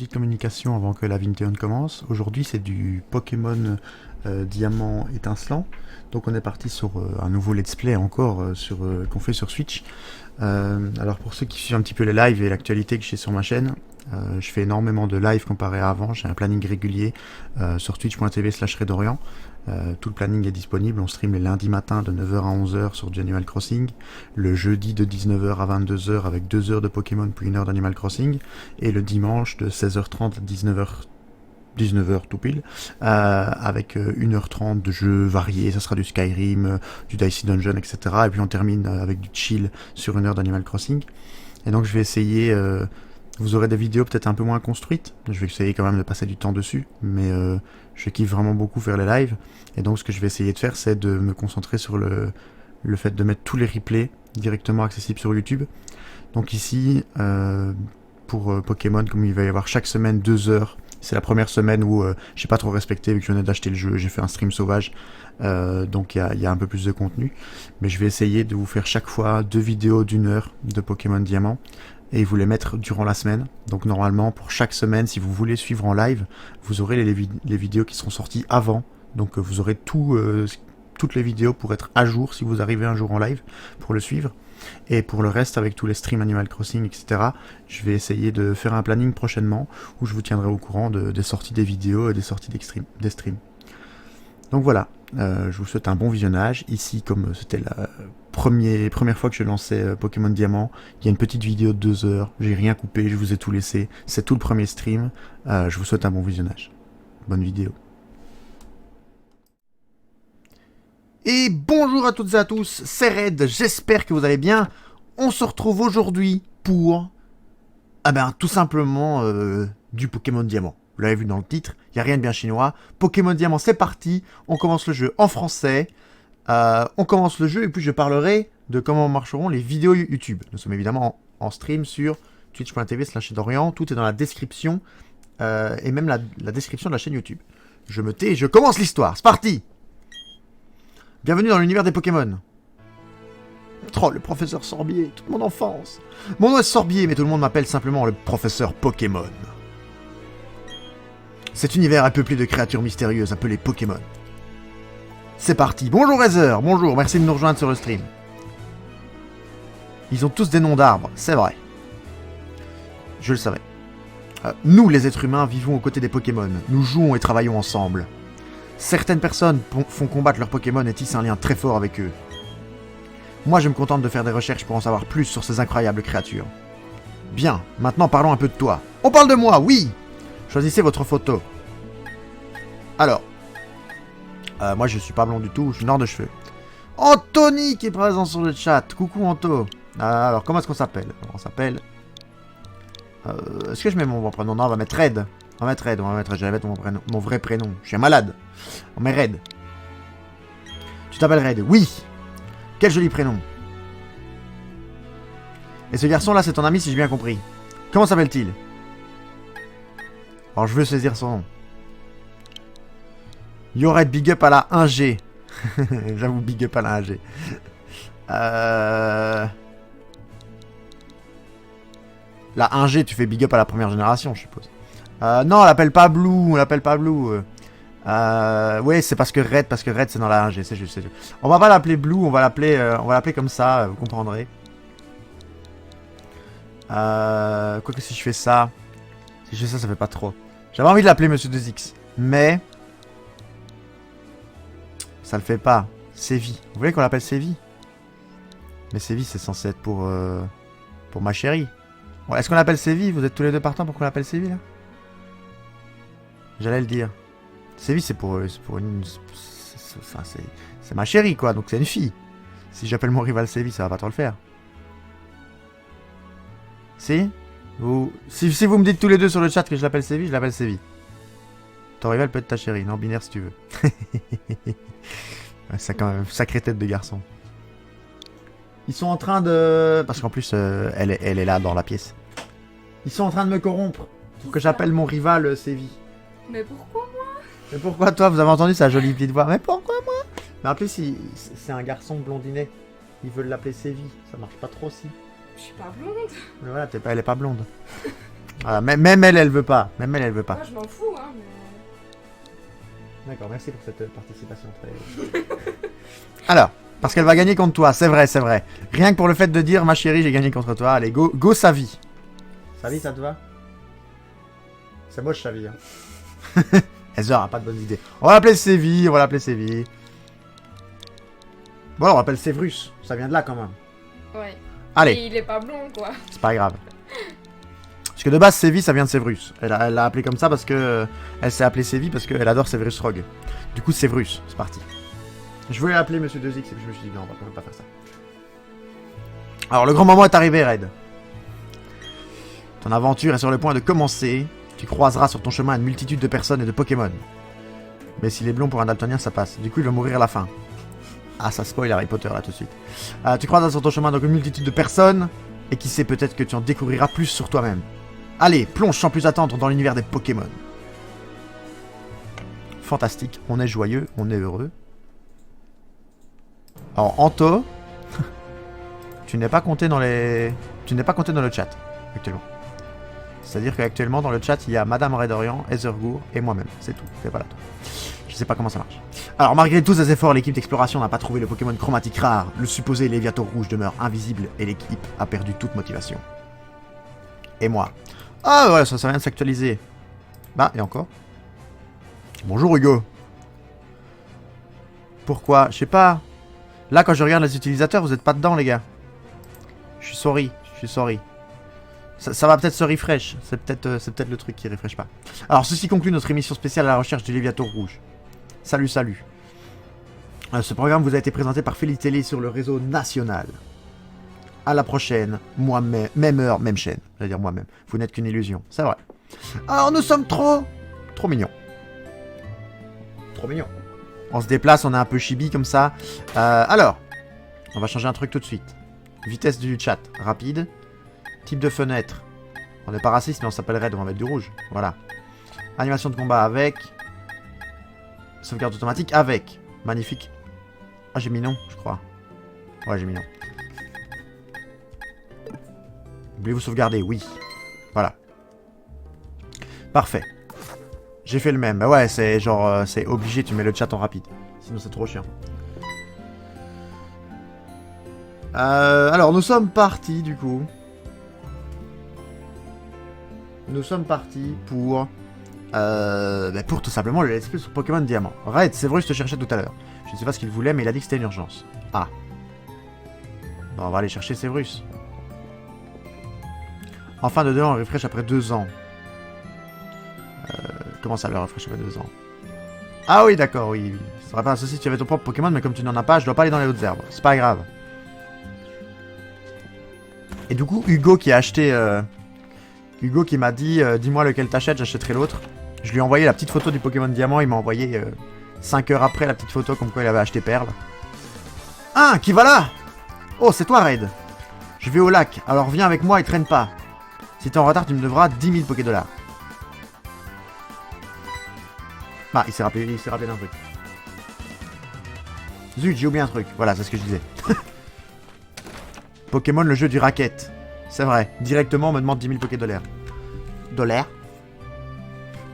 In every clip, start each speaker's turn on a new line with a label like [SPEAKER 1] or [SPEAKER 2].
[SPEAKER 1] petite communication avant que la vidéo ne commence. Aujourd'hui, c'est du Pokémon Diamant étincelant. Donc on est parti sur un nouveau let's play encore qu'on fait sur Switch. Alors pour ceux qui suivent un petit peu les lives et l'actualité que j'ai sur ma chaîne, je fais énormément de lives comparé à avant. J'ai un planning régulier sur twitch.tv/redorian. Tout le planning est disponible. On stream les lundis matins de 9h à 11h sur du Animal Crossing, le jeudi de 19h à 22h avec 2 heures de Pokémon puis 1 heure d'Animal Crossing, et le dimanche de 16h30 à 19h tout pile, avec 1h30 de jeux variés. Ça sera du Skyrim, du Dicey Dungeon, etc. Et puis on termine avec du chill sur 1 heure d'Animal Crossing. Et donc je vais essayer... vous aurez des vidéos peut-être un peu moins construites. Je vais essayer quand même de passer du temps dessus, mais je kiffe vraiment beaucoup faire les lives. Et donc ce que je vais essayer de faire, c'est de me concentrer sur le fait de mettre tous les replays directement accessibles sur YouTube. Donc ici, pour Pokémon, comme il va y avoir chaque semaine 2 heures, c'est la première semaine où j'ai pas trop respecté vu que je venais d'acheter le jeu, j'ai fait un stream sauvage, donc il y a un peu plus de contenu. Mais je vais essayer de vous faire chaque fois 2 vidéos d'1 heure de Pokémon Diamant, et vous les mettre durant la semaine. Donc normalement, pour chaque semaine, si vous voulez suivre en live, vous aurez les vidéos qui seront sorties avant. Donc vous aurez toutes les vidéos pour être à jour si vous arrivez un jour en live pour le suivre. Et pour le reste, avec tous les streams Animal Crossing, etc., je vais essayer de faire un planning prochainement où je vous tiendrai au courant des sorties des vidéos et des sorties des streams. Donc voilà, je vous souhaite un bon visionnage. Ici, comme c'était la première fois que je lançais Pokémon Diamant, il y a une petite vidéo de 2 heures, j'ai rien coupé, je vous ai tout laissé. C'est tout le premier stream, je vous souhaite un bon visionnage. Bonne vidéo. Et bonjour à toutes et à tous, c'est Red, j'espère que vous allez bien. On se retrouve aujourd'hui pour, tout simplement, du Pokémon Diamant. Vous l'avez vu dans le titre, il n'y a rien de bien chinois. Pokémon Diamant, c'est parti, on commence le jeu en français. On commence le jeu et puis je parlerai de comment marcheront les vidéos YouTube. Nous sommes évidemment en stream sur twitch.tv/redorian, tout est dans la description, et même la description de la chaîne YouTube. Je me tais et je commence l'histoire, c'est parti! Bienvenue dans l'univers des Pokémon. Oh, le professeur Sorbier, toute mon enfance. Mon nom est Sorbier, mais tout le monde m'appelle simplement le professeur Pokémon. Cet univers est peuplé de créatures mystérieuses appelées Pokémon. C'est parti. Bonjour Razer, bonjour, merci de nous rejoindre sur le stream. Ils ont tous des noms d'arbres, c'est vrai. Je le savais. Nous, les êtres humains, vivons aux côtés des Pokémon. Nous jouons et travaillons ensemble. Certaines personnes font combattre leurs Pokémon et tissent un lien très fort avec eux. Moi, je me contente de faire des recherches pour en savoir plus sur ces incroyables créatures. Bien, maintenant parlons un peu de toi. On parle de moi, oui! Choisissez votre photo. Alors, moi je suis pas blond du tout, je suis noir de cheveux. Anthony qui est présent sur le chat. Coucou Anto. Alors, comment est-ce qu'on s'appelle? On s'appelle... est-ce que je mets mon vrai prénom? Non, on va mettre Red. On va mettre Red, je vais mettre mon vrai prénom. Je suis malade. On met Red. Tu t'appelles Red? Oui. Quel joli prénom. Et ce garçon-là, c'est ton ami si j'ai bien compris. Comment s'appelle-t-il? Alors, je veux saisir son nom. Yored big up à la 1G. J'avoue, big up à la 1G. La 1G, tu fais big up à la première génération, je suppose. Non, on l'appelle pas Blue, ouais, c'est parce que Red c'est dans la 1G, c'est juste. On va pas l'appeler Blue, on va l'appeler comme ça, vous comprendrez. Quoique si je fais ça, ça fait pas trop. J'avais envie de l'appeler Monsieur 2X, mais ça le fait pas. Sévi. Vous voulez qu'on l'appelle Sévi? Mais Sévi, c'est censé être pour ma chérie. Bon, est-ce qu'on l'appelle Sévi? Vous êtes tous les deux partants pour qu'on l'appelle Sévi, là? J'allais le dire. Sévi, c'est pour une... C'est ma chérie, quoi. Donc c'est une fille. Si j'appelle mon rival Sévi, ça va pas trop le faire. Si si vous me dites tous les deux sur le chat que je l'appelle Sévi, je l'appelle Sévi. Ton rival peut être ta chérie. Non binaire si tu veux. C'est quand même une sacrée tête de garçon. Ils sont en train de... Parce qu'en plus, elle est là dans la pièce. Ils sont en train de me corrompre. Pour que j'appelle mon rival Sévi.
[SPEAKER 2] Mais pourquoi moi?
[SPEAKER 1] Mais pourquoi toi? Vous avez entendu sa jolie petite voix? Mais pourquoi moi? Mais en plus, c'est un garçon blondinet. Ils veulent l'appeler Sévi. Ça marche pas trop si.
[SPEAKER 2] Je suis pas blonde.
[SPEAKER 1] Mais voilà, elle est pas blonde. Voilà, même elle veut pas. Même elle veut pas.
[SPEAKER 2] Moi, je m'en fous, hein.
[SPEAKER 1] D'accord, merci pour cette participation très... Alors, parce qu'elle va gagner contre toi, c'est vrai, c'est vrai. Rien que pour le fait de dire, ma chérie, j'ai gagné contre toi. Allez, go Savi. Savi, ça te va? C'est moche, Savi. Hein. Ezra a pas de bonne idée. On va l'appeler Sévi, on va l'appeler Sévi. Bon, alors, on l'appelle Sévrus. Ça vient de là, quand même.
[SPEAKER 2] Ouais.
[SPEAKER 1] Allez.
[SPEAKER 2] Et il est pas blond, quoi.
[SPEAKER 1] C'est pas grave. Parce que de base, Sévi, ça vient de Sévrus. Elle l'a appelé comme ça parce que... Elle s'est appelée Sévi parce qu'elle adore Sévrus Rogue. Du coup, Sévrus, c'est parti. Je voulais l'appeler Monsieur 2X et puis je me suis dit non, on va quand même pas faire ça. Alors, le grand moment est arrivé, Red. Ton aventure est sur le point de commencer. Tu croiseras sur ton chemin une multitude de personnes et de Pokémon. Mais s'il est blond pour un daltonien, ça passe. Du coup, il va mourir à la fin. Ah, ça spoil Harry Potter là tout de suite. Tu croiseras sur ton chemin donc une multitude de personnes. Et qui sait, peut-être que tu en découvriras plus sur toi-même. Allez, plonge sans plus attendre dans l'univers des Pokémon. Fantastique, on est joyeux, on est heureux. Alors, Anto, tu n'es pas compté dans les... Tu n'es pas compté dans le chat, actuellement. C'est-à-dire qu'actuellement, dans le chat, il y a Madame Redorian, Ezergour et moi-même. C'est tout, c'est pas là tout. Je sais pas comment ça marche. Alors, malgré tous ces efforts, l'équipe d'exploration n'a pas trouvé le Pokémon chromatique rare. Le supposé Léviator rouge demeure invisible et l'équipe a perdu toute motivation. Et moi. Ah ouais, ça vient de s'actualiser. Bah, et encore. Bonjour Hugo. Pourquoi? Je sais pas. Là, quand je regarde les utilisateurs, vous êtes pas dedans, les gars. Je suis sorry. Ça va peut-être se refresh. C'est peut-être le truc qui refresh pas. Alors, ceci conclut notre émission spéciale à la recherche du Léviator rouge. Salut. Ce programme vous a été présenté par Félix Télé sur le réseau national. À la prochaine, moi-même, même heure, même chaîne. J'allais dire moi-même. Vous n'êtes qu'une illusion, c'est vrai. Alors nous sommes trop mignons. Trop mignons. On se déplace, on est un peu chibi comme ça. Alors, on va changer un truc tout de suite. Vitesse du chat, rapide. Type de fenêtre. On n'est pas raciste, mais on s'appelle Red, on va mettre du rouge. Voilà. Animation de combat avec. Sauvegarde automatique avec. Magnifique. Ah, j'ai mis non, je crois. Ouais, j'ai mis non. Voulez-vous sauvegarder? Oui. Voilà. Parfait. J'ai fait le même. Bah ouais, c'est genre, c'est obligé, tu mets le chat en rapide. Sinon, c'est trop chiant. Alors, nous sommes partis, du coup. Nous sommes partis pour tout simplement le let's play sur Pokémon Diamant. Red, c'est vrai, je te cherchais tout à l'heure. Je ne sais pas ce qu'il voulait, mais il a dit que c'était une urgence. Ah. Bon, on va aller chercher Sévrus. Enfin de 2 ans, refresh après 2 ans. Comment ça, le refresh après 2 ans? Ah oui, d'accord, oui. Ce serait pas un souci si tu avais ton propre Pokémon, mais comme tu n'en as pas, je dois pas aller dans les hautes herbes. C'est pas grave. Et du coup, Hugo qui a acheté... Hugo qui m'a dit, dis-moi lequel t'achètes, j'achèterai l'autre. Je lui ai envoyé la petite photo du Pokémon Diamant, il m'a envoyé 5 heures après la petite photo comme quoi il avait acheté Perle. Ah, qui va là? Oh, c'est toi, Raid. Je vais au lac, alors viens avec moi et traîne pas. Si t'es en retard, tu me devras 10 000 Pokédollars. Ah, il s'est rappelé d'un truc. Zut, j'ai oublié un truc. Voilà, c'est ce que je disais. Pokémon, le jeu du racket. C'est vrai. Directement, on me demande 10 000 Pokédollars. Dollars.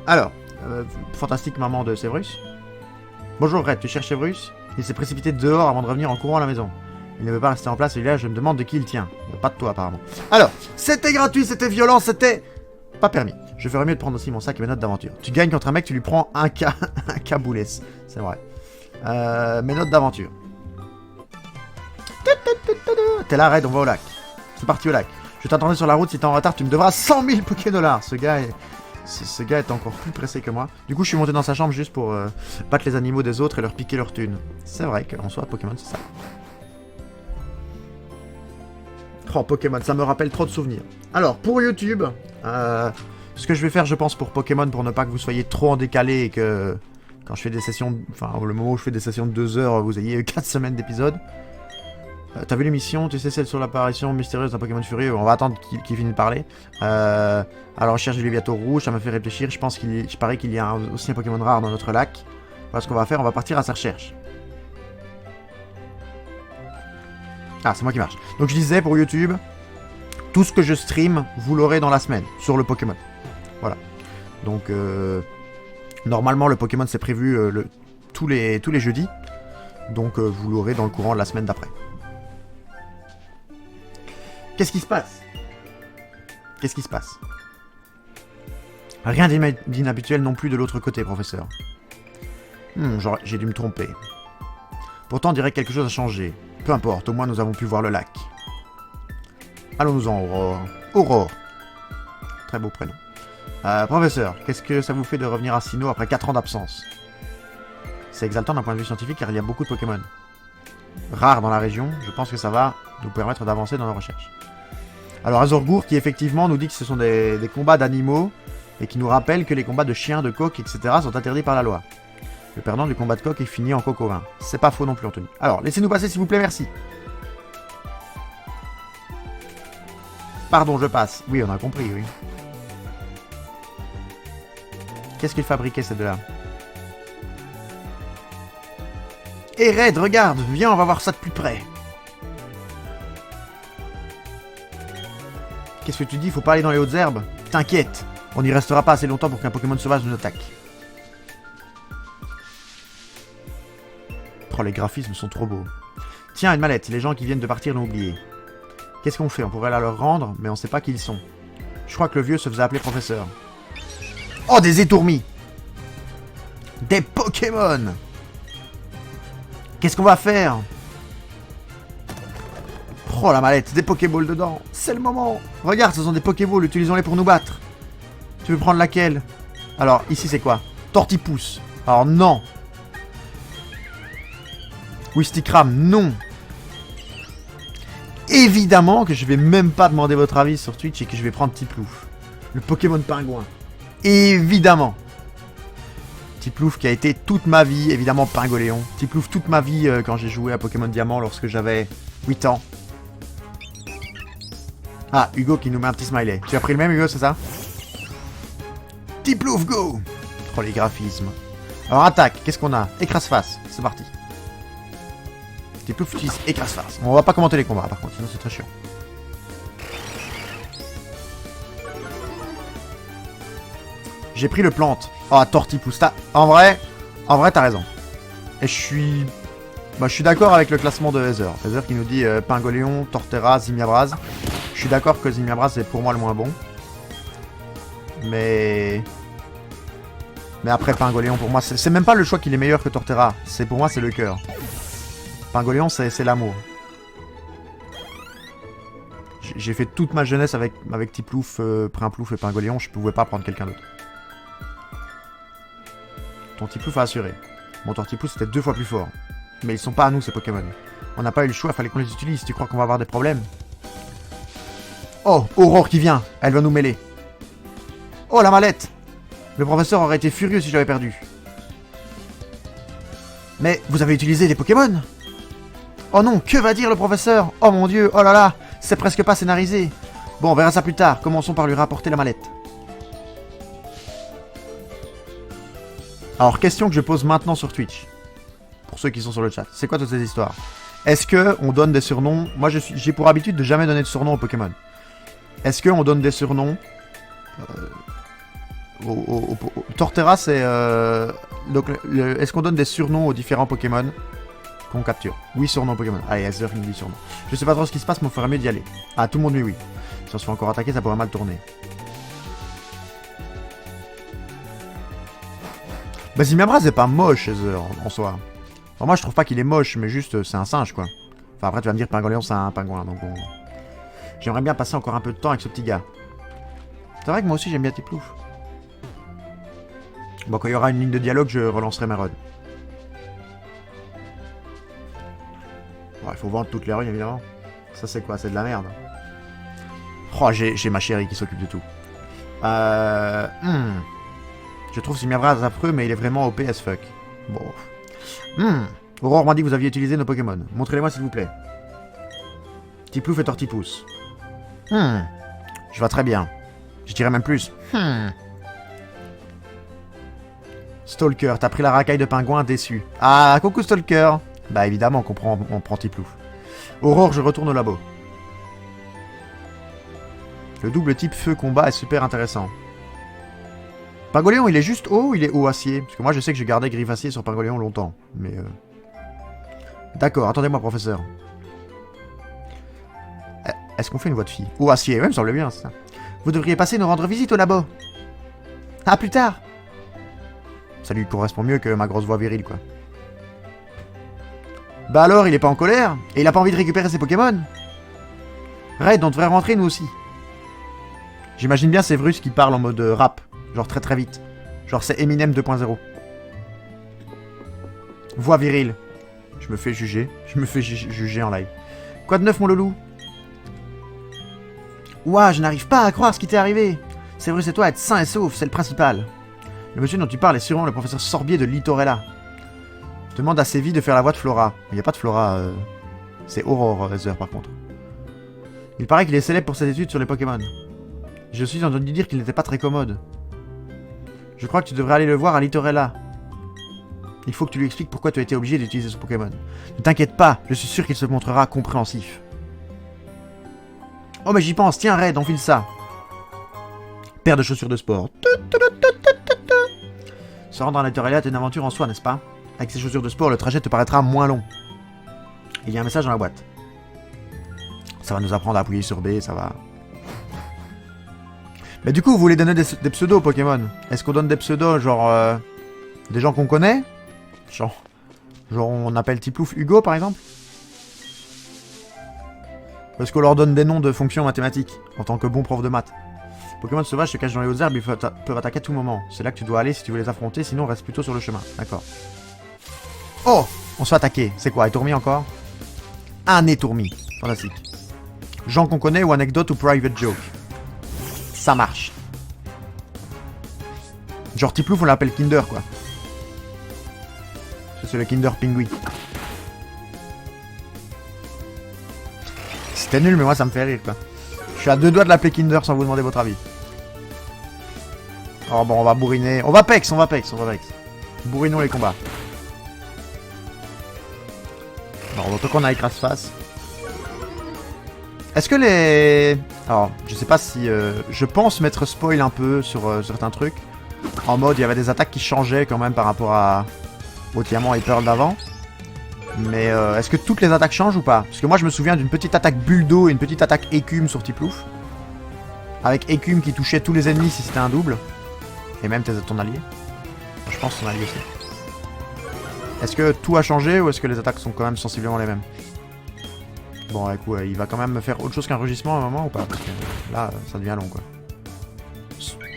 [SPEAKER 1] Alors, fantastique maman de Sévrus. Bonjour Red, tu cherches Sévrus? Il s'est précipité dehors avant de revenir en courant à la maison. Il ne veut pas rester en place et là, je me demande de qui il tient. Pas de toi, apparemment. Alors, c'était gratuit, c'était violent, c'était... pas permis. Je ferais mieux de prendre aussi mon sac et mes notes d'aventure. Tu gagnes contre un mec, tu lui prends un caboulès. C'est vrai. Mes notes d'aventure. T'es là, Red, on va au lac. C'est parti au lac. Je t'attendais sur la route, si t'es en retard, tu me devras 100 000 Pokédollars. Ce gars est encore plus pressé que moi. Du coup, je suis monté dans sa chambre juste pour battre les animaux des autres et leur piquer leur thune. C'est vrai qu'en soi, Pokémon, c'est ça. Oh, Pokémon, ça me rappelle trop de souvenirs. Alors, pour YouTube, ce que je vais faire, je pense, pour Pokémon, pour ne pas que vous soyez trop en décalé et que quand je fais des sessions, enfin, le moment où je fais des sessions de 2 heures, vous ayez 4 semaines d'épisodes. T'as vu l'émission, tu sais, celle sur l'apparition mystérieuse d'un Pokémon furieux? On va attendre qu'il finisse de parler. À la recherche du Léviator rouge, ça m'a fait réfléchir. Je pense qu'il paraît qu'il y a aussi un Pokémon rare dans notre lac. Voilà ce qu'on va faire, on va partir à sa recherche. Ah, c'est moi qui marche. Donc je disais pour YouTube, Tout ce que je stream, vous l'aurez dans la semaine, sur le Pokémon. Voilà. Donc, normalement, le Pokémon, c'est prévu tous les jeudis. Donc, vous l'aurez dans le courant de la semaine d'après. Qu'est-ce qui se passe? Qu'est-ce qui se passe? Rien d'inhabituel non plus de l'autre côté, professeur. J'ai dû me tromper. Pourtant, on dirait que quelque chose a changé. Peu importe, au moins nous avons pu voir le lac. Allons-nous-en, Aurore. Aurore. Très beau prénom. Professeur, qu'est-ce que ça vous fait de revenir à Sinnoh après 4 ans d'absence? C'est exaltant d'un point de vue scientifique car il y a beaucoup de Pokémon rares dans la région. Je pense que ça va nous permettre d'avancer dans nos recherches. Alors Azorgour qui effectivement nous dit que ce sont des combats d'animaux et qui nous rappelle que les combats de chiens, de coqs, etc. sont interdits par la loi. Le perdant du combat de coq est fini en coq au vin. C'est pas faux non plus, Anthony. Alors, laissez-nous passer s'il vous plaît, merci. Pardon, je passe. Oui, on a compris, oui. Qu'est-ce qu'il fabriquait, ces deux-là? Hé, Red, regarde, viens, on va voir ça de plus près. Qu'est-ce que tu dis? Faut pas aller dans les hautes herbes? T'inquiète, on n'y restera pas assez longtemps pour qu'un Pokémon sauvage nous attaque. Oh, les graphismes sont trop beaux. Tiens, une mallette, les gens qui viennent de partir l'ont oublié. Qu'est-ce qu'on fait? On pourrait la leur rendre, mais on sait pas qui ils sont. Je crois que le vieux se faisait appeler professeur. Oh, des étourmis! Des Pokémon! Qu'est-ce qu'on va faire? Oh, la mallette, des Pokéballs dedans. C'est le moment. Regarde, ce sont des Pokéballs, utilisons-les pour nous battre. Tu veux prendre laquelle? Alors, ici, c'est quoi? Tortipousse. Alors, non. Wistikram, non. Évidemment que je vais même pas demander votre avis sur Twitch et que je vais prendre Tiplouf. Le Pokémon pingouin. Évidemment. Tiplouf qui a été toute ma vie, évidemment Pingoléon. Tiplouf toute ma vie quand j'ai joué à Pokémon Diamant lorsque j'avais 8 ans. Ah, Hugo qui nous met un petit smiley. Tu as pris le même, Hugo, c'est ça? Tiplouf, go! Oh, les graphismes. Alors, attaque, qu'est-ce qu'on a? Écrase-face, c'est parti. Tiplouf utilise écrase-face. On va pas commenter les combats, par contre, sinon c'est très chiant. J'ai pris le plante. Oh, Tortipousse. En vrai, t'as raison. Et je suis... je suis d'accord avec le classement de Heather. Heather qui nous dit Pingoléon, Torterra, Zimiabraz. Je suis d'accord que Zimiabraz est pour moi le moins bon. Mais après Pingoléon, pour moi, c'est même pas le choix qu'il est meilleur que Torterra. Pour moi, c'est le cœur. Pingoléon, c'est l'amour. J'ai fait toute ma jeunesse avec Tiplouf, Primplouf et Pingoléon. Je pouvais pas prendre quelqu'un d'autre. Ton Tiplouf a assuré. Mon Tortipousse c'était 2 fois plus fort. Mais ils sont pas à nous ces Pokémon. On n'a pas eu le choix, fallait qu'on les utilise. Tu crois qu'on va avoir des problèmes? Oh, Aurore qui vient. Elle va nous mêler. Oh, la mallette. Le professeur aurait été furieux si j'avais perdu. Mais vous avez utilisé des Pokémon? Oh non, que va dire le professeur? Oh mon dieu, oh là là, c'est presque pas scénarisé. Bon, on verra ça plus tard. Commençons par lui rapporter la mallette. Alors, question que je pose maintenant sur Twitch. Pour ceux qui sont sur le chat. C'est quoi toutes ces histoires? Est-ce qu'on donne des surnoms? Moi, j'ai pour habitude de jamais donner de surnoms aux Pokémon. Est-ce qu'on donne des surnoms Torterra, c'est... est-ce qu'on donne des surnoms aux différents Pokémon qu'on capture? Oui, surnom Pokémon. Allez, Heather qui nous dit surnom. Je sais pas trop ce qui se passe, mais on ferait mieux d'y aller. Ah, tout le monde dit oui. Si on se fait encore attaquer, ça pourrait mal tourner. Bah, Zimiabra, c'est pas moche, Heather, en soi. Enfin, moi, je trouve pas qu'il est moche, mais juste, c'est un singe, quoi. Enfin, après, tu vas me dire, Pingoléon, c'est un pingouin, donc bon... J'aimerais bien passer encore un peu de temps avec ce petit gars. C'est vrai que moi aussi, j'aime bien Tiplouf. Bon, quand il y aura une ligne de dialogue, je relancerai mes runs. Bon, il faut vendre toutes les runs, évidemment. Ça, c'est quoi? C'est de la merde. Oh, j'ai ma chérie qui s'occupe de tout. Je trouve Zimiabra affreux, mais il est vraiment OP as fuck. Bon. Aurore m'a dit que vous aviez utilisé nos Pokémon. Montrez-les-moi, s'il vous plaît. Tiplouf et Tortipousse. Je vois très bien. Je dirais même plus. Stalker, t'as pris la racaille de pingouin, déçu. Ah, coucou Stalker. Bah évidemment qu'on prend Tiplouf. Aurore, je retourne au labo. Le double type feu combat est super intéressant. Pargoléon, il est juste haut ou il est haut acier? Parce que moi, je sais que j'ai gardé griffe acier sur Pargoléon longtemps. Mais D'accord, attendez-moi, professeur. Est-ce qu'on fait une voix de fille? Haut acier, ouais, me semble bien, c'est ça. Vous devriez passer nous rendre visite au labo. À plus tard. Ça lui correspond mieux que ma grosse voix virile, quoi. Bah alors, il est pas en colère? Et il a pas envie de récupérer ses Pokémon? Red, on devrait rentrer, nous aussi. J'imagine bien ces Vrus qui parlent en mode rap. Genre très très vite. Genre c'est Eminem 2.0. Voix virile. Je me fais juger. Je me fais juger en live. Quoi de neuf, mon loulou? Ouah, je n'arrive pas à croire ce qui t'est arrivé. C'est vrai, c'est toi être sain et sauf, c'est le principal. Le monsieur dont tu parles est sûrement le professeur Sorbier de Litorella. Demande à Séville de faire la voix de Flora. Il n'y a pas de Flora, c'est Aurore Razer par contre. Il paraît qu'il est célèbre pour ses études sur les Pokémon. Je suis entendu dire qu'il n'était pas très commode. Je crois que tu devrais aller le voir à Litorella. Il faut que tu lui expliques pourquoi tu as été obligé d'utiliser ce Pokémon. Ne t'inquiète pas, je suis sûr qu'il se montrera compréhensif. Oh mais j'y pense, tiens Red, on file ça. Paire de chaussures de sport. Se rendre à Litorella est une aventure en soi, n'est-ce pas? Avec ces chaussures de sport, le trajet te paraîtra moins long. Il y a un message dans la boîte. Ça va nous apprendre à appuyer sur B, ça va... Mais du coup, vous voulez donner des pseudos aux Pokémon? Est-ce qu'on donne des pseudos, genre... des gens qu'on connaît? Genre on appelle Tiplouf Hugo, par exemple? Est-ce qu'on leur donne des noms de fonctions mathématiques, en tant que bon prof de maths? Pokémon sauvages se cachent dans les hautes herbes, ils peuvent attaquer à tout moment. C'est là que tu dois aller si tu veux les affronter, sinon reste plutôt sur le chemin. D'accord. Oh! On se fait attaquer. C'est quoi? Étourmi encore? Un étourmi. Fantastique. Gens qu'on connaît ou anecdote ou private joke. Ça marche. Genre Tiplouf, on l'appelle Kinder, quoi. C'est le Kinder Pingui. C'était nul, mais moi ça me fait rire, quoi. Je suis à deux doigts de l'appeler Kinder sans vous demander votre avis. Oh bon, on va bourriner. On va pex. Bourrinons les combats. Alors, d'autant qu'on a écrase-face. Est-ce que les... Alors, je sais pas si... je pense m'être spoil un peu sur certains trucs. En mode, il y avait des attaques qui changeaient quand même par rapport au diamant et pearl d'avant. Mais est-ce que toutes les attaques changent ou pas? Parce que moi, je me souviens d'une petite attaque bulle d'eau et une petite attaque écume sur Tiplouf. Avec écume qui touchait tous les ennemis si c'était un double. Et même ton allié. Je pense ton allié aussi. Est-ce que tout a changé ou est-ce que les attaques sont quand même sensiblement les mêmes? Bon, écoute, il va quand même me faire autre chose qu'un rugissement à un moment ou pas? Parce que là, ça devient long, quoi.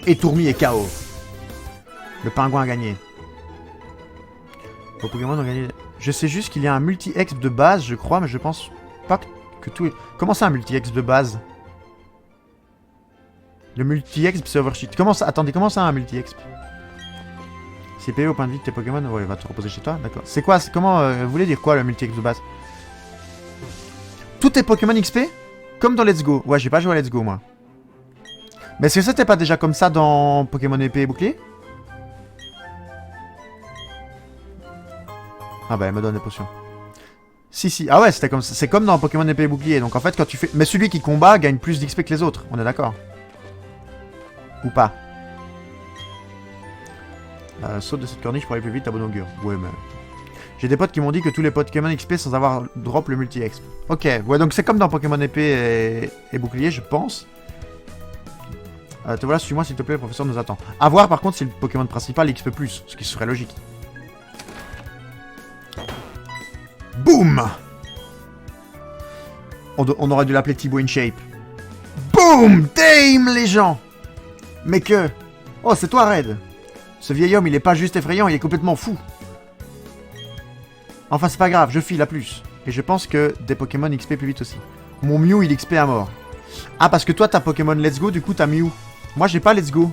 [SPEAKER 1] Étourmi et KO. Le pingouin a gagné. Vos Pokémon ont gagné... Je sais juste qu'il y a un multi-exp de base, je crois, mais je pense pas que tout est... Comment ça, un multi-exp de base? Le multi-exp, c'est oversheet. Comment ça? Attendez, comment ça, un multi-exp? C'est payé au point de vie de tes Pokémon? Ouais, il va te reposer chez toi, d'accord. C'est quoi? Comment... vous voulez dire quoi, le multi-exp de base? Tous tes Pokémon XP? Comme dans Let's Go. Ouais, j'ai pas joué à Let's Go, moi. Mais est-ce que c'était pas déjà comme ça dans Pokémon épée et bouclier? Ah bah, elle me donne des potions. Si. Ah ouais, c'était comme ça. C'est comme dans Pokémon épée et bouclier. Donc en fait, quand tu fais... Mais celui qui combat gagne plus d'XP que les autres. On est d'accord? Ou pas? Saute de cette corniche pour aller plus vite à bon augure. Ouais, mais... J'ai des potes qui m'ont dit que tous les Pokémon XP sans avoir drop le multi-exp. Ok, ouais, donc c'est comme dans Pokémon épée et bouclier, je pense. Te voilà, suis-moi s'il te plaît, le professeur nous attend. A voir par contre si le Pokémon principal XP+, ce qui serait logique. Boum! On aurait dû l'appeler Thibaut InShape. Boum! Dame, les gens! Mais que... Oh, c'est toi, Red! Ce vieil homme, il est pas juste effrayant, il est complètement fou. Enfin, c'est pas grave, je file à plus. Et je pense que des Pokémon XP plus vite aussi. Mon Mew, il XP à mort. Ah, parce que toi, t'as Pokémon Let's Go, du coup, t'as Mew. Moi, j'ai pas Let's Go.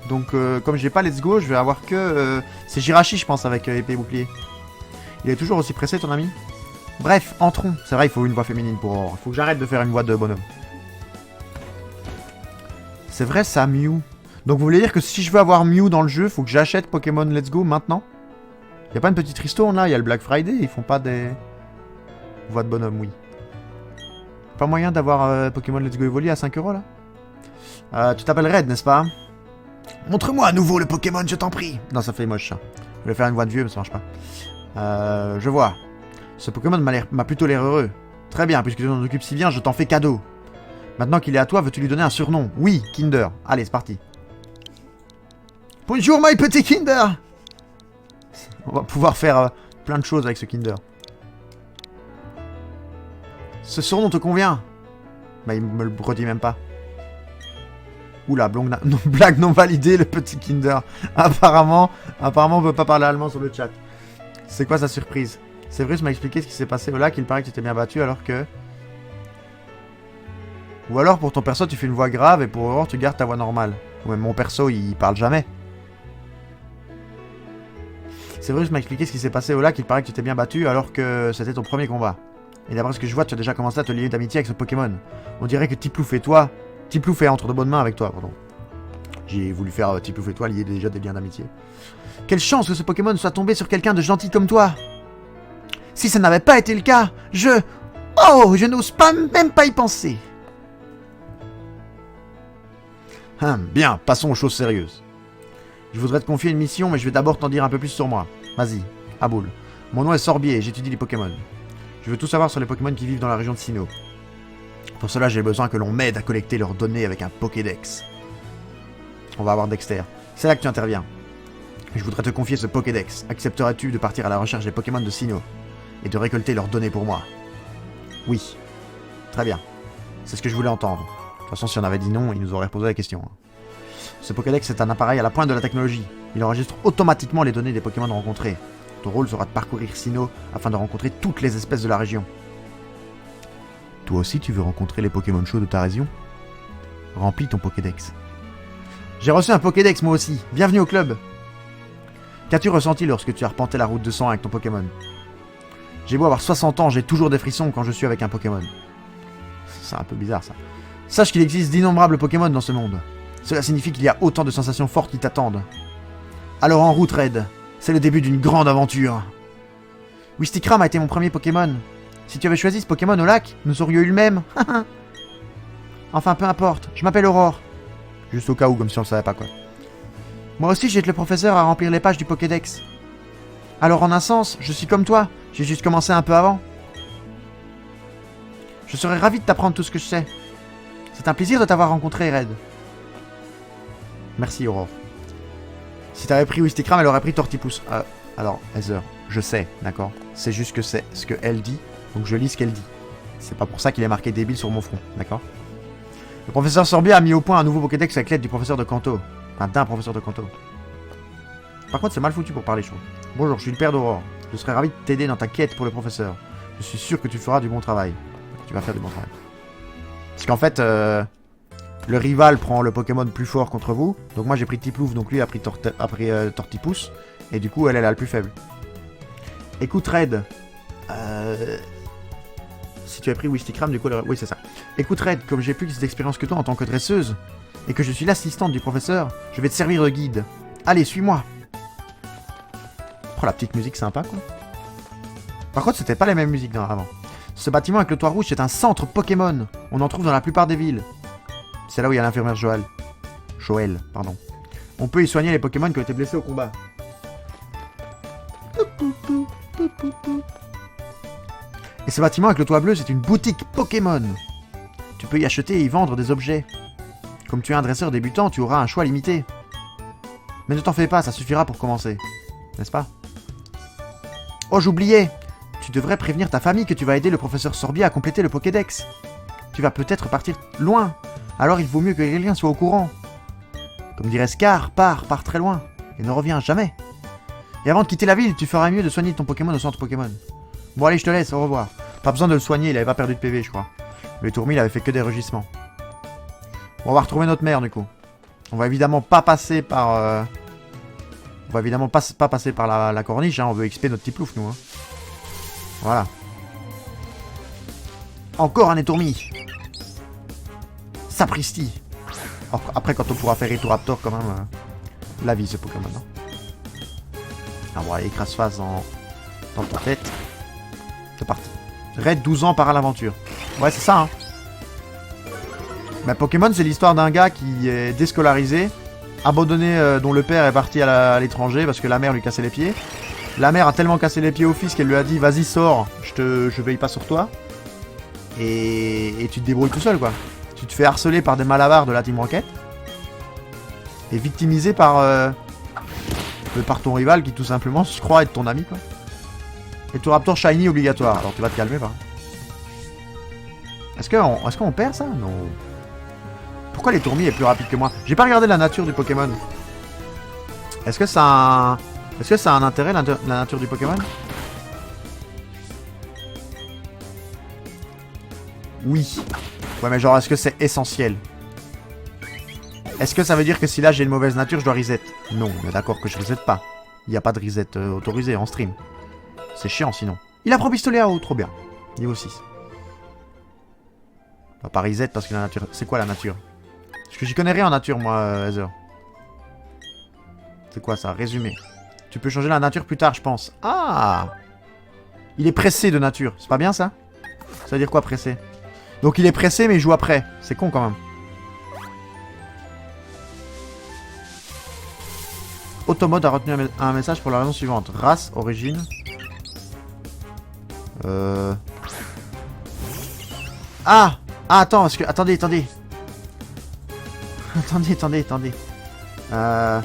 [SPEAKER 1] Donc, comme j'ai pas Let's Go, je vais avoir que... c'est Jirachi, je pense, avec épée et bouclier. Il est toujours aussi pressé, ton ami? Bref, entrons. C'est vrai, il faut une voix féminine pour Aurore. Il faut que j'arrête de faire une voix de bonhomme. C'est vrai, ça, Mew. Donc, vous voulez dire que si je veux avoir Mew dans le jeu, faut que j'achète Pokémon Let's Go maintenant? Y'a pas une petite ristourne là? Y'a le Black Friday, ils font pas des... Voix de bonhomme, oui. Pas moyen d'avoir Pokémon Let's Go Evoli à 5 € là? Tu t'appelles Red, n'est-ce pas? Montre-moi à nouveau le Pokémon, je t'en prie. Non, ça fait moche, ça. Je vais faire une voix de vieux, mais ça marche pas. Je vois. Ce Pokémon m'a plutôt l'air heureux. Très bien, puisque tu t'en occupes si bien, je t'en fais cadeau. Maintenant qu'il est à toi, veux-tu lui donner un surnom? Oui, Kinder. Allez, c'est parti. Bonjour, my petit Kinder. On va pouvoir faire plein de choses avec ce Kinder. Ce surnom te convient? Bah, il me le redit même pas. Oula, blague non validée, le petit Kinder. Apparemment, on peut pas parler allemand sur le chat. C'est quoi sa surprise? Severus m'a expliqué ce qui s'est passé au lac, il paraît que tu t'es bien battu alors que... Ou alors pour ton perso tu fais une voix grave et pour Aurore tu gardes ta voix normale. Ou même mon perso il parle jamais. Severus m'a expliqué ce qui s'est passé au lac, il paraît que tu t'es bien battu alors que c'était ton premier combat. Et d'après ce que je vois, tu as déjà commencé à te lier d'amitié avec ce Pokémon. On dirait que Tiplouf et toi... Tiplouf est entre de bonnes mains avec toi, pardon. J'ai voulu faire Tiplouf et toi lier déjà des liens d'amitié. Quelle chance que ce Pokémon soit tombé sur quelqu'un de gentil comme toi. Si ça n'avait pas été le cas, Oh, je n'ose pas même pas y penser. Bien, passons aux choses sérieuses. Je voudrais te confier une mission, mais je vais d'abord t'en dire un peu plus sur moi. Vas-y, à boule. Mon nom est Sorbier et j'étudie les Pokémon. Je veux tout savoir sur les Pokémon qui vivent dans la région de Sinnoh. Pour cela, j'ai besoin que l'on m'aide à collecter leurs données avec un Pokédex. On va avoir Dexter. C'est là que tu interviens. Je voudrais te confier ce Pokédex. Accepterais-tu de partir à la recherche des Pokémon de Sinnoh et de récolter leurs données pour moi? Oui. Très bien. C'est ce que je voulais entendre. De toute façon, si on avait dit non, il nous aurait posé la question. Ce Pokédex est un appareil à la pointe de la technologie. Il enregistre automatiquement les données des Pokémon rencontrés. Ton rôle sera de parcourir Sinnoh afin de rencontrer toutes les espèces de la région. Toi aussi, tu veux rencontrer les Pokémon chauds de ta région? Remplis ton Pokédex. J'ai reçu un Pokédex moi aussi. Bienvenue au club. Qu'as-tu ressenti lorsque tu as arpenté la route de sang avec ton Pokémon? J'ai beau avoir 60 ans, j'ai toujours des frissons quand je suis avec un Pokémon. C'est un peu bizarre ça. Sache qu'il existe d'innombrables Pokémon dans ce monde. Cela signifie qu'il y a autant de sensations fortes qui t'attendent. Alors en route, Red. C'est le début d'une grande aventure. Wistikram a été mon premier Pokémon. Si tu avais choisi ce Pokémon au lac, nous aurions eu le même. Enfin, peu importe. Je m'appelle Aurore. Juste au cas où, comme si on le savait pas quoi. Moi aussi, j'aide le professeur à remplir les pages du Pokédex. Alors en un sens, je suis comme toi. J'ai juste commencé un peu avant. Je serais ravi de t'apprendre tout ce que je sais. C'est un plaisir de t'avoir rencontré, Red. Merci, Aurore. Si t'avais pris Wistikram, elle aurait pris Tortipousse. Alors, Heather, je sais, d'accord? C'est juste que c'est ce qu'elle dit, donc je lis ce qu'elle dit. C'est pas pour ça qu'il est marqué débile sur mon front, d'accord? Le professeur Sorbier a mis au point un nouveau Pokédex avec l'aide du professeur de Kanto. Enfin, d'un professeur de Kanto. Par contre, c'est mal foutu pour parler, je trouve. Bonjour, je suis le père d'Aurore. Je serais ravi de t'aider dans ta quête pour le professeur. Je suis sûr que tu feras du bon travail. Tu vas faire du bon travail. Parce qu'en fait, le rival prend le Pokémon plus fort contre vous. Donc moi j'ai pris Tiplouf, donc lui a pris Tortipousse. Et du coup elle a le plus faible. Écoute Red. Si tu as pris Wistikram, du coup... Oui c'est ça. Écoute Red, comme j'ai plus d'expérience que toi en tant que dresseuse, et que je suis l'assistante du professeur, je vais te servir de guide. Allez, suis-moi. Oh la petite musique sympa quoi. Par contre c'était pas les mêmes musiques avant. Ce bâtiment avec le toit rouge c'est un centre Pokémon. On en trouve dans la plupart des villes. C'est là où il y a l'infirmière Joël. Pardon. On peut y soigner les Pokémon qui ont été blessés au combat. Et ce bâtiment avec le toit bleu, c'est une boutique Pokémon. Tu peux y acheter et y vendre des objets. Comme tu es un dresseur débutant, tu auras un choix limité. Mais ne t'en fais pas, ça suffira pour commencer. N'est-ce pas? Oh, j'oubliais. Tu devrais prévenir ta famille que tu vas aider le professeur Sorbier à compléter le Pokédex. Tu vas peut-être partir loin. Alors il vaut mieux que quelqu'un soit au courant. Comme dirait Scar, pars très loin. Et ne reviens jamais. Et avant de quitter la ville, tu feras mieux de soigner ton Pokémon au centre Pokémon. Bon allez, je te laisse, au revoir. Pas besoin de le soigner, il avait pas perdu de PV, je crois. Le Tourmi, il avait fait que des rugissements. Bon, on va retrouver notre mère, du coup. On va évidemment pas passer par... On va évidemment pas passer par la corniche, hein. On veut XP notre petit plouf, nous. Hein. Voilà. Encore un étourmi. Sapristi. Après, quand on pourra faire Etoraptor, quand même, la vie, ce Pokémon. Hein. Ah, bon, allez, écrase-face dans ta tête. C'est parti. Red, 12 ans, part à l'aventure. Ouais, c'est ça, hein. Bah, Pokémon, c'est l'histoire d'un gars qui est déscolarisé, abandonné, dont le père est parti à l'étranger parce que la mère lui cassait les pieds. La mère a tellement cassé les pieds au fils qu'elle lui a dit vas-y sors, je veille pas sur toi. Et tu te débrouilles tout seul quoi. Tu te fais harceler par des malabards de la Team Rocket. Et victimisé par ton rival qui tout simplement se croit être ton ami quoi. Et tout Raptor Shiny obligatoire. Alors tu vas te calmer pas. Est-ce qu'on perd ça? Non. Pourquoi les tourmis est plus rapide que moi? J'ai pas regardé la nature du Pokémon. Est-ce que ça a un intérêt la nature du Pokémon? Oui. Ouais mais genre est-ce que c'est essentiel? Est-ce que ça veut dire que si là j'ai une mauvaise nature je dois reset? Non, mais d'accord que je reset pas. Il n'y a pas de reset autorisé en stream. C'est chiant sinon. Il a pro pistolet à eau, trop bien. Niveau 6. On va pas reset parce que la nature... C'est quoi la nature? Parce que j'y connais rien en nature moi, Heather. C'est quoi ça? Résumé. Tu peux changer la nature plus tard je pense. Ah! Il est pressé de nature. C'est pas bien ça? Ça veut dire quoi pressé? Donc il est pressé mais il joue après. C'est con quand même. Automode a retenu un message pour la raison suivante. Race, origine. Ah! Ah, attends, parce que... Attendez. Attendez. Bah,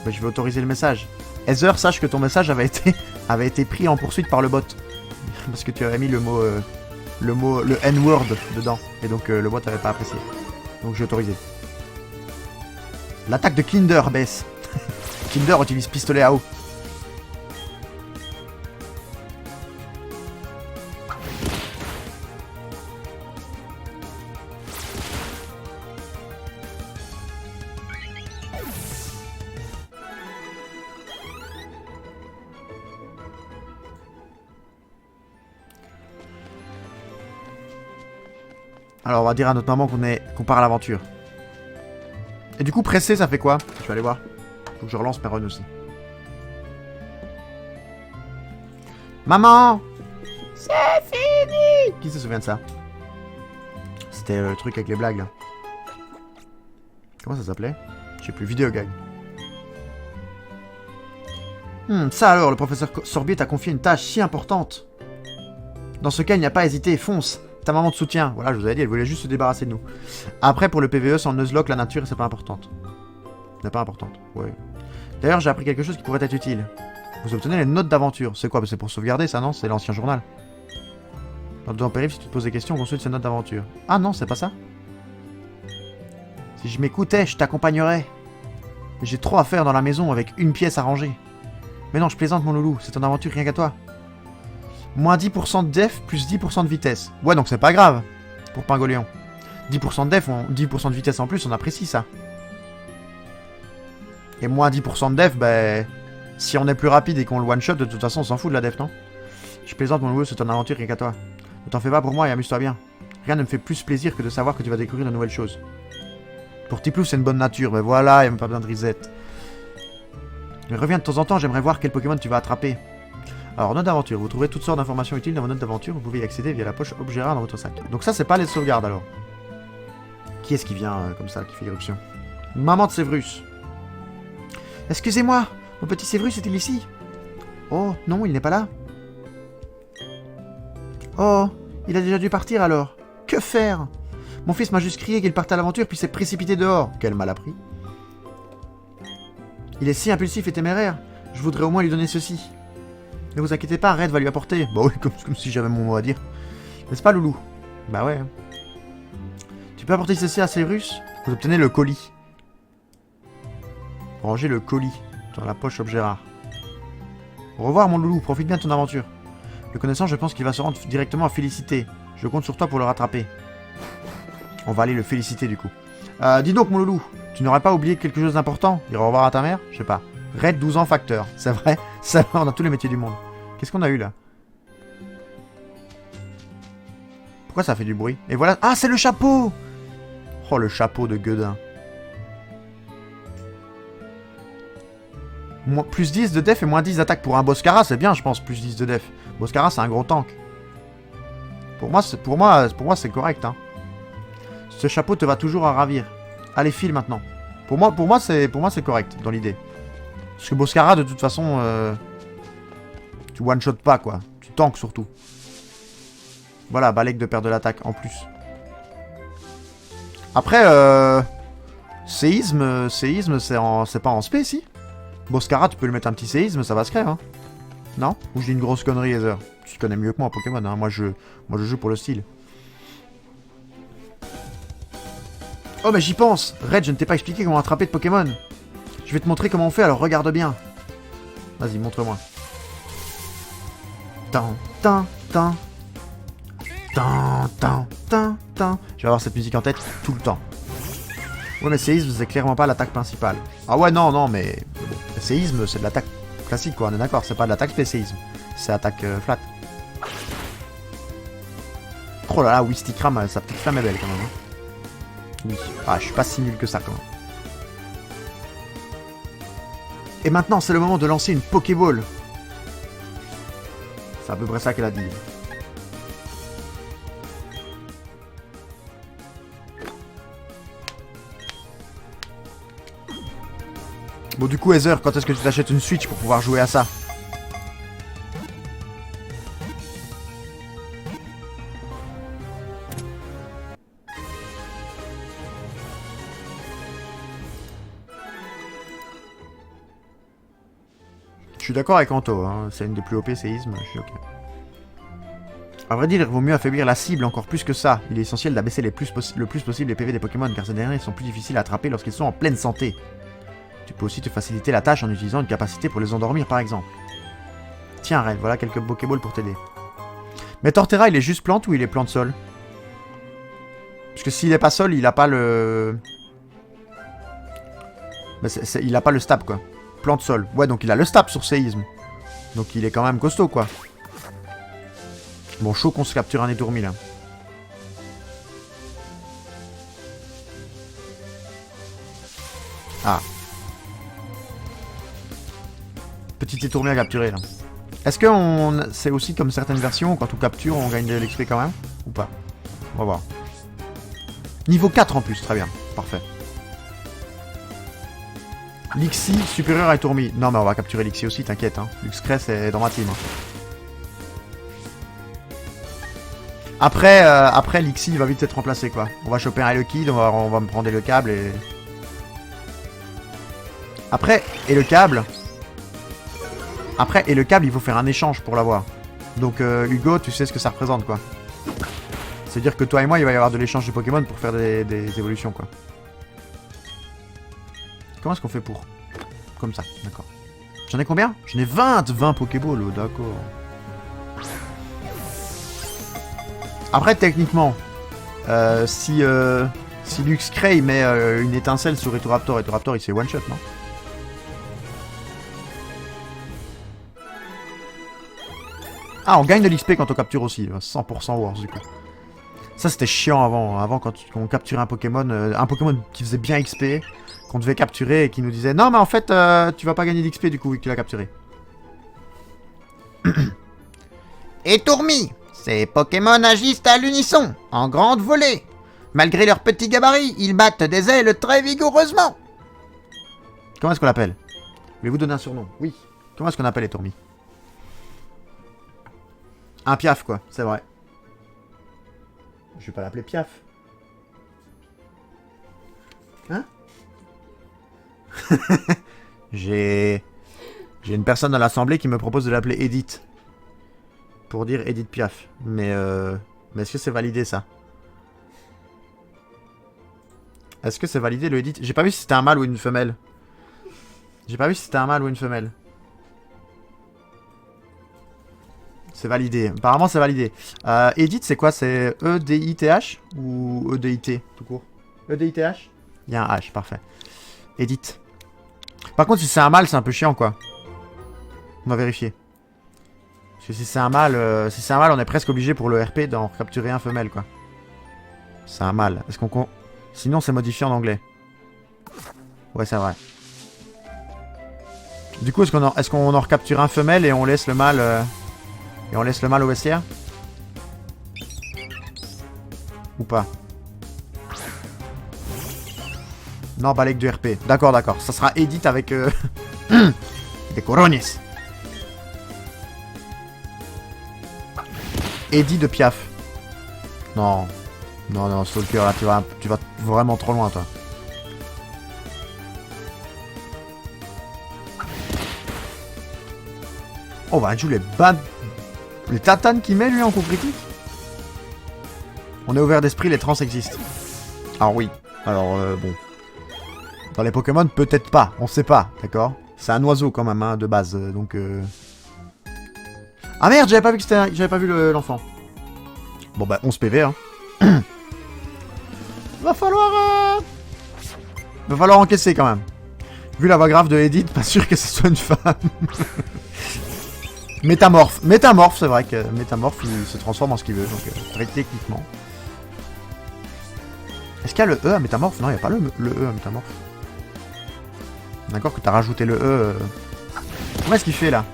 [SPEAKER 1] je vais autoriser le message. Heather, sache que ton message avait été pris en poursuite par le bot. Parce que tu avais mis le N-word dedans. Et donc le bot n'avait pas apprécié. Donc j'ai autorisé. L'attaque de Kinder baisse. Kinder utilise pistolet à eau. Alors on va dire à notre maman qu'on part à l'aventure. Et du coup pressé ça fait quoi? Je vais aller voir. Faut que je relance mes runs aussi. Maman! C'est fini! Qui se souvient de ça? C'était le truc avec les blagues là. Comment ça s'appelait? Je sais plus, vidéo gag. Ça alors, le professeur Sorbier t'a confié une tâche si importante. Dans ce cas, il n'y a pas hésité, fonce. Ta maman te soutient. Voilà, je vous avais dit, elle voulait juste se débarrasser de nous. Après, pour le PVE, sans Nuzlocke, la nature, c'est pas importante. C'est pas importante, ouais. D'ailleurs, j'ai appris quelque chose qui pourrait être utile. Vous obtenez les notes d'aventure. C'est quoi? C'est pour sauvegarder ça, non? C'est l'ancien journal. Dans périph', si tu te poses des questions, consulte ces notes d'aventure. Ah non, c'est pas ça? Si je m'écoutais, je t'accompagnerais. J'ai trop à faire dans la maison avec une pièce à ranger. Mais non, je plaisante mon loulou, c'est ton aventure rien qu'à toi. Moins 10% de def, plus 10% de vitesse. Ouais, donc c'est pas grave, pour Pingoléon. 10% de def, 10% de vitesse en plus, on apprécie ça. Et moins 10% de def, ben... Si on est plus rapide et qu'on le one-shot, de toute façon, on s'en fout de la def, non? Je plaisante mon loulou, c'est ton aventure rien qu'à toi. Ne t'en fais pas pour moi et amuse-toi bien. Rien ne me fait plus plaisir que de savoir que tu vas découvrir de nouvelles choses. Pour Tiplouf, c'est une bonne nature, mais voilà, il n'y a même pas besoin de reset. Mais reviens de temps en temps, j'aimerais voir quel Pokémon tu vas attraper. Alors, note d'aventure. Vous trouvez toutes sortes d'informations utiles dans vos notes d'aventure. Vous pouvez y accéder via la poche objet rare dans votre sac. Donc ça, c'est pas les sauvegardes, alors. Qui est-ce qui vient comme ça, qui fait l'éruption? Maman de Sévrus. Excusez-moi, mon petit Sévrus est-il ici? Oh, non, il n'est pas là. Oh, il a déjà dû partir, alors. Que faire? Mon fils m'a juste crié qu'il partait à l'aventure, puis s'est précipité dehors. Quel mal appris. Il est si impulsif et téméraire. Je voudrais au moins lui donner ceci. Ne vous inquiétez pas, Red va lui apporter. Bah oui, comme si j'avais mon mot à dire. N'est-ce pas, Loulou? Bah ouais. Tu peux apporter ceci à Sévrus? Vous obtenez le colis. Rangez le colis dans la poche objet rare. Au revoir, mon Loulou. Profite bien de ton aventure. Le connaissant, je pense qu'il va se rendre directement à Félicité. Je compte sur toi pour le rattraper. On va aller le féliciter, du coup. Dis donc, mon Loulou. Tu n'aurais pas oublié quelque chose d'important? Dire au revoir à ta mère? Je sais pas. Red 12 ans facteur. C'est vrai, on a tous les métiers du monde. Qu'est-ce qu'on a eu là? Pourquoi ça fait du bruit? Et voilà. Ah, c'est le chapeau! Oh, le chapeau de Guedin. Plus 10 de def et moins 10 d'attaque pour un Boscara, c'est bien, je pense, plus 10 de def. Boscara, c'est un gros tank. Pour moi, c'est correct, hein. Ce chapeau te va toujours à ravir. Allez, file maintenant. Pour moi c'est correct dans l'idée. Parce que Boscara, de toute façon, tu one-shot pas, quoi. Tu tankes surtout. Voilà, Balek de perdre de l'attaque en plus. Après, séisme, c'est pas en spé, si. Boscara, tu peux lui mettre un petit séisme, ça va se créer, hein. Non? Ou je dis une grosse connerie, Heather? Tu connais mieux que moi en Pokémon, hein. Moi, je joue pour le style. Oh, mais j'y pense! Red, je ne t'ai pas expliqué comment attraper de Pokémon. Je vais te montrer comment on fait, alors regarde bien. Vas-y, montre-moi. Tan, tan, tan. Tan, tan, tan, tan. Je vais avoir cette musique en tête tout le temps. Ouais, mais séisme, c'est clairement pas l'attaque principale. Ah ouais, non, mais... Bon, séisme, c'est de l'attaque classique, quoi, on est d'accord. C'est pas de l'attaque spécialisme. C'est attaque flat. Oh là là, Wistikram, sa petite flamme est belle, quand même. Hein. Oui. Ah, je suis pas si nul que ça, quand même. Et maintenant, c'est le moment de lancer une Pokéball. C'est à peu près ça qu'elle a dit. Bon, du coup, Heather, quand est-ce que tu t'achètes une Switch pour pouvoir jouer à ça? Je suis d'accord avec Anto, hein. C'est une des plus OP séismes, je suis ok. A vrai dire, il vaut mieux affaiblir la cible encore plus que ça. Il est essentiel d'abaisser le plus possible les PV des Pokémon, car ces derniers sont plus difficiles à attraper lorsqu'ils sont en pleine santé. Tu peux aussi te faciliter la tâche en utilisant une capacité pour les endormir, par exemple. Tiens, Red, voilà quelques Pokéballs pour t'aider. Mais Torterra, il est juste plante ou il est plante sol? Parce que s'il est pas sol, il a pas le... Mais il a pas le stab, quoi. Plante sol. Ouais, donc il a le stab sur séisme. Donc il est quand même costaud, quoi. Bon, chaud qu'on se capture un étourmi, là. Ah. Petit étourmi à capturer, là. Est-ce que c'est aussi comme certaines versions, quand on capture, on gagne de l'XP quand même? Ou pas? On va voir. Niveau 4 en plus, très bien. Parfait. Lixie supérieur à Tourmi. Non mais on va capturer Lixie aussi, t'inquiète. Hein. Luxcrest est dans ma team. Hein. Après Lixie va vite être remplacé quoi. On va choper un Elekid, on va me prendre le câble et... Après, et le câble, il faut faire un échange pour l'avoir. Donc Hugo, tu sais ce que ça représente quoi. C'est-à-dire que toi et moi, il va y avoir de l'échange de Pokémon pour faire des évolutions quoi. Comment est-ce qu'on fait pour... Comme ça, d'accord. J'en ai combien? J'en ai 20 Pokéballs, oh, d'accord. Après, techniquement, si Luxcray met une étincelle sur Etoraptor, il fait one-shot, non? Ah, on gagne de l'XP quand on capture aussi, 100% Wars du coup. Ça c'était chiant avant quand on capturait un Pokémon qui faisait bien XP, qu'on devait capturer et qui nous disait non mais en fait tu vas pas gagner d'XP du coup vu que tu l'as capturé. Et Tourmi, ces Pokémon agissent à l'unisson, en grande volée. Malgré leur petit gabarit, ils battent des ailes très vigoureusement. Comment est-ce qu'on l'appelle? Voulez-vous donner un surnom? Oui. Comment est-ce qu'on appelle les Tourmis? Un Piaf quoi, c'est vrai. Je vais pas l'appeler Piaf. Hein? J'ai une personne dans l'assemblée qui me propose de l'appeler Edith. Pour dire Edith Piaf. Mais est-ce que c'est validé ça? Est-ce que c'est validé le Edith? J'ai pas vu si c'était un mâle ou une femelle. C'est validé. Apparemment, c'est validé. Edith, c'est quoi? C'est E-D-I-T-H ou E-D-I-T tout court? E-D-I-T-H? Il y a un H, parfait. Edith. Par contre, si c'est un mâle, c'est un peu chiant, quoi. On va vérifier. Parce que si c'est un mâle, on est presque obligé pour le RP d'en capturer un femelle, quoi. C'est un mâle. Est-ce qu'on... Sinon, c'est modifié en anglais. Ouais, c'est vrai. Du coup, est-ce qu'on en recapture un femelle et on laisse le mâle... Et on laisse le mâle au vestiaire? Ou pas? Non, pas avec du RP. D'accord, d'accord. Ça sera Edith avec... des corones. Eddie de Piaf. Non. Non, non, Stalker, là, tu vas vraiment trop loin, toi. Oh, bah, joue les bad... Les tatanes qu'il met, lui, en coup critique. On est ouvert d'esprit, les trans existent. Alors, oui. Alors, bon. Dans les Pokémon, peut-être pas. On sait pas, d'accord? C'est un oiseau, quand même, hein, de base, donc... Ah merde, j'avais pas vu que c'était... J'avais pas vu l'enfant. Bon, bah, 11 PV, hein. Va falloir encaisser, quand même. Vu la voix grave de Edith, pas sûr que ce soit une femme. Métamorphe. Métamorphe, c'est vrai que Métamorphe, il se transforme en ce qu'il veut, donc très techniquement. Est-ce qu'il y a le E à Métamorphe? Non, il n'y a pas le E à Métamorphe. D'accord que t'as rajouté le E. Comment est-ce qu'il fait, là?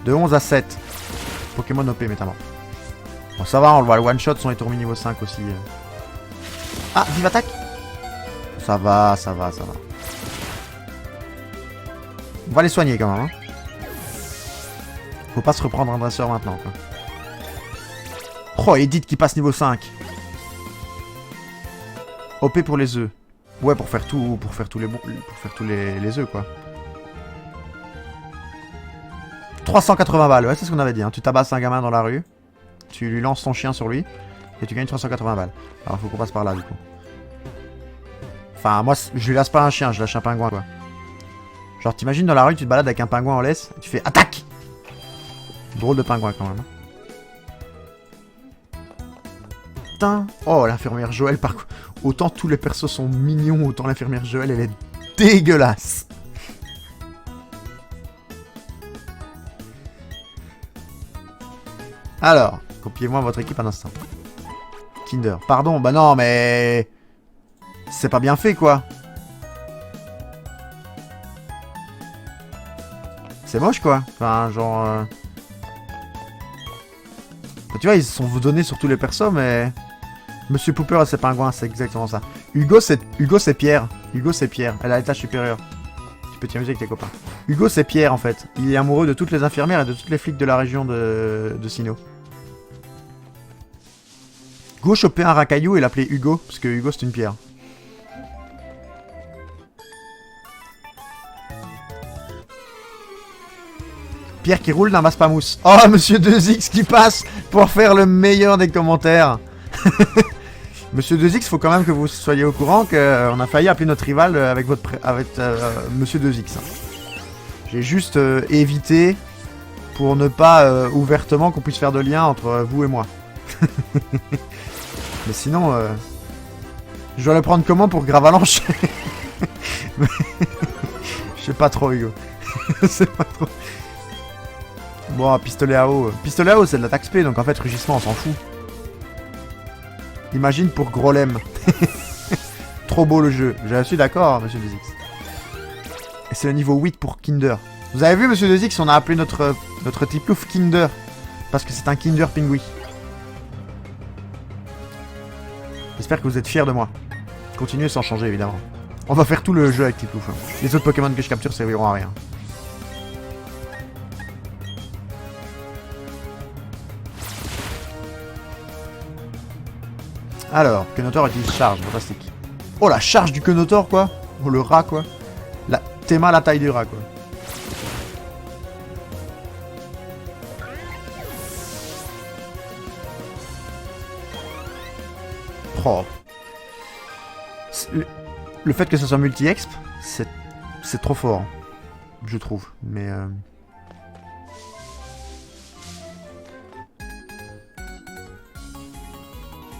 [SPEAKER 1] De 11 à 7. Pokémon OP Métamorphe. Bon, ça va, on le voit, le one-shot, son étourmi niveau 5 aussi. Ah, vive attaque. Ça va, ça va, ça va. On va les soigner, quand même, hein. Faut pas se reprendre un dresseur maintenant, quoi. Oh, Edith qui passe niveau 5. OP pour les œufs. Ouais, pour faire tous les œufs, quoi. 380 balles, ouais, c'est ce qu'on avait dit, hein. Tu tabasses un gamin dans la rue, tu lui lances ton chien sur lui, et tu gagnes 380 balles. Alors, faut qu'on passe par là, du coup. Enfin, moi, je lui laisse pas un chien, je lâche un pingouin, quoi. Genre, t'imagines dans la rue, tu te balades avec un pingouin en laisse, et tu fais attaque! Drôle de pingouin, quand même. Putain! Oh, l'infirmière Joël, par contre. Autant tous les persos sont mignons, autant l'infirmière Joël, elle est dégueulasse. Alors, copiez-moi votre équipe un instant. Kinder. Pardon, bah non, mais... C'est pas bien fait, quoi. C'est moche, quoi. Enfin, genre... Tu vois, ils se sont donnés sur tous les persos, mais... Monsieur Pooper et ses pingouins, c'est exactement ça. Hugo, c'est Pierre. Hugo, c'est Pierre. Elle a l'étage supérieur. Tu peux t'amuser avec tes copains. Hugo, c'est Pierre, en fait. Il est amoureux de toutes les infirmières et de toutes les flics de la région de Sinnoh. Go choper un racaillou et l'appeler Hugo, parce que Hugo, c'est une pierre. Pierre qui roule d'un Maspamousse. Oh, Monsieur 2X qui passe pour faire le meilleur des commentaires. Monsieur 2X, faut quand même que vous soyez au courant qu'on a failli appeler notre rival avec Monsieur 2X. J'ai juste évité pour ne pas ouvertement qu'on puisse faire de lien entre vous et moi. Mais sinon, je dois le prendre comment pour Gravalanche? Je sais pas trop, Hugo. C'est pas trop. Bon, pistolet à eau. Pistolet à eau, c'est de l'attaque spé, donc en fait, rugissement, on s'en fout. Imagine pour Grolem. Trop beau le jeu. Je suis d'accord, Monsieur 2X. Et c'est le niveau 8 pour Kinder. Vous avez vu, Monsieur 2X, on a appelé notre Tiplouf Kinder. Parce que c'est un Kinder Pingui. J'espère que vous êtes fiers de moi. Continuez sans changer, évidemment. On va faire tout le jeu avec Tiplouf. Hein. Les autres Pokémon que je capture serviront à rien. Alors, Quenotor utilise charge, fantastique. Oh, la charge du Quenotor, quoi. Oh, le rat, quoi. Théma la taille du rat, quoi. Oh. Le fait que ce soit multi-exp, c'est trop fort, je trouve. Mais...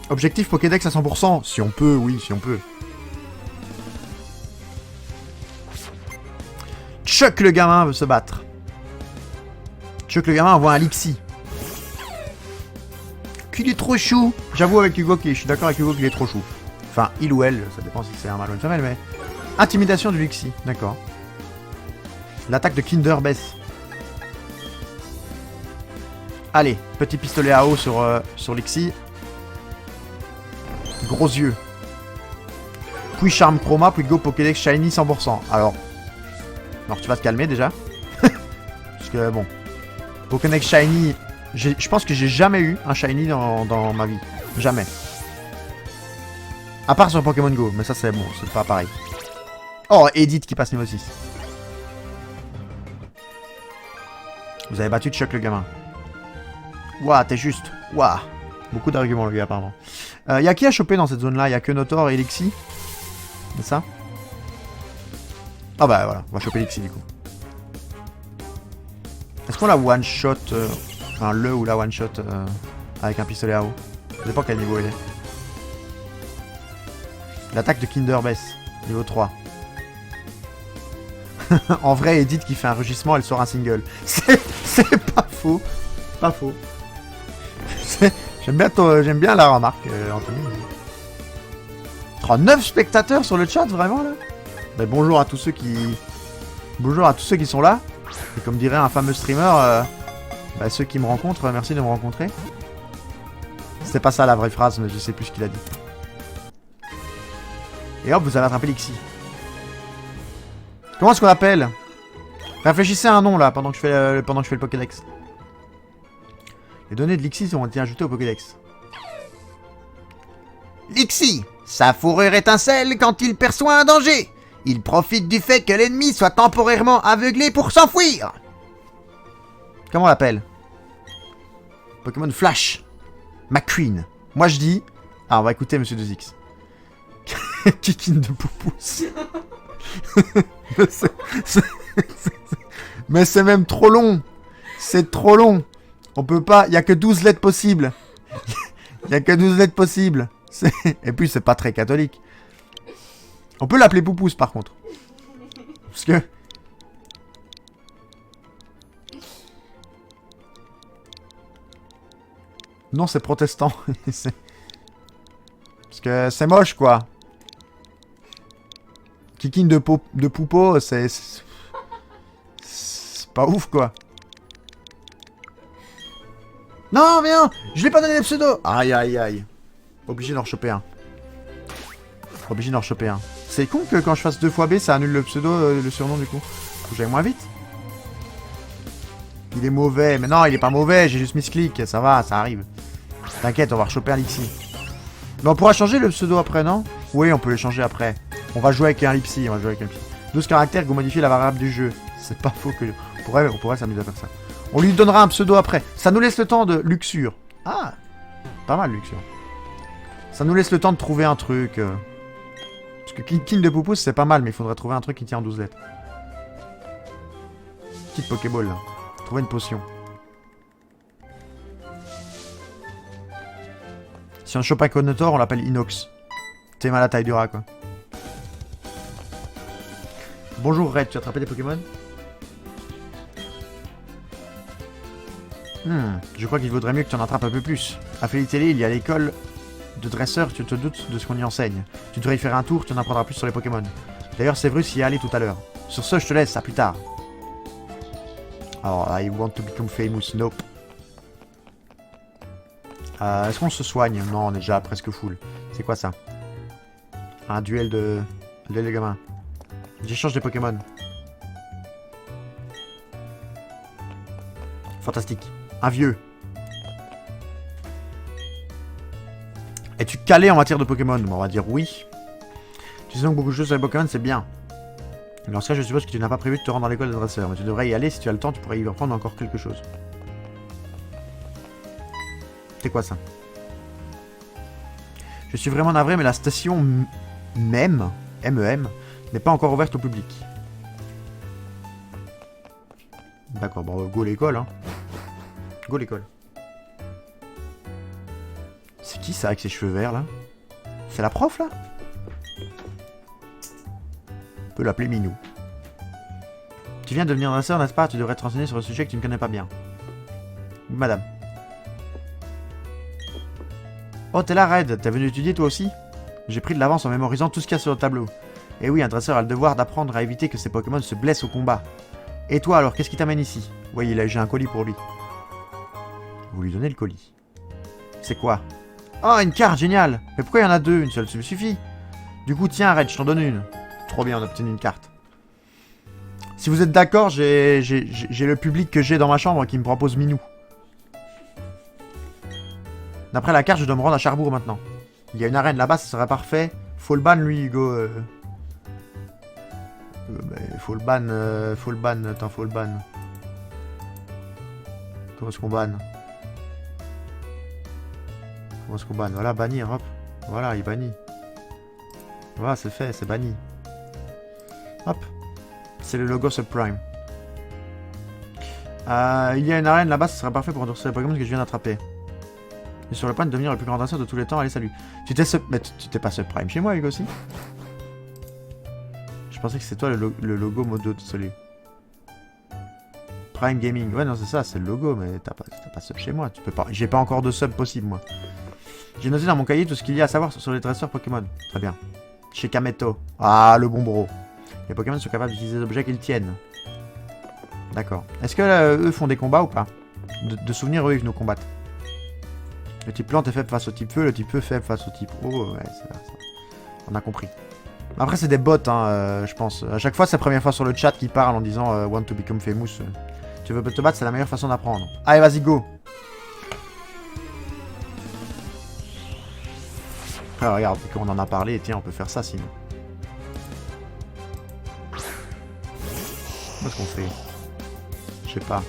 [SPEAKER 1] Objectif Pokédex à 100%. Si on peut, oui, si on peut. Chuck le gamin veut se battre. Chuck le gamin envoie un Lixie. Qu'il est trop chou. J'avoue avec Hugo, je suis d'accord avec Hugo qu'il est trop chou. Enfin, il ou elle, ça dépend si c'est un mâle ou une femelle, mais... Intimidation du Lixie, d'accord. L'attaque de Kinder baisse. Allez, petit pistolet à eau sur Lixie. Gros yeux. puis Charme Chroma, puis Go Pokédex Shiny 100%. Alors tu vas te calmer déjà. Parce que bon, Pokédex Shiny, je pense que j'ai jamais eu un Shiny dans ma vie. Jamais. À part sur Pokémon Go, mais ça c'est bon, c'est pas pareil. Oh, Edith qui passe niveau 6. Vous avez battu Chuck le gamin. Ouah, t'es juste. Ouah. Beaucoup d'arguments le gars apparemment. Y'a qui à choper dans cette zone là? Y'a que Notor et Elixir. C'est ça? Ah bah voilà, on va choper Elixir du coup. Est-ce qu'on la one shot enfin le ou la one shot avec un pistolet à eau? Je sais pas quel niveau il est. L'attaque de Kinder baisse. Niveau 3. En vrai, Edith qui fait un rugissement, elle sort un single. C'est pas faux. Pas faux. J'aime bien la remarque, Anthony. 39 spectateurs sur le chat, vraiment là. Mais bonjour à tous ceux qui... Bonjour à tous ceux qui sont là. Et comme dirait un fameux streamer, ceux qui me rencontrent, merci de me rencontrer. C'était pas ça la vraie phrase, mais je sais plus ce qu'il a dit. Et hop, vous avez attrapé l'Ixi. Comment est-ce qu'on l'appelle? Réfléchissez à un nom là pendant que je fais le Pokédex. Les données de l'Ixi ont été ajoutées au Pokédex. L'Ixi, sa fourrure étincelle quand il perçoit un danger. Il profite du fait que l'ennemi soit temporairement aveuglé pour s'enfuir. Comment on l'appelle? Pokémon Flash. McQueen. Moi je dis... Ah, on va écouter Monsieur 2X. Kikine de Poupous. Mais c'est même trop long. C'est trop long. On peut pas... Il y a que 12 lettres possibles. Il y a que 12 lettres possibles. Et puis c'est pas très catholique. On peut l'appeler Poupous par contre. Parce que... Non, c'est protestant. Parce que c'est moche quoi. Kikine de Poupeau, c'est pas ouf quoi. Non, viens. Je l'ai pas donné le pseudo. Aïe aïe aïe. Obligé d'en rechoper un. Obligé d'en rechoper un. C'est con que quand je fasse 2 fois B, ça annule le pseudo, le surnom du coup. Faut que j'aille moins vite. Il est mauvais. Mais non, il est pas mauvais. J'ai juste misclick. Ça va, ça arrive. T'inquiète, on va rechoper un Lixi. Mais on pourra changer le pseudo après, non? Oui, on peut le changer après. On va jouer avec un Lixi. 12 caractères que vous modifiez la variable du jeu. C'est pas faux que... On pourrait s'amuser à faire ça. On lui donnera un pseudo après. Ça nous laisse le temps de... Luxure. Ah, pas mal, Luxure. Ça nous laisse le temps de trouver un truc. Parce que Kikine de Poupous, c'est pas mal, mais il faudrait trouver un truc qui tient en 12 lettres. Petite Pokéball, là. Trouver une potion. Si on chope un Conotor, on l'appelle Inox. T'es mal à la taille du rat, quoi. Bonjour Red, tu as attrapé des Pokémon? Je crois qu'il vaudrait mieux que tu en attrapes un peu plus. À Félitélé, il y a l'école de dresseur, tu te doutes de ce qu'on y enseigne. Tu devrais y faire un tour, tu en apprendras plus sur les Pokémon. D'ailleurs, Severus y est allé tout à l'heure. Sur ce, je te laisse, à plus tard. Alors, I want to become famous, nope. Est-ce qu'on se soigne? Non, on est déjà presque full. C'est quoi ça? Un duel de gamins. J'échange des Pokémon. Fantastique. Un vieux. Es-tu calé en matière de Pokémon? Bon, on va dire oui. Tu sais donc beaucoup de choses sur les Pokémon, c'est bien. Dans ce cas, je suppose que tu n'as pas prévu de te rendre à l'école de dresseur, mais tu devrais y aller, si tu as le temps, tu pourrais y reprendre encore quelque chose. C'est quoi ça? Je suis vraiment navré, mais la station MEM n'est pas encore ouverte au public. D'accord, bon, go l'école, hein. Go l'école. C'est qui ça avec ses cheveux verts, là? C'est la prof, là? On peut l'appeler Minou. Tu viens de devenir dresseur, n'est-ce pas? Tu devrais te renseigner sur un sujet que tu ne connais pas bien. Madame. Oh, t'es là, Red. T'es venu étudier, toi aussi? J'ai pris de l'avance en mémorisant tout ce qu'il y a sur le tableau. Et oui, un dresseur a le devoir d'apprendre à éviter que ses Pokémon se blessent au combat. Et toi, alors, qu'est-ce qui t'amène ici? Oui, j'ai un colis pour lui. Vous lui donnez le colis. C'est quoi? Oh, une carte, génial! Mais pourquoi il y en a deux? Une seule suffit. Du coup, tiens, Red, je t'en donne une. Trop bien, on a obtenu une carte. Si vous êtes d'accord, j'ai le public que j'ai dans ma chambre qui me propose Minou. D'après la carte, je dois me rendre à Cherbourg maintenant. Il y a une arène là-bas, ça serait parfait. Faut le ban, lui, Hugo. Faut le ban, attends, faut le ban. Comment est-ce qu'on banne? Comment est-ce qu'on banne? Voilà, bannir, hop. Voilà, il bannit. Voilà, c'est fait, c'est banni. Hop. C'est le logo Subprime. Il y a une arène là-bas, ce serait parfait pour endurcer les Pokémon que je viens d'attraper. Et sur le point de devenir le plus grand danseur de tous les temps, allez, salut. Tu t'es pas Subprime chez moi, Hugo, aussi? Je pensais que c'était toi le logo modo de celui. Prime Gaming. Ouais, non, c'est ça, c'est le logo, mais t'as pas sub chez moi. Tu peux pas. J'ai pas encore de sub possible, moi. J'ai noté dans mon cahier tout ce qu'il y a à savoir sur les dresseurs Pokémon. Très bien. Chez Kameto. Ah, le bon bro. Les Pokémon sont capables d'utiliser des objets qu'ils tiennent. D'accord. Est-ce que eux font des combats ou pas? De souvenirs, eux, ils nous combattent. Le type plante est faible face au type feu, le type feu faible face au type eau. Ouais, c'est ça. On a compris. Après, c'est des bots, hein, je pense. À chaque fois, c'est la première fois sur le chat qui parle en disant Want to become famous. Tu veux te battre, c'est la meilleure façon d'apprendre. Allez, vas-y, go. Ah, regarde, on en a parlé, et tiens, on peut faire ça sinon. Qu'est-ce qu'on fait? Je sais pas.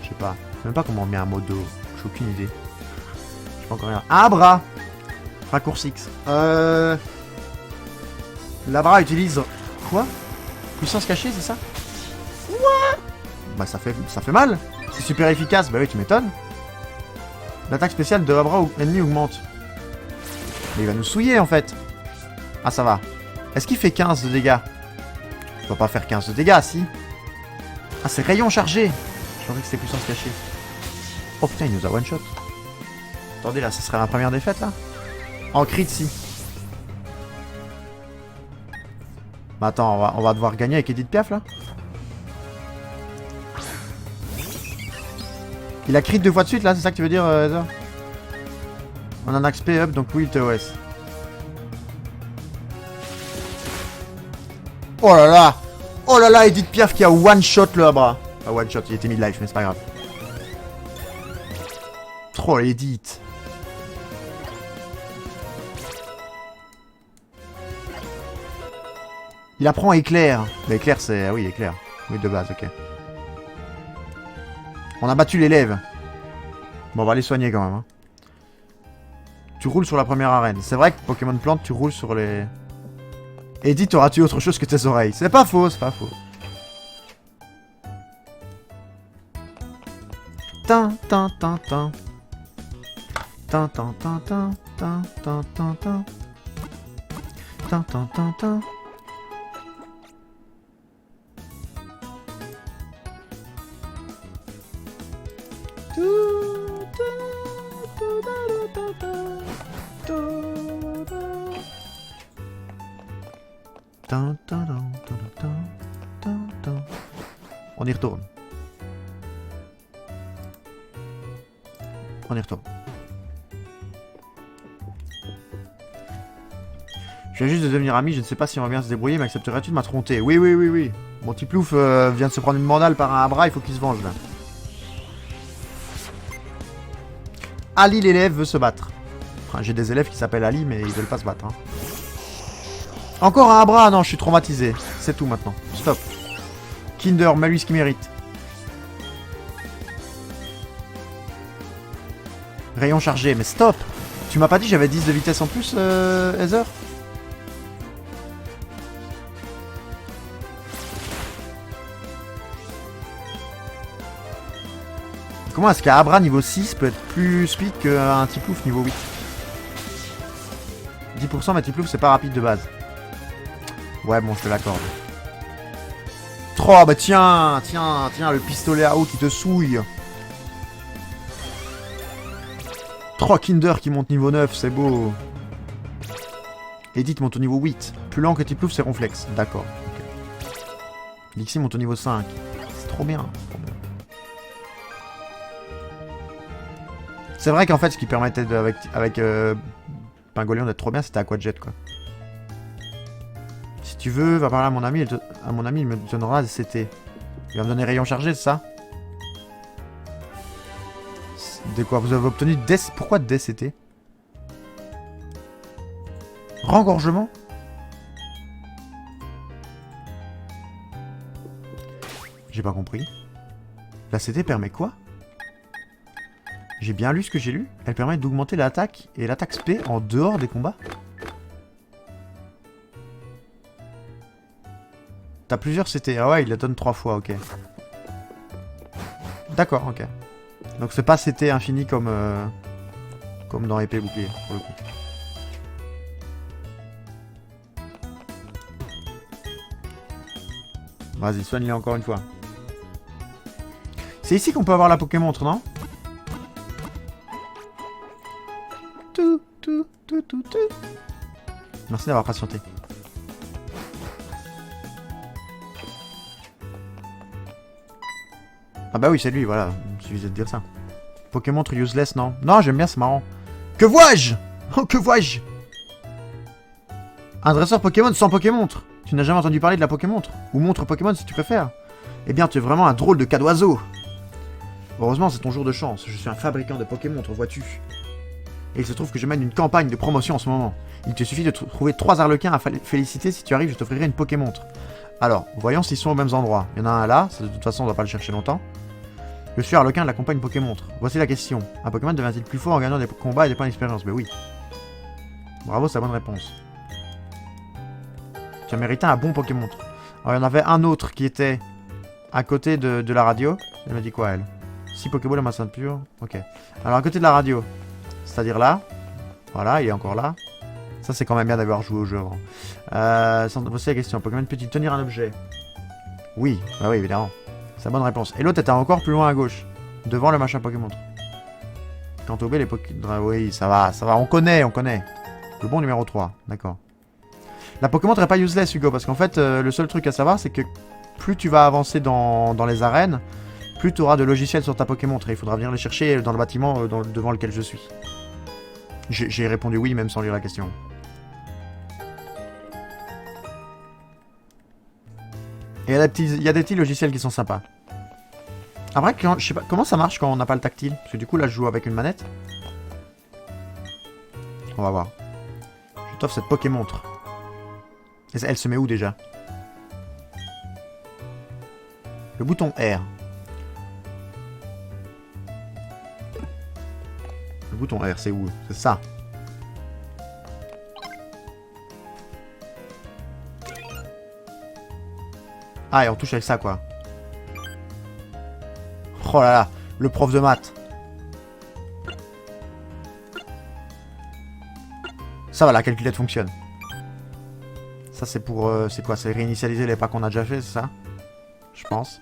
[SPEAKER 1] Je sais pas. Je sais même pas comment on met un modo. J'ai aucune idée. Je sais pas encore rien. Un bras! Raccourci X. Labra utilise... Quoi? Puissance cachée, c'est ça? What? Bah ça fait mal. C'est super efficace. Bah oui, tu m'étonnes. L'attaque spéciale de Labra ennemi augmente. Mais il va nous souiller en fait. Ah ça va. Est-ce qu'il fait 15 de dégâts? Il va pas faire 15 de dégâts, si. Ah c'est rayon chargé. Je pensais que c'était puissance cachée. Oh putain, il nous a one shot. Attendez là, ça serait la première défaite là? En crit, si. Bah attends, on va devoir gagner avec Edith Piaf là. Il a crit 2 fois de suite là, c'est ça que tu veux dire, Heather? On a un XP up, donc oui, il TOS. Oh là là! Oh là là, Edith Piaf qui a one shot le Abra. Ah, one shot, il était mid-life, mais c'est pas grave. Trop Edith. Il apprend éclair. Mais éclair, c'est... Ah oui, éclair. Oui, de base, ok. On a battu l'élève. Bon, on va les soigner quand même. Hein. Tu roules sur la première arène. C'est vrai que Pokémon Plante, tu roules sur les... Edith aura tué autre chose que tes oreilles. C'est pas faux, c'est pas faux. Tin, tin, tin, tin. Tin, tin, tin, tin. Tin, tin, tin, tin. Tin, tin, tin, tin. On y retourne. On y retourne. Je viens juste de devenir ami, je ne sais pas si on va bien se débrouiller, mais accepterais-tu de m'affronter? Oui, oui, oui, oui. Mon petit plouf vient de se prendre une mandale par un bras, il faut qu'il se venge là. Ali l'élève veut se battre. Enfin, j'ai des élèves qui s'appellent Ali, mais ils veulent pas se battre. Hein. Encore un bras? Non, je suis traumatisé. C'est tout maintenant. Stop. Kinder, mets-lui ce qu'il mérite. Rayon chargé, mais stop! Tu m'as pas dit que j'avais 10 de vitesse en plus, Heather? Comment est-ce qu'un Abra niveau 6 peut être plus speed qu'un Tiplouf niveau 8? 10% mais Tiplouf c'est pas rapide de base. Ouais bon je te l'accorde. Oh bah tiens, tiens, tiens, le pistolet à eau qui te souille. 3 Kinder qui montent niveau 9, c'est beau. Edith monte au niveau 8. Plus lent que Tiplouf c'est Ronflex. D'accord. Okay. Lixie monte au niveau 5. C'est trop bien. C'est vrai qu'en fait, ce qui permettait de, avec Pingolion d'être trop bien, c'était Aquajet quoi. Si tu veux, va parler à mon ami, il me donnera des CT. Il va me donner rayon chargé, c'est ça? De quoi? Vous avez obtenu des... Pourquoi des CT? Rengorgement? J'ai pas compris. La CT permet quoi? J'ai bien lu ce que j'ai lu. Elle permet d'augmenter l'attaque et l'attaque SP en dehors des combats. T'as plusieurs CT. Ah ouais, il la donne 3 fois, ok. D'accord, ok. Donc c'est pas CT infini comme, comme dans épée bouclier, pour le coup. Vas-y, soigne-les encore une fois. C'est ici qu'on peut avoir la Pokémontre, non? Tout. Merci d'avoir patienté. Ah bah oui, c'est lui, voilà. Il suffisait de dire ça. Pokémontre useless, non? Non, j'aime bien, c'est marrant. Que vois-je? Oh, que vois-je? Un dresseur Pokémon sans Pokémontre. Tu n'as jamais entendu parler de la Pokémontre? Ou montre Pokémon si tu préfères. Eh bien, tu es vraiment un drôle de cas d'oiseau. Heureusement, c'est ton jour de chance. Je suis un fabricant de Pokémontre, vois-tu. Et il se trouve que je mène une campagne de promotion en ce moment. Il te suffit de trouver 3 arlequins à féliciter. Si tu arrives, je t'offrirai une Pokémontre. Alors, voyons s'ils sont aux mêmes endroits. Il y en a un là, de toute façon on va pas le chercher longtemps. Je suis arlequin de la campagne Pokémontre. Voici la question. Un Pokémon devient-il plus fort en gagnant des combats et des points d'expérience? Ben oui. Bravo, c'est la bonne réponse. Tu as mérité un bon Pokémontre. Alors il y en avait un autre qui était à côté de la radio. Elle m'a dit quoi elle? 6 Pokéballs dans ma ceinture. Ok. Alors à côté de la radio. C'est-à-dire là. Voilà, il est encore là. Ça c'est quand même bien d'avoir joué au jeu avant. Voici la question. Pokémon peut-il tenir un objet? Oui, bah oui évidemment. C'est la bonne réponse. Et l'autre était encore plus loin à gauche. Devant le machin Pokémon. Quant au B, les Pokémon... Oui, ça va, on connaît. Le bon numéro 3, d'accord. La Pokémon n'est pas useless, Hugo, parce qu'en fait, le seul truc à savoir, c'est que plus tu vas avancer dans les arènes, plus tu auras de logiciels sur ta Pokémon. Et il faudra venir les chercher dans le bâtiment devant lequel je suis. J'ai répondu oui, même sans lire la question. Et il y a des petits logiciels qui sont sympas. Après, je sais pas comment ça marche quand on n'a pas le tactile. Parce que du coup, là, je joue avec une manette. On va voir. Je t'offre cette Pokémontre. Elle se met où déjà? Le bouton R. Le bouton R, c'est où? C'est ça. Ah, et on touche avec ça, quoi. Oh là là, le prof de maths. Ça va, la calculette fonctionne. Ça, c'est pour... c'est quoi? C'est réinitialiser les pas qu'on a déjà fait, c'est ça? Je pense.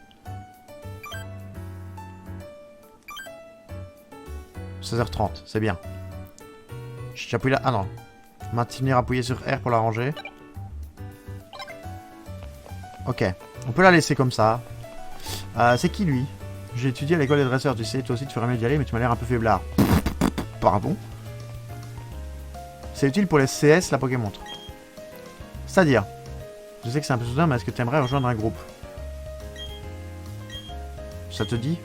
[SPEAKER 1] 16h30, c'est bien. J'appuie là... Ah non. Maintenir appuyé sur R pour la ranger. Ok. On peut la laisser comme ça. C'est qui, lui? J'ai étudié à l'école des dresseurs, tu sais. Toi aussi, tu ferais mieux d'y aller, mais tu m'as l'air un peu faiblard. Pardon. C'est utile pour les CS, la Pokémontre. C'est-à-dire, je sais que c'est un peu soudain, mais est-ce que tu aimerais rejoindre un groupe? Ça te dit?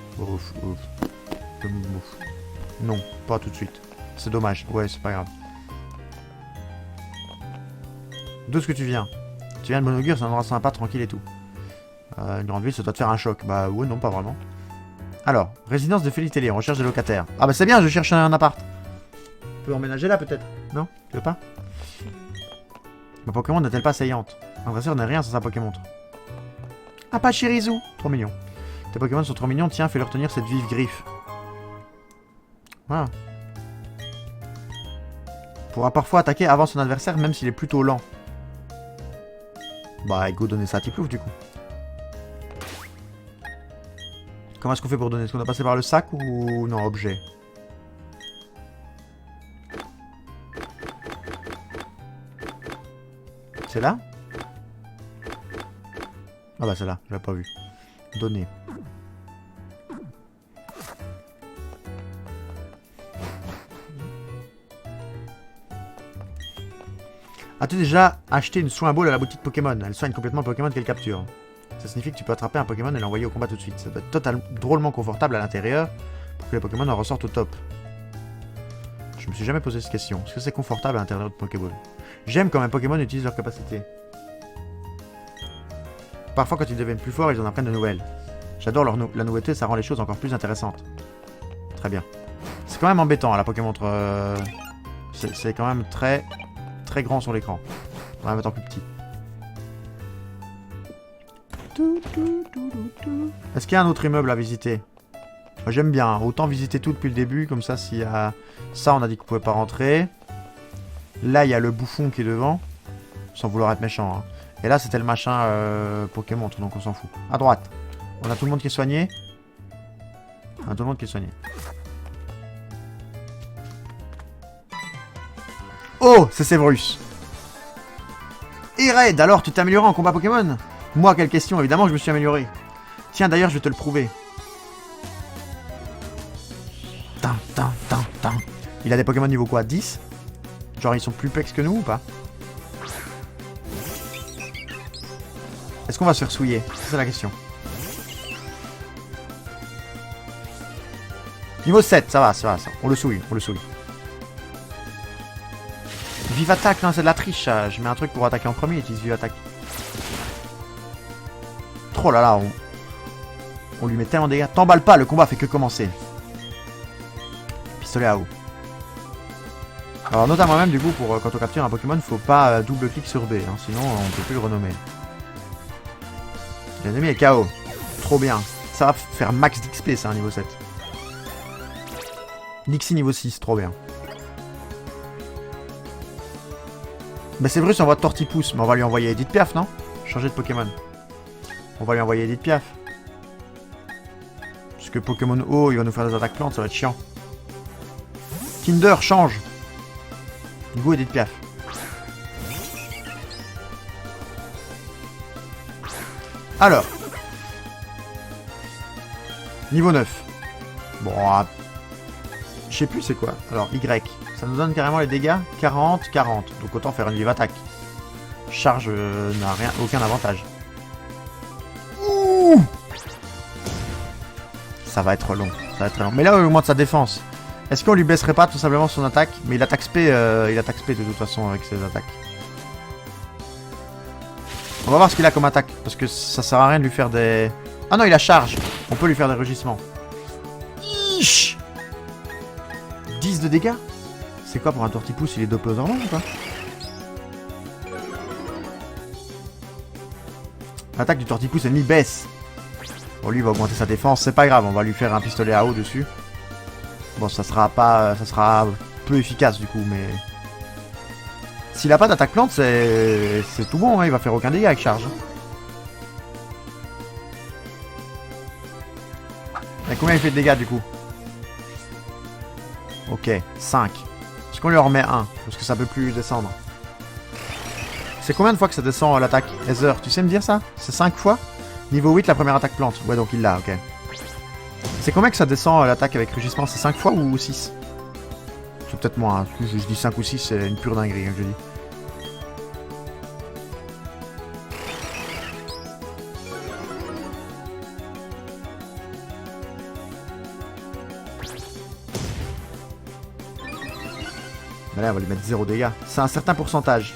[SPEAKER 1] Non, pas tout de suite. C'est dommage. Ouais, c'est pas grave. D'où est-ce que tu viens? Tu viens de Monogur, c'est un endroit sympa, tranquille et tout. Une grande ville, ça doit te faire un choc. Bah ouais, non, pas vraiment. Alors, résidence de Félitélé, on recherche des locataires. Ah bah c'est bien, je cherche un appart. On peut emménager là peut-être? Non? Tu veux pas? Ma Pokémon n'est-elle pas saillante? Un dresseur n'est rien sans sa Pokémontre. Ah, pas Chirizu! Trop mignon. Tes Pokémon sont trop mignons, tiens, fais-leur tenir cette vive griffe. Voilà. Pourra parfois attaquer avant son adversaire, même s'il est plutôt lent. Bah, go donner ça à Tiplouf du coup. Comment est-ce qu'on fait pour donner? Est-ce qu'on doit passer par le sac ou non, objet? C'est là? Ah bah c'est là, je l'avais pas vu. Donner. As-tu déjà acheté une soin ball à la boutique Pokémon? Elle soigne complètement le Pokémon qu'elle capture. Ça signifie que tu peux attraper un Pokémon et l'envoyer au combat tout de suite. Ça doit être drôlement confortable à l'intérieur pour que les Pokémon en ressortent au top. Je me suis jamais posé cette question. Est-ce que c'est confortable à l'intérieur de Pokéball? J'aime quand mes Pokémon utilisent leur capacité. Parfois, quand ils deviennent plus forts, ils en apprennent de nouvelles. J'adore la nouveauté, ça rend les choses encore plus intéressantes. Très bien. C'est quand même embêtant, la Pokémon. C'est quand même très grand sur l'écran. On va mettre en plus petit. Est-ce qu'il y a un autre immeuble à visiter? Moi j'aime bien, autant visiter tout depuis le début, comme ça s'il y a... Ça on a dit qu'on pouvait pas rentrer. Là il y a le bouffon qui est devant, sans vouloir être méchant. Hein. Et là c'était le machin Pokémon, donc on s'en fout. À droite, on a tout le monde qui est soigné. On a tout le monde qui est soigné. Oh, c'est Severus. Et Red, alors tu t'es amélioré en combat Pokémon? Moi, quelle question, évidemment je me suis amélioré. Tiens, d'ailleurs, je vais te le prouver. Il a des Pokémon niveau quoi? 10? Genre, ils sont plus pex que nous ou pas? Est-ce qu'on va se faire souiller? C'est la question. Niveau 7, ça va, ça. On le souille, Vive attaque, non, c'est de la triche, ça. Je mets un truc pour attaquer en premier et j'utilise vive attaque. Oh là là, on lui met tellement de dégâts. T'emballe pas, le combat fait que commencer. Pistolet à eau. Alors notamment même du coup, quand on capture un Pokémon, faut pas double-clic sur B, hein, sinon on peut plus le renommer. L'ennemi est KO. Trop bien. Ça va faire max d'XP ça, niveau 7. Nixie niveau 6, trop bien. Bah c'est vrai, on envoie Tortipousse, mais on va lui envoyer Edith Piaf, non? Changer de Pokémon. On va lui envoyer Edith Piaf. Parce que Pokémon O, il va nous faire des attaques plantes, ça va être chiant. Kinder, change. Go Edith Piaf. Alors. Niveau 9. Bon, je sais plus c'est quoi. Alors, Y. Ça nous donne carrément les dégâts. 40, 40. Donc autant faire une vive attaque. Charge n'a aucun avantage. Ouh, ça va être long. Ça va être très long. Mais là, au moins de sa défense. Est-ce qu'on lui baisserait pas tout simplement son attaque? Mais il attaque SP de toute façon avec ses attaques. On va voir ce qu'il a comme attaque. Parce que ça sert à rien de lui faire des... Ah non, il a charge. On peut lui faire des rugissements. Ish, 10 de dégâts. C'est quoi pour un Tortipousse? Il est dopé aux hormones ou pas? L'attaque du Tortipousse ennemi baisse. Bon, lui il va augmenter sa défense, c'est pas grave, on va lui faire un pistolet à eau dessus. Bon, ça sera peu efficace du coup, mais... S'il a pas d'attaque plante, c'est tout bon, hein, il va faire aucun dégât avec charge. Et combien il fait de dégâts du coup? Ok, 5. Est-ce qu'on lui en remet un? Parce que ça peut plus descendre. C'est combien de fois que ça descend l'attaque Heather, tu sais me dire ça? C'est 5 fois? Niveau 8, la première attaque plante. Ouais, donc il l'a, ok. C'est combien que ça descend l'attaque avec rugissement? C'est 5 fois ou 6? C'est peut-être moins. Hein. Je dis 5 ou 6, c'est une pure dinguerie, hein, je dis. Mais là, on va lui mettre 0 dégâts. C'est un certain pourcentage.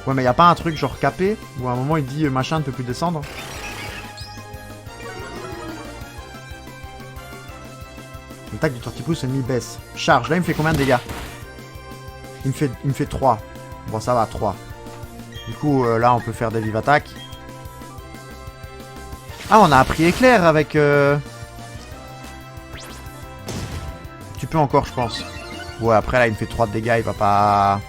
[SPEAKER 1] Ouais, mais y a pas un truc genre capé où à un moment il dit machin ne peut plus descendre? L'attaque du Tortipousse ennemi baisse. Charge, là il me fait combien de dégâts? Il me fait 3. Bon, ça va, 3. Du coup, là on peut faire des vives attaques. Ah, on a appris éclair avec... Tu peux encore, je pense. Ouais, après là il me fait 3 de dégâts, il va pas...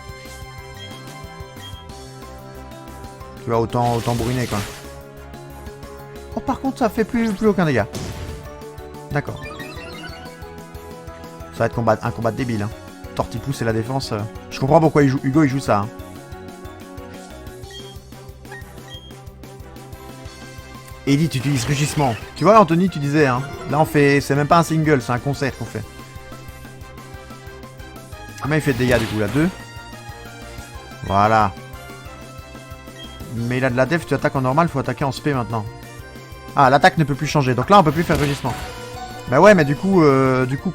[SPEAKER 1] Tu vois, autant brûler quoi. Oh, par contre, ça fait plus aucun dégât. D'accord. Ça va être un combat débile. Hein. Tortipousse et la défense. Je comprends pourquoi Hugo il joue ça. Hein. Edith utilise rugissement. Tu vois, Anthony, tu disais. Hein. Là, on fait. C'est même pas un single, c'est un concert qu'on fait. Combien il fait de dégâts du coup là? 2. Voilà. Mais il a de la def, tu attaques en normal, faut attaquer en spé maintenant. Ah, l'attaque ne peut plus changer. Donc là, on peut plus faire rugissement. Bah ouais, mais du coup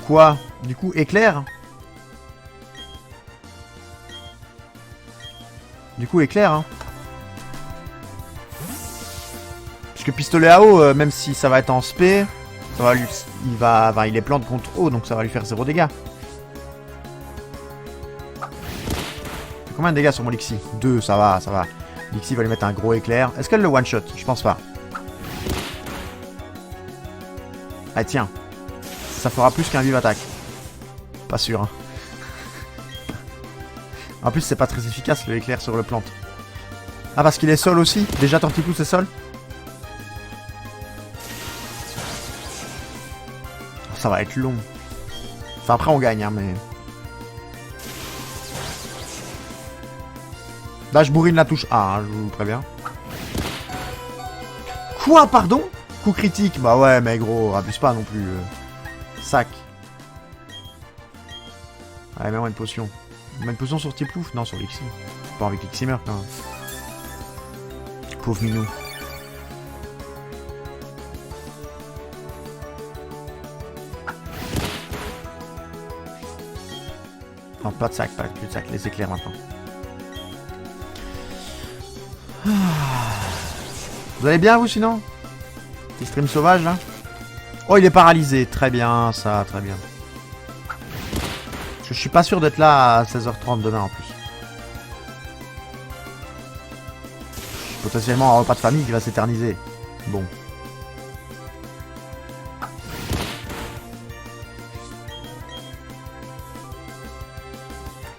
[SPEAKER 1] quoi? Du coup, éclair. Du coup, éclair, hein. Parce que pistolet à eau, même si ça va être en spé, ça va lui, il est plante contre eau, donc ça va lui faire 0 dégâts. Combien de dégâts sur mon Lixie? 2, ça va, ça va. Lixie va lui mettre un gros éclair. Est-ce qu'elle le one-shot? Je pense pas. Ah tiens. Ça fera plus qu'un vive attaque. Pas sûr, hein. En plus, c'est pas très efficace le éclair sur le plante. Ah, parce qu'il est sol aussi? Déjà, Tortipousse est sol? Ça va être long. Enfin, après, on gagne, hein, mais... Là, je bourrine la touche A, hein, je vous préviens. Quoi, pardon? Coup critique? Bah ouais, mais gros, abuse pas non plus. Sac. Allez, mets-moi une potion. Mets une potion sur Tiplouf? Non, sur Lixie. Pas avec Lixie meurt, quand même. Pauvre minou. Non, pas de sac, pas plus de sac. Les éclairs maintenant. Vous allez bien, vous, sinon? Petit stream sauvage, là? Oh, il est paralysé. Très bien, ça, très bien. Je suis pas sûr d'être là à 16h30 demain, en plus. Potentiellement un repas de famille qui va s'éterniser. Bon.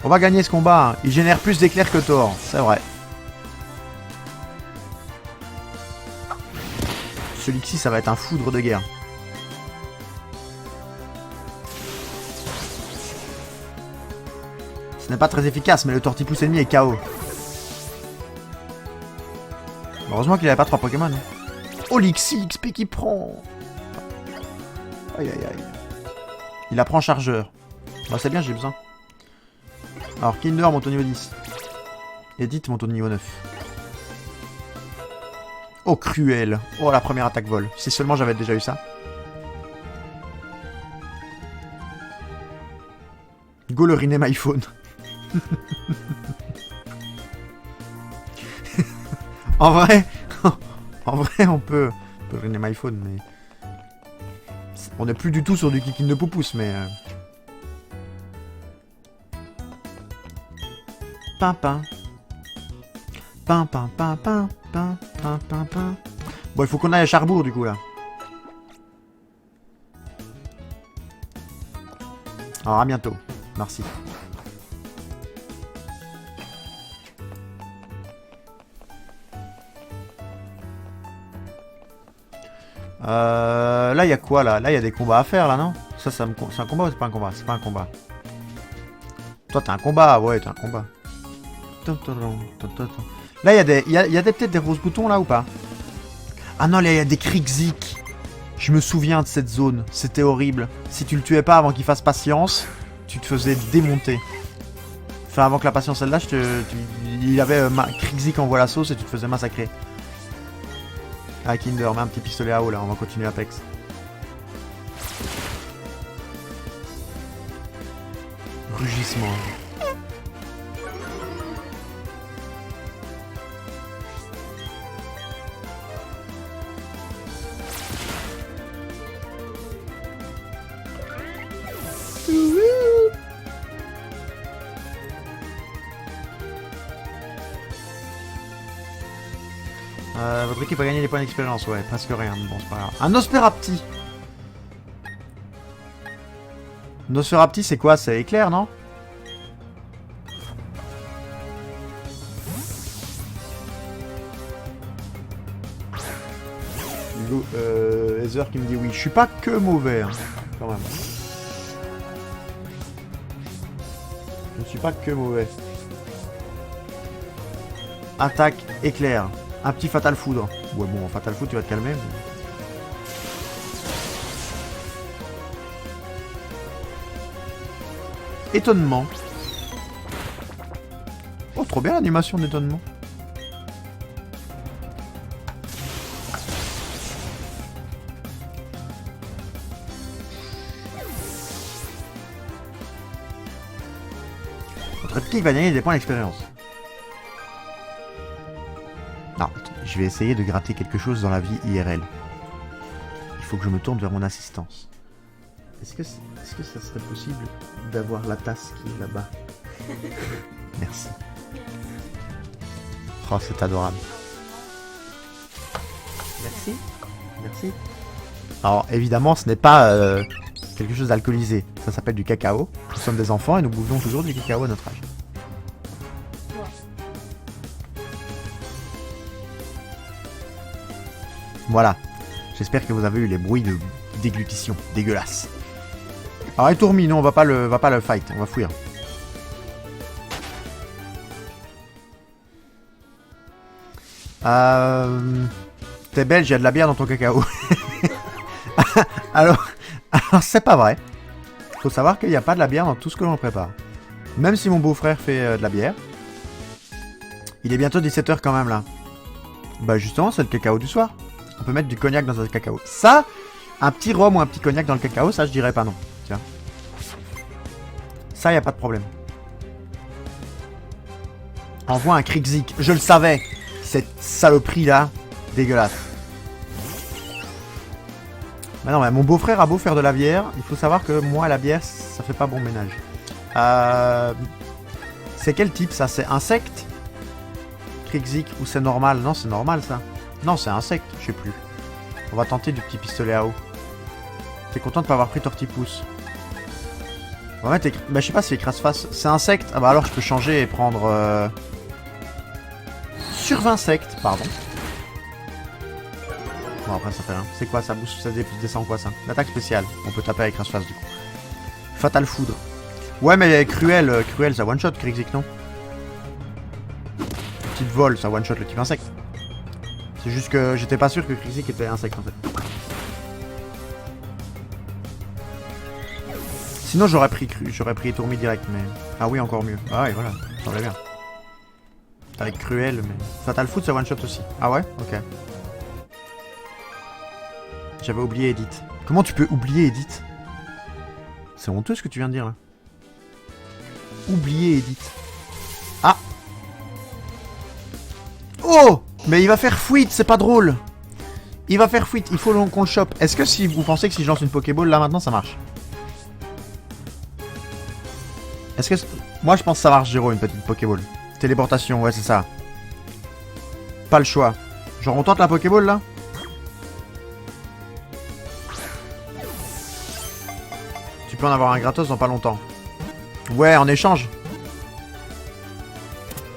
[SPEAKER 1] On va gagner ce combat. Il génère plus d'éclairs que Thor. C'est vrai. Celui-ci, ça va être un foudre de guerre. Ce n'est pas très efficace, mais le Tortipousse ennemi est KO. Heureusement qu'il n'avait pas 3 Pokémon. Oh, Lixie XP qui prend. Aïe aïe aïe. Il apprend chargeur. Bah, c'est bien, j'ai besoin. Alors, Kinder monte au niveau 10. Edith monte au niveau 9. Oh, cruel. Oh, la première attaque vol. Si seulement j'avais déjà eu ça. Go le rename iPhone. En vrai, on peut rename iPhone, mais... On n'est plus du tout sur du kicking de poupousse, mais... Pimpin. Pimpin, pimpin, pimpin, pimpin. Bon, il faut qu'on aille à Charbourg, du coup, là. Alors, à bientôt. Merci. Là, il y a quoi, là? Là, il y a des combats à faire, là, non? Ça c'est un combat ou c'est pas un combat? C'est pas un combat. Toi, t'as un combat. Ouais, t'as un combat. Là, il y a peut-être des roses boutons, là, ou pas? Ah non, là, il y a des Krixik. Je me souviens de cette zone. C'était horrible. Si tu le tuais pas avant qu'il fasse patience, tu te faisais démonter. Enfin, avant que la patience elle lâche, il avait Krixik envoie la sauce et tu te faisais massacrer. Ah, Kinder, mets un petit pistolet à eau là, on va continuer Apex. Rugissement. Votre équipe a gagné des points d'expérience, ouais, presque rien, mais bon, c'est pas grave. Un Nosferapti. Nosferapti, c'est quoi? C'est éclair, non? Heather qui me dit oui. Je suis pas que mauvais, hein, quand même. Je ne suis pas que mauvais. Attaque, éclair. Un petit Fatal Foudre. Ouais, bon, Fatal Foudre, tu vas te calmer. Mais... Étonnement. Oh, trop bien l'animation d'étonnement. Votre petit va gagner des points d'expérience. Non, je vais essayer de gratter quelque chose dans la vie IRL. Il faut que je me tourne vers mon assistance. Est-ce que ça serait possible d'avoir la tasse qui est là-bas? Merci. Oh, c'est adorable. Merci. Merci. Alors, évidemment, ce n'est pas quelque chose d'alcoolisé. Ça s'appelle du cacao. Nous sommes des enfants et nous buvons toujours du cacao à notre âge. Voilà. J'espère que vous avez eu les bruits de déglutition dégueulasses. Alors, les tourmis, non, on va pas le fight. On va fuir. T'es belge, il y a de la bière dans ton cacao. alors c'est pas vrai. Faut savoir qu'il n'y a pas de la bière dans tout ce que l'on prépare. Même si mon beau-frère fait de la bière. Il est bientôt 17 h quand même là. Bah justement, c'est le cacao du soir. On peut mettre du cognac dans un cacao. Ça, un petit rhum ou un petit cognac dans le cacao, ça je dirais pas non. Tiens. Ça, y a pas de problème. Envoie un Krixik. Je le savais. Cette saloperie là, dégueulasse. Mais non, mais mon beau-frère a beau faire de la bière, il faut savoir que moi, la bière, ça fait pas bon ménage. C'est quel type ça? C'est insecte? Krixik ou c'est normal? Non, c'est normal ça. Non, c'est insecte, je sais plus. On va tenter du petit pistolet à eau. T'es content de pas avoir pris Tortipousse? On va mettre... Bah, je sais pas si écrase-face. C'est insecte? Ah bah alors je peux changer et prendre... Survinsecte, pardon. Bon, après ça fait rien. C'est quoi ça? Boost, ça descend quoi ça? L'attaque spéciale. On peut taper avec écrase-face du coup. Fatal Foudre. Ouais, mais cruel, ça one-shot, Krixik, non? Petite vol, ça one-shot le type insecte. C'est juste que j'étais pas sûr que Krixik était insecte en fait. Sinon j'aurais pris Tourmi direct, mais... Ah oui, encore mieux. Ah ouais, voilà, ça semblait bien. Avec Cruel, mais... Fatal Foot, ça one-shot aussi. Ah ouais? Ok. J'avais oublié Edith. Comment tu peux oublier Edith? C'est honteux ce que tu viens de dire là. Oublier Edith. Ah! Oh! Mais il va faire fuite, c'est pas drôle. Il va faire fuite, il faut qu'on le chope. Est-ce que si vous pensez que si je lance une Pokéball là maintenant ça marche? Est-ce que... Moi je pense que ça marche, Géro, une petite Pokéball. Téléportation, ouais c'est ça. Pas le choix. Genre on tente la Pokéball là? Tu peux en avoir un gratos dans pas longtemps. Ouais, en échange.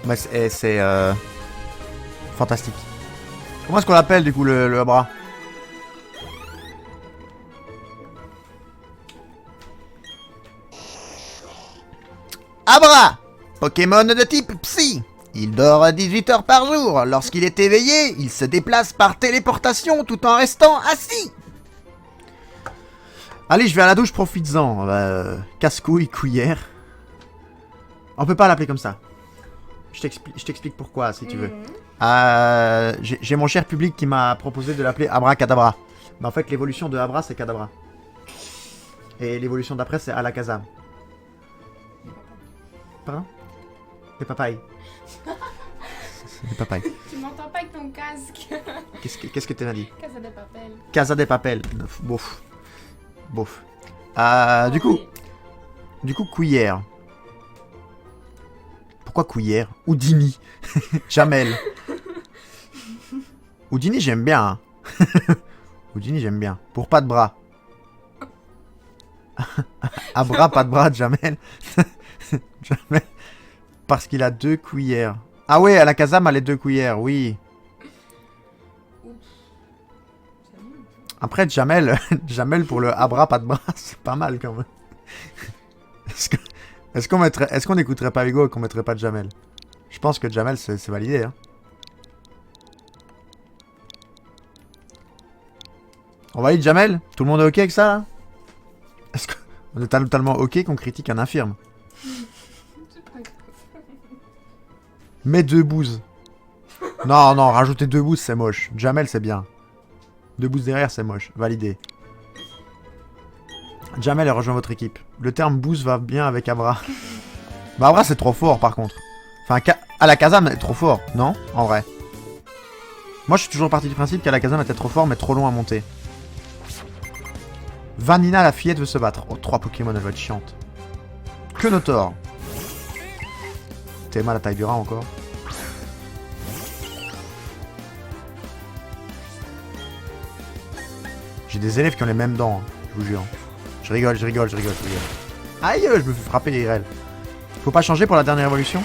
[SPEAKER 1] Mais c'est fantastique. Comment est-ce qu'on l'appelle du coup le bras? Abra! Pokémon de type Psy. Il dort à 18 heures par jour. Lorsqu'il est éveillé, il se déplace par téléportation tout en restant assis. Allez, je vais à la douche, profites-en. Casse-couille, couillère. On peut pas l'appeler comme ça. Je t'explique pourquoi, si tu veux. J'ai mon cher public qui m'a proposé de l'appeler Abracadabra. Mais en fait, l'évolution de Abra, c'est Kadabra. Et l'évolution d'après, c'est Alakazam. Pardon? Les papayes. Les papayes.
[SPEAKER 2] Tu m'entends pas avec ton casque.
[SPEAKER 1] Qu'est-ce que t'as dit?
[SPEAKER 2] Casa de Papel.
[SPEAKER 1] Casa de Papel. Bof. Bof. Du coup, cuillère. Pourquoi cuillère? Houdini. Jamel. Houdini, j'aime bien. Hein. Houdini, j'aime bien. Pour pas de bras. À bras, pas de bras, Jamel. Jamel. Parce qu'il a 2 cuillères. Ah ouais, Alakazam a les 2 cuillères, oui. Après, Jamel pour le Abra, pas de bras, c'est pas mal quand même. Est-ce qu'on n'écouterait pas Hugo et qu'on mettrait pas de Jamel? Je pense que Jamel, c'est validé. Hein. On valide Jamel? Tout le monde est ok avec ça là? Est-ce qu'on est totalement ok qu'on critique un infirme? Mets 2 bouses. Non, non, rajouter 2 bouses, c'est moche. Jamel, c'est bien. 2 boosts derrière, c'est moche. Validé. Jamel a rejoint votre équipe. Le terme boost va bien avec Abra. Bah, Abra, c'est trop fort, par contre. Enfin, Alakazam est trop fort, non? En vrai. Moi, je suis toujours parti du principe qu'Alakazam était trop fort, mais trop long à monter. Vanina, la fillette, veut se battre. Oh, 3 Pokémon, elle va être chiante. Quenotor. T'es mal la taille du rat encore. J'ai des élèves qui ont les mêmes dents, hein, je vous jure. Je rigole, je rigole, je rigole, je rigole. Aïe, je me fais frapper IRL. Faut pas changer pour la dernière évolution.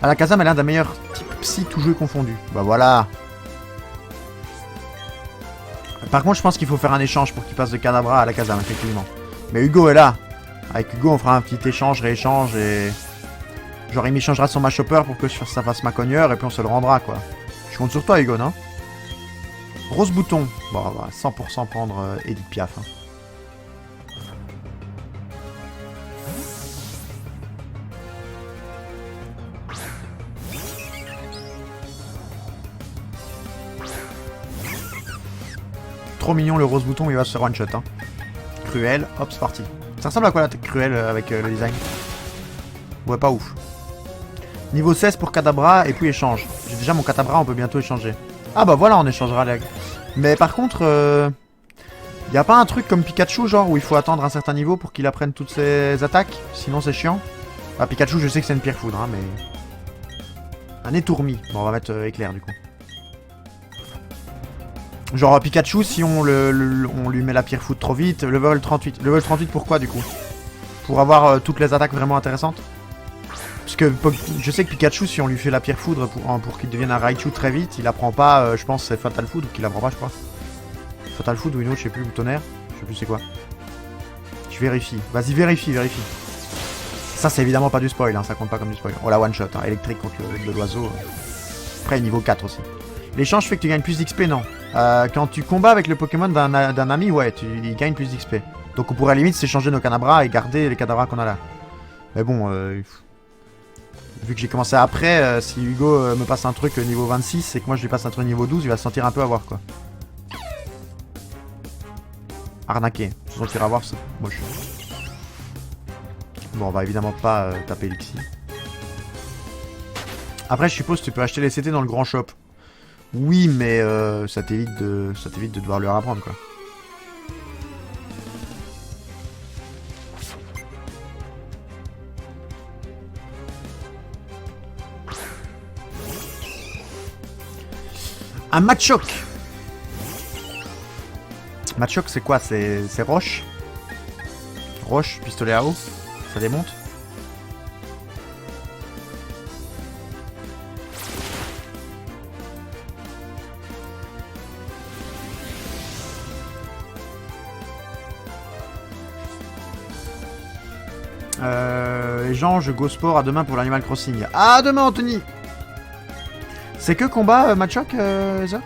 [SPEAKER 1] Alakazam est l'un des meilleurs types psy tout jeu confondu. Bah voilà. Par contre, je pense qu'il faut faire un échange pour qu'il passe de Kadabra à Alakazam, effectivement. Mais Hugo est là. Avec Hugo, on fera un petit échange, rééchange et... Genre, il m'échangera son Machopper pour que ça fasse ma cogneur et puis on se le rendra, quoi. Je compte sur toi, Hugo, non? Rose bouton. Bon, on va 100% prendre Edith Piaf. Hein. Trop mignon le rose bouton, il va se faire one shot. Hein. Cruel, hop, c'est parti. Ça ressemble à quoi la tête Cruel avec le design? Ouais, pas ouf. Niveau 16 pour Kadabra et puis échange. J'ai déjà mon Kadabra, on peut bientôt échanger. Ah bah voilà, on échangera les... Mais par contre, y a pas un truc comme Pikachu, genre, où il faut attendre un certain niveau pour qu'il apprenne toutes ses attaques? Sinon c'est chiant. Ah, Pikachu, je sais que c'est une pierre foudre, hein, mais... Un étourmi. Bon, on va mettre éclair, du coup. Genre, Pikachu, si on lui met la pierre foudre trop vite, level 38. Level 38, pourquoi, du coup? Pour avoir toutes les attaques vraiment intéressantes? Parce que je sais que Pikachu, si on lui fait la pierre foudre pour qu'il devienne un Raichu très vite, il apprend pas, je pense c'est Fatal Food ou qu'il apprend pas, je crois. Fatal Food ou une autre, je sais plus, ou Tonnerre, je sais plus c'est quoi. Je vérifie. Vas-y, vérifie, vérifie. Ça, c'est évidemment pas du spoil, hein, ça compte pas comme du spoil. Oh, la one shot, hein, électrique contre l'oiseau. Après, niveau 4 aussi. L'échange fait que tu gagnes plus d'XP, non. Quand tu combats avec le Pokémon d'un ami, ouais, il gagne plus d'XP. Donc on pourrait à la limite s'échanger nos Kadabra et garder les Kadabra qu'on a là. Mais bon, vu que j'ai commencé après, si Hugo me passe un truc niveau 26 et que moi je lui passe un truc niveau 12, il va se sentir un peu avoir quoi. Arnaqué. Se sentir avoir, c'est moche. Bon, on va évidemment pas taper Lixi. Après, je suppose que tu peux acheter les CT dans le grand shop. Oui, mais ça t'évite de devoir lui apprendre quoi. Un Machoke. Machoke, c'est quoi? C'est roche. Roche, pistolet à eau. Ça démonte. Les gens, je go sport à demain pour l'Animal Crossing. À demain, Anthony. C'est que combat, Machoke, Heather?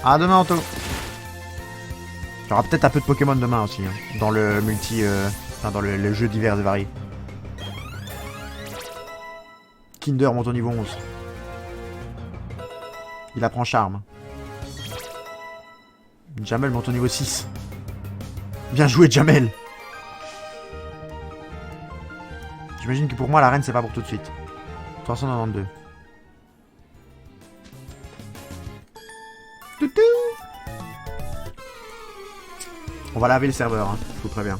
[SPEAKER 1] À demain, Anto. Il y aura peut-être un peu de Pokémon demain aussi, hein, dans le multi... enfin, dans le jeu divers et variés. Kinder monte au niveau 11. Il apprend charme. Jamel monte au niveau 6. Bien joué, Jamel. J'imagine que pour moi, la reine, c'est pas pour tout de suite. 392. Toutou. On va laver le serveur, hein, je vous préviens.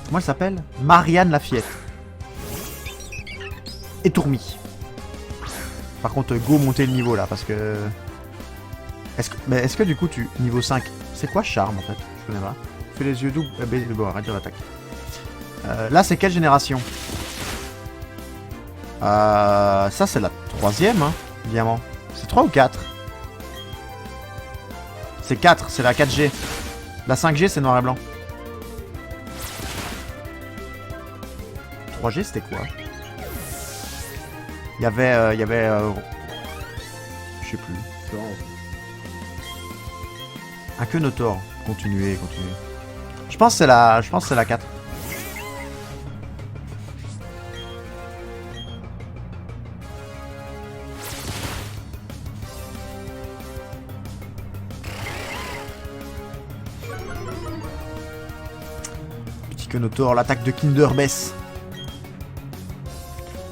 [SPEAKER 1] Comment elle s'appelle? Marianne la Fillette. Étourmi. Par contre, go monter le niveau là, parce que... Est-ce que du coup, niveau 5, c'est quoi charme en fait? Je connais pas. Fais les yeux doubles. Bon, réduire l'attaque. Là, c'est quelle génération? Ça, c'est la 3ème, hein, diamant. C'est 3 ou 4? C'est 4, c'est la 4G. La 5G, c'est noir et blanc. 3G, c'était quoi? Il y avait... je sais plus. Un Quenotor. Continuez. Je pense que c'est la 4. Kenotor, l'attaque de Kinder baisse.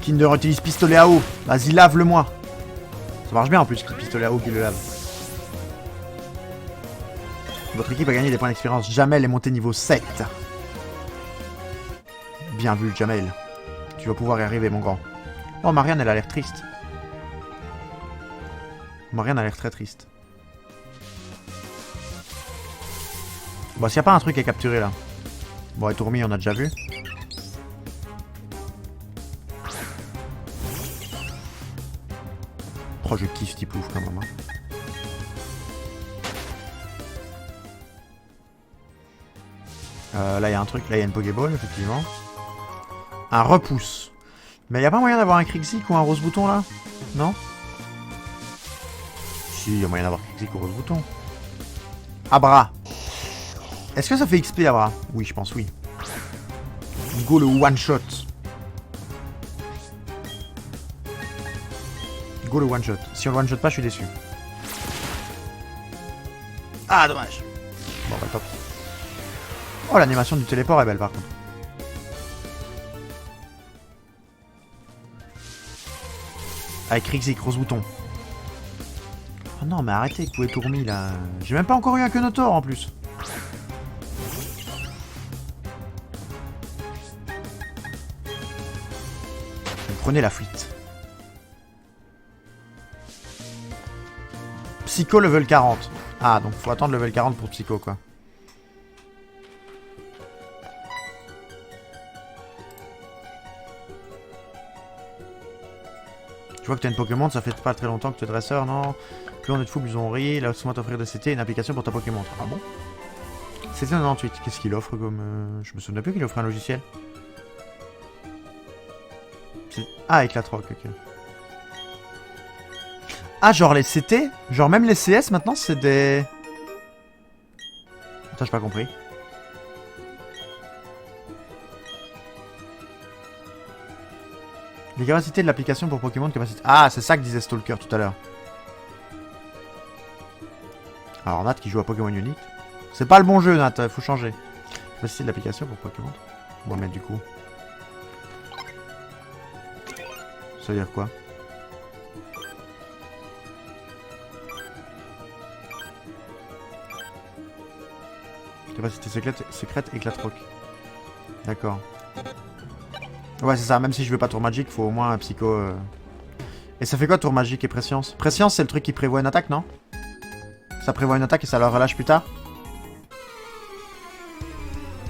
[SPEAKER 1] Kinder utilise pistolet à eau. Vas-y, lave-le-moi. Ça marche bien en plus, le pistolet à eau qui le lave. Votre équipe a gagné des points d'expérience. Jamel est monté niveau 7. Bien vu, Jamel. Tu vas pouvoir y arriver, mon grand. Oh, Marianne, elle a l'air triste. Marianne a l'air très triste. Bon, s'il n'y a pas un truc à capturer, là. Bon, et Tourmi, on a déjà vu. Oh, je kiffe Tiplouf, quand même. Hein. Là, il y a un truc. Là, il y a une Pokéball, effectivement. Un repousse. Mais il n'y a pas moyen d'avoir un Krixik ou un Rose Bouton, là? Non? Si, il y a moyen d'avoir Krixik ou Rose Bouton. Abra. Est-ce que ça fait XP, Abra? Oui, je pense, oui. Go le one-shot. Go le one-shot. Si on le one-shot pas, je suis déçu. Ah, dommage. Bon, bah, top. Oh, l'animation du téléport est belle, par contre. Avec Krixik, Rose Bouton. Oh non, mais arrêtez, Coué Tourmi, là. J'ai même pas encore eu un Kenotor, en plus. Vous prenez la fuite. Psycho level 40. Ah, donc faut attendre level 40 pour Psycho, quoi. Je vois que tu as une Pokémon, ça fait pas très longtemps que tu es dresseur, non? Plus on est de fou, plus on rit. Laisse-moi t'offrir de CT une application pour ta Pokémon. Ah bon? CT 98, qu'est-ce qu'il offre comme... Je me souviens plus qu'il offre un logiciel. Ah, Éclatroc, ok. Ah, genre les CT? Genre même les CS maintenant, c'est des... Attends, j'ai pas compris. Les capacités de l'application pour Pokémon, capacité... Ah, c'est ça que disait Stalker tout à l'heure. Alors Nat qui joue à Pokémon Unite. C'est pas le bon jeu, Nat, faut changer. Capacité de l'application pour Pokémon. On va mettre du coup. Ça veut dire quoi? Capacité secrète Éclatroc. D'accord. Ouais, c'est ça. Même si je veux pas Tour Magique, faut au moins un Psycho. Et ça fait quoi Tour Magique et Prescience? Prescience, c'est le truc qui prévoit une attaque, non? Ça prévoit une attaque et ça la relâche plus tard?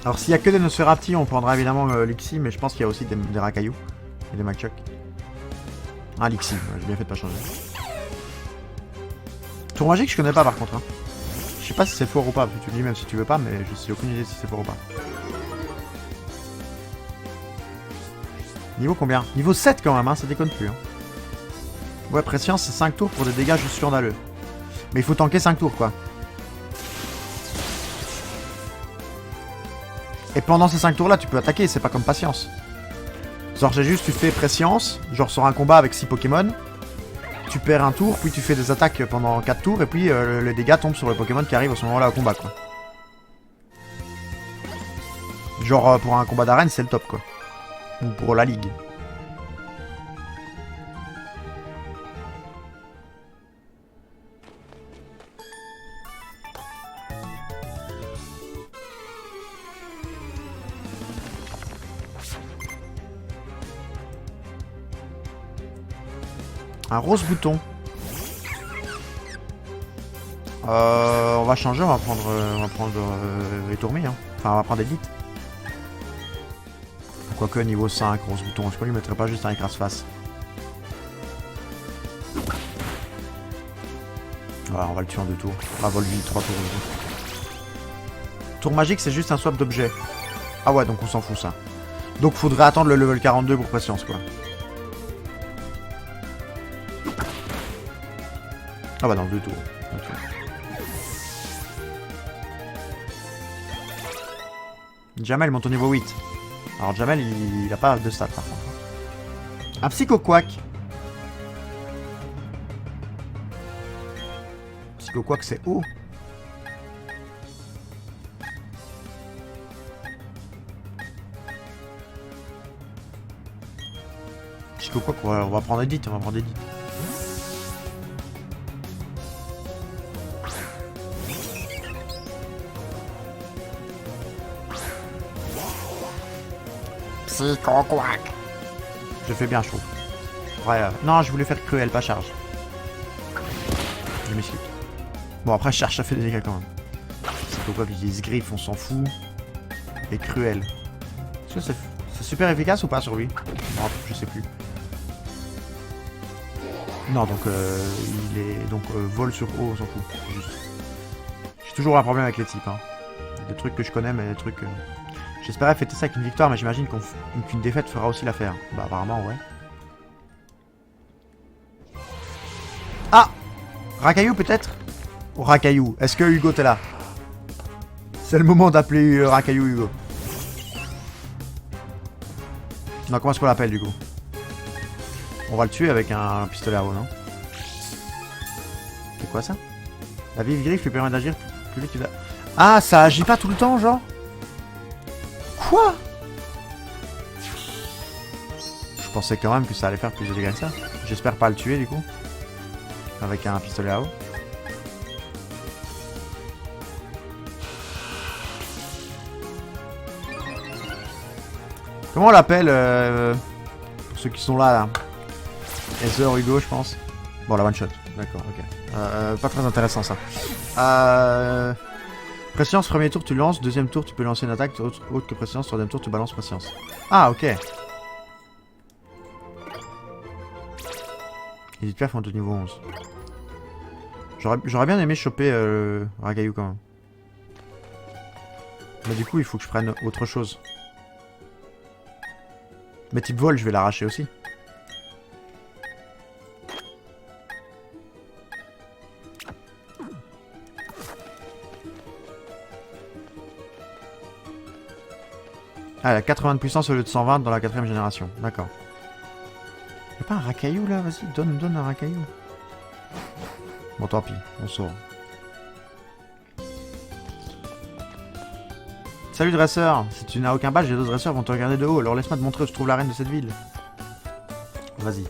[SPEAKER 1] Alors, s'il y a que des Nosferapti, on prendra évidemment Lixie, mais je pense qu'il y a aussi des Racaillou et des Machoc. Ah, Lixie, ouais, j'ai bien fait de pas changer. Tour Magique, je connais pas par contre. Hein. Je sais pas si c'est fort ou pas, tu me dis même si tu veux pas, mais je sais aucune idée si c'est fort ou pas. Niveau combien? Niveau 7 quand même, hein, ça déconne plus. Hein. Ouais, Prescience, c'est 5 tours pour des dégâts juste scandaleux. Mais il faut tanker 5 tours, quoi. Et pendant ces 5 tours-là, tu peux attaquer, c'est pas comme Patience. Genre, j'ai juste, tu fais Prescience, genre sur un combat avec 6 Pokémon. Tu perds un tour, puis tu fais des attaques pendant 4 tours, et puis les dégâts tombent sur le Pokémon qui arrive à ce moment-là au combat, quoi. Genre, pour un combat d'arène, c'est le top, quoi. Ou pour la ligue. Un Rose Bouton. On va changer, on va prendre Retourmi, hein. Enfin, on va prendre Elite. Quoique niveau 5, Rose Bouton, est-ce qu'on lui mettrait pas juste un écrase-face? Voilà, on va le tuer en 2 tours. Ah, Volvi, 3 tours. Tour magique, c'est juste un swap d'objets. Ah ouais, donc on s'en fout ça. Donc faudrait attendre le level 42 pour patience, quoi. Ah bah dans 2 tours. Okay. Jamel monte au niveau 8. Alors Jamel, il a pas de stats par contre. Un Psycho Quack. Psycho Quack, c'est haut. Jusqu'au quoi, on va prendre Edith, on va prendre Edith.
[SPEAKER 3] Psycho-quack.
[SPEAKER 1] Je fais bien, je trouve. Ouais, non, je voulais faire cruel, pas charge. Je m'excuse. Bon, après, charge, ça fait des dégâts quand même. C'est pourquoi qu'ils disent griffe, on s'en fout. Et cruel. Est-ce que c'est super efficace ou pas sur lui? Non, je sais plus. Non, donc, il est. Donc, vol sur haut, on s'en fout. Juste. J'ai toujours un problème avec les types, hein. Des trucs que je connais, mais des trucs. J'espérais fêter ça avec une victoire, mais j'imagine qu'une défaite fera aussi l'affaire. Bah, apparemment, ouais. Ah! Racaillou, peut-être? Oh, Racaillou. Est-ce que Hugo, t'es là? C'est le moment d'appeler Racaillou Hugo. Non, comment est-ce qu'on l'appelle, du coup? On va le tuer avec un pistolet à eau, non? C'est quoi, ça? La vive griffe lui permet d'agir plus vite que la... Ah, ça agit pas tout le temps, genre? Quoi? Je pensais quand même que ça allait faire plus de dégâts que ça. J'espère pas le tuer, du coup. Avec un pistolet à eau. Comment on l'appelle pour ceux qui sont là, Heather Hugo, je pense. Bon, la one shot. D'accord, ok. Pas très intéressant, ça. Préscience, premier tour, tu lances. Deuxième tour, tu peux lancer une attaque. Autre que préscience. Troisième tour, tu balances préscience. Ah, ok. Les perfs ont au niveau 11. J'aurais bien aimé choper Racaillou quand même. Mais du coup, il faut que je prenne autre chose. Mais type vol, je vais l'arracher aussi. Ah, elle a 80 de puissance au lieu de 120 dans la 4ème génération. D'accord. Y'a pas un Racaillou là? Vas-y, donne un Racaillou. Bon, tant pis, on sort. Salut dresseur, si tu n'as aucun badge, les autres dresseurs vont te regarder de haut, alors laisse-moi te montrer où se trouve la reine de cette ville. Vas-y.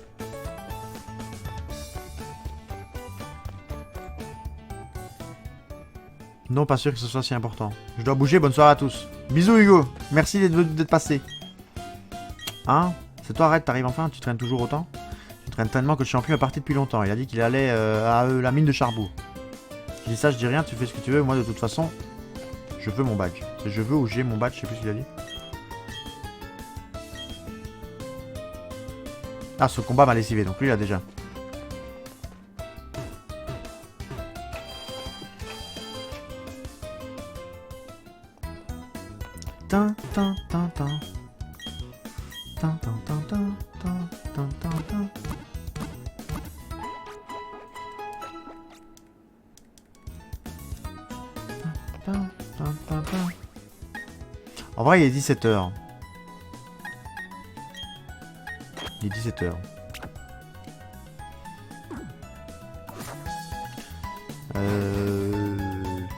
[SPEAKER 1] Non, pas sûr que ce soit si important. Je dois bouger, bonne soirée à tous. Bisous Hugo, merci d'être passé. Hein? C'est toi Red, t'arrives enfin? Tu traînes toujours autant? Tu traînes tellement que le champion est parti depuis longtemps. Il a dit qu'il allait à la mine de Charbourg. Je dis ça, je dis rien, tu fais ce que tu veux. Moi de toute façon, je veux mon badge. C'est je veux ou j'ai mon badge, je sais plus ce qu'il a dit. Ah, ce combat m'a lessivé, donc lui il a déjà. Tin, tin, tin, tin. Tin, tin, tin, tin, tin, tin, tin, tin. Tin, tin, tin, tin. En vrai, il est 17h. Il est 17h.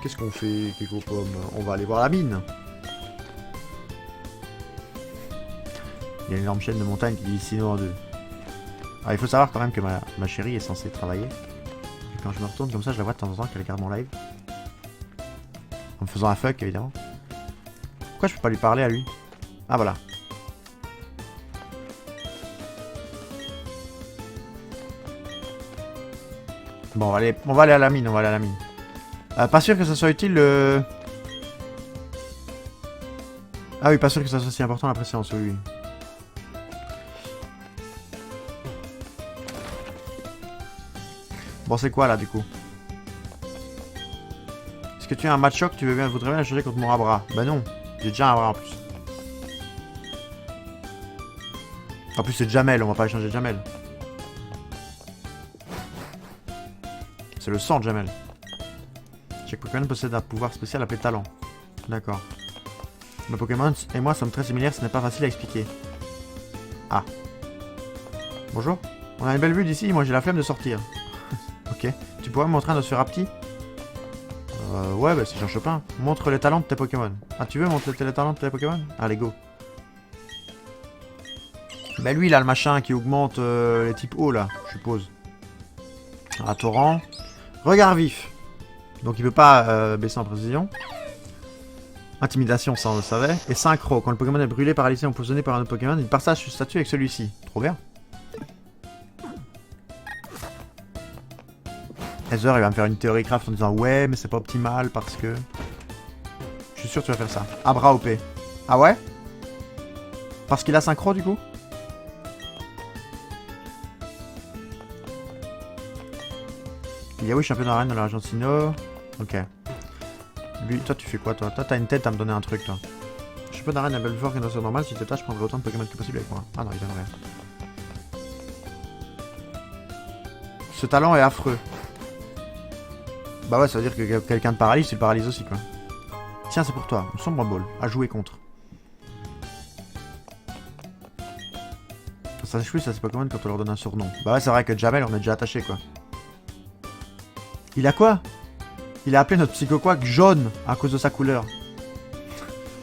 [SPEAKER 1] Qu'est-ce qu'on fait, Keko Pomme? On va aller voir la mine. Il y a une énorme chaîne de montagne qui divise Sinnoh en deux. Alors, il faut savoir quand même que ma chérie est censée travailler. Et quand je me retourne comme ça, je la vois de temps en temps qu'elle regarde mon live. En me faisant un fuck, évidemment. Pourquoi je peux pas lui parler à lui? Ah, voilà. Bon, on va aller à la mine, pas sûr que ça soit utile le... Ah oui, pas sûr que ça soit si important la préscience, oui. Bon, c'est quoi là du coup? Est-ce que tu as un match choc? Tu voudrais bien échanger contre mon bras? Bah non, j'ai déjà un bras en plus. En plus c'est Jamel, on va pas échanger Jamel. C'est le sang de Jamel. Chaque Pokémon possède un pouvoir spécial appelé talent. D'accord. Nos Pokémon et moi sommes très similaires, ce n'est pas facile à expliquer. Ah. Bonjour. On a une belle vue d'ici, moi j'ai la flemme de sortir. Ok. Tu pourrais me montrer un Nosferapti? Ouais, bah c'est Jean Chopin. Montre les talents de tes Pokémon. Ah, tu veux montrer les talents de tes Pokémon? Allez, go. Bah lui, il a le machin qui augmente les types eau, là, je suppose. Un torrent. Regard vif. Donc il peut pas baisser en précision. Intimidation, ça on le savait. Et synchro. Quand le Pokémon est brûlé, paralysé, empoisonné par un autre Pokémon, il partage ce statut avec celui-ci. Trop bien. Heather, il va me faire une théorie craft en disant ouais, mais c'est pas optimal parce que... Je suis sûr que tu vas faire ça. Abra OP. Ah ouais? Parce qu'il a synchro du coup? Yaoi, champion d'arène dans la région de Sinnoh. Ok. Lui, toi tu fais quoi toi? Toi t'as une tête à me donner un truc toi. Champion d'arène à Belfort qu'un danseur normal, si tu tâches, je prendrai autant de Pokémon que possible avec moi. Ah non, il donne rien. Ce talent est affreux. Bah ouais, ça veut dire que quelqu'un te paralyse, tu le paralyses aussi quoi. Tiens, c'est pour toi, une sombre ball, à jouer contre. Ça échoue, ça c'est Pokémon quand on leur donne un surnom. Bah ouais, c'est vrai que Jamel, on est déjà attaché quoi. Il a quoi? Il a appelé notre Psychoquack jaune à cause de sa couleur.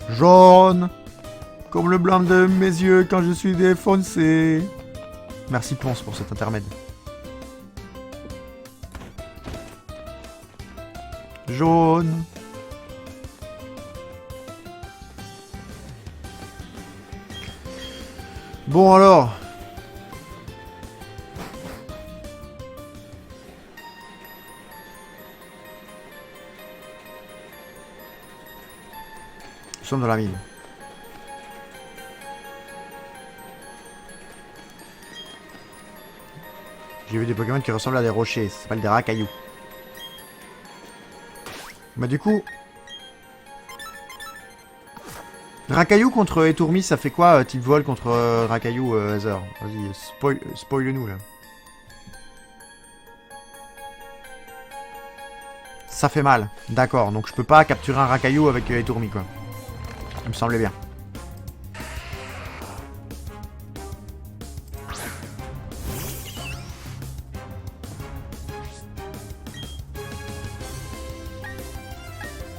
[SPEAKER 1] Jaune, comme le blanc de mes yeux quand je suis défoncé. Merci Ponce pour cet intermède. Jaune. Bon alors. Nous sommes dans la mine. J'ai vu des Pokémon qui ressemblent à des rochers. Ça s'appelle des racailloux. Bah du coup... Racaillou contre Étourmi, ça fait quoi type vol contre Racaillou, Heather? Vas-y, spoil-nous là. Ça fait mal, d'accord. Donc je peux pas capturer un Racaillou avec Étourmi quoi. Il me semblait bien.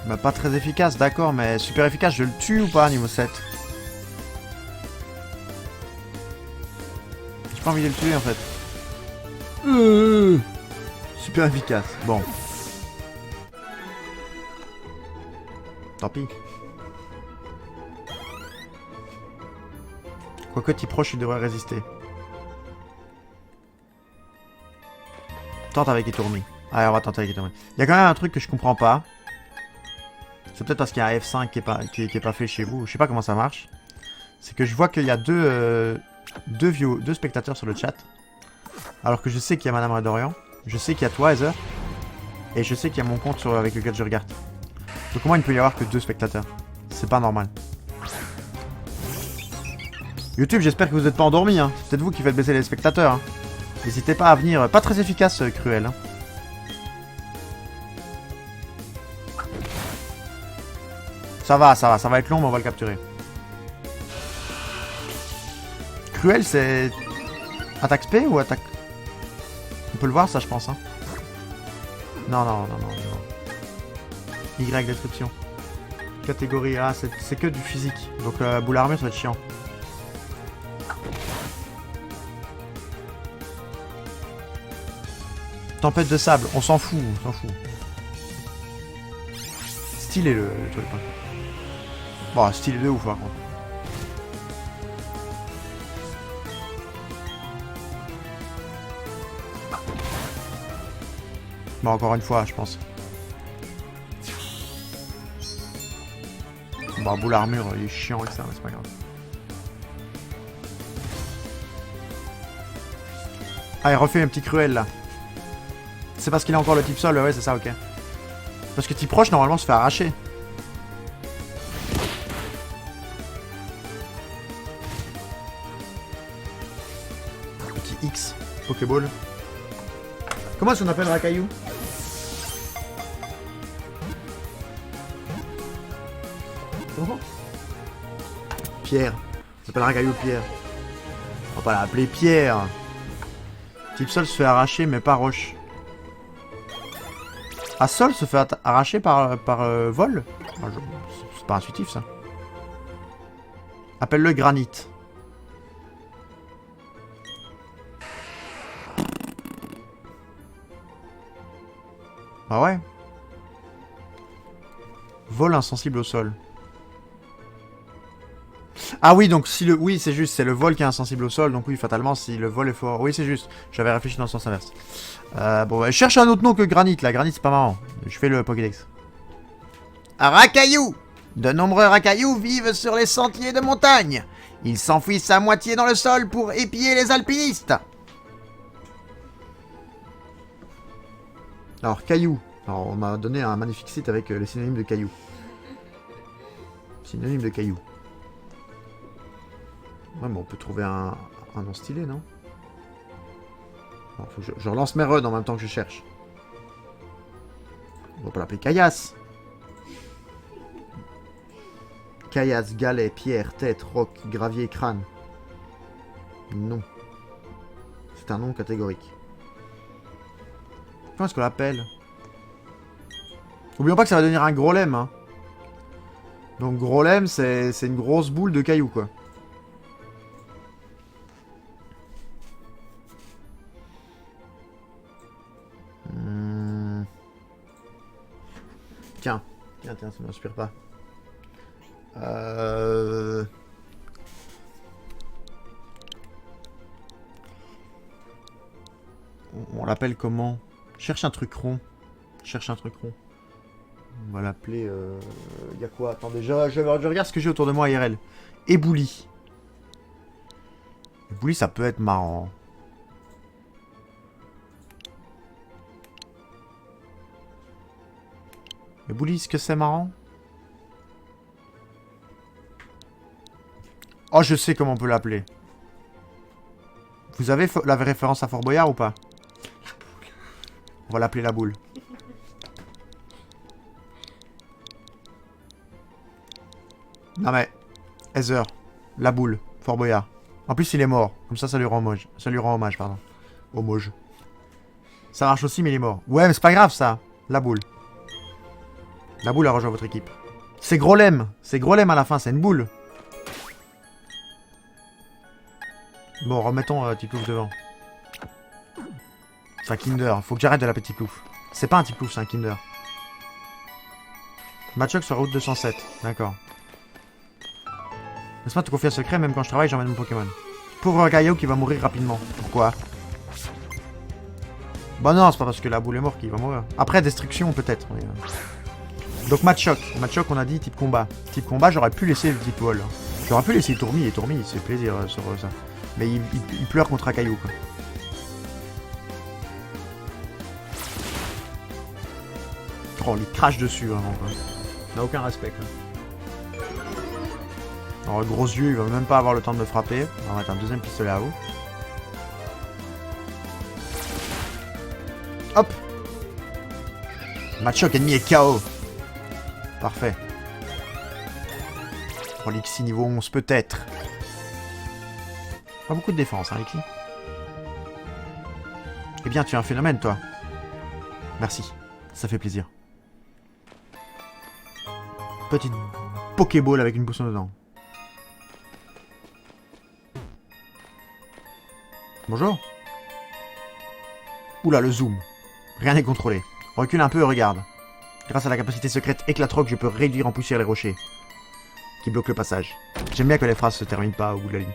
[SPEAKER 1] Bah pas très efficace, d'accord, mais super efficace, je le tue ou pas niveau 7? J'ai pas envie de le tuer en fait. Super efficace, bon. Tant pis. Quoique t'y proche, il devrait résister. Tente avec Étourmi. Allez, on va tenter avec Étourmi. Il y a quand même un truc que je comprends pas. C'est peut-être parce qu'il y a un F5 qui est pas fait chez vous. Je sais pas comment ça marche. C'est que je vois qu'il y a deux spectateurs sur le chat. Alors que je sais qu'il y a Madame Redorian. Je sais qu'il y a toi, Heather. Et je sais qu'il y a mon compte avec lequel je regarde. Donc comment il ne peut y avoir que 2 spectateurs? C'est pas normal. YouTube, j'espère que vous n'êtes pas endormis. Hein. C'est peut-être vous qui faites baisser les spectateurs. Hein. N'hésitez pas à venir. Pas très efficace, Cruel. Hein. Ça va être long, mais on va le capturer. Cruel, c'est... Attaque spé ou attaque... On peut le voir, ça, je pense. Hein. Non. Y, description. Catégorie A, c'est que du physique. Donc, boule armure, ça va être chiant. Tempête de sable, on s'en fout, Stylé le truc. Hein. Bon, stylé de ouf par contre. Bon, encore une fois, je pense. Bon, boule armure, il est chiant avec ça, mais c'est pas grave. Ah, il refait un petit cruel là. C'est parce qu'il a encore le type sol, ouais, c'est ça, ok. Parce que type proche, normalement, se fait arracher. Petit X, Pokéball. Comment est-ce qu'on appelle Racaillou? Comment? Pierre. On appelle Racaillou Pierre. On va pas l'appeler Pierre. Type sol se fait arracher, mais pas roche. Ah, sol se fait arracher par vol? Ah, c'est pas intuitif ça. Appelle-le granit. Ah ouais? Vol insensible au sol. Ah oui, donc si le... Oui, c'est juste, c'est le vol qui est insensible au sol. Donc oui, fatalement, si le vol est fort... Oui, c'est juste. J'avais réfléchi dans le sens inverse. Bon, bah, je cherche un autre nom que Granit, là. Granit, c'est pas marrant. Je fais le Pokédex. Racaillou! De nombreux racailloux vivent sur les sentiers de montagne. Ils s'enfouissent à moitié dans le sol pour épier les alpinistes. Alors, caillou. Alors, on m'a donné un magnifique site avec les synonymes de caillou. Synonyme de caillou. Ouais, mais on peut trouver un nom stylé, non? Alors, faut que je relance mes runs en même temps que je cherche. On va pas l'appeler caillasse. Caillasse, galet, pierre, tête, roc, gravier, crâne. Non. C'est un nom catégorique. Comment est-ce qu'on l'appelle? Oublions pas que ça va devenir un gros lemme, hein. Donc gros lemme, c'est une grosse boule de cailloux, quoi. Tiens, ça ne m'inspire pas. On l'appelle comment? Cherche un truc rond. Cherche un truc rond. On va l'appeler... y a quoi? Attends, déjà, je regarde ce que j'ai autour de moi IRL. Ébouli. Ébouli, ça peut être marrant. Ébouli, est-ce que c'est marrant? Oh, je sais comment on peut l'appeler. Vous avez la référence à Fort Boyard ou pas? On va l'appeler la boule. Non mais, Heather, la boule, Fort Boyard. En plus, il est mort. Comme ça lui rend hommage. Ça lui rend hommage, pardon. Hommage. Ça marche aussi, mais il est mort. Ouais, mais c'est pas grave, ça. La boule. La boule a rejoint votre équipe. C'est Grolem. C'est Grolem à la fin, c'est une boule. Bon, remettons Tiplouf devant. C'est un Kinder. Faut que j'arrête de l'appeler Tiplouf. C'est pas un Tiplouf, c'est un Kinder. Machoc sur route 207. D'accord. Laisse-moi te confier un secret, même quand je travaille, j'emmène mon Pokémon. Pauvre Gaillot qui va mourir rapidement. Pourquoi? Bah non, c'est pas parce que la boule est morte qu'il va mourir. Après, destruction peut-être. Mais... Donc Machoc. Machoc, on a dit type combat. Type combat, j'aurais pu laisser le type vol. J'aurais pu laisser Tourmi, et Tourmi, il se fait plaisir sur ça. Mais il pleure contre un caillou, quoi. Oh, il crache dessus, vraiment, quoi. Il n'a aucun respect, quoi. Alors, le gros yeux, il va même pas avoir le temps de me frapper. On va mettre un deuxième pistolet à eau. Hop! Machoc ennemi est KO. Parfait. Oh, Lixi niveau 11, peut-être. Pas beaucoup de défense, hein, Lixi. Eh bien, tu es un phénomène, toi. Merci. Ça fait plaisir. Petite Pokéball avec une potion dedans. Bonjour. Oula, le zoom. Rien n'est contrôlé. Recule un peu et regarde. Grâce à la capacité secrète Éclatroc, je peux réduire en poussière les rochers qui bloquent le passage. J'aime bien que les phrases se terminent pas au bout de la ligne.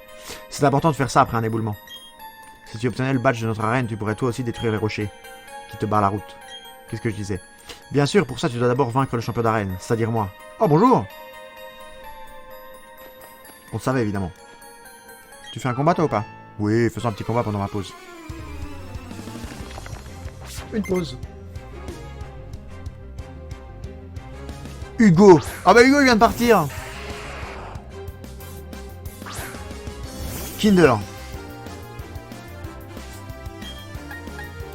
[SPEAKER 1] C'est important de faire ça après un éboulement. Si tu obtenais le badge de notre arène, tu pourrais toi aussi détruire les rochers qui te barrent la route. Qu'est-ce que je disais? Bien sûr, pour ça, tu dois d'abord vaincre le champion d'arène, c'est-à-dire moi. Oh, bonjour! On le savait, évidemment. Tu fais un combat, toi, ou pas? Oui, faisons un petit combat pendant ma pause. Une pause. Hugo! Ah bah Hugo, il vient de partir! Kinder.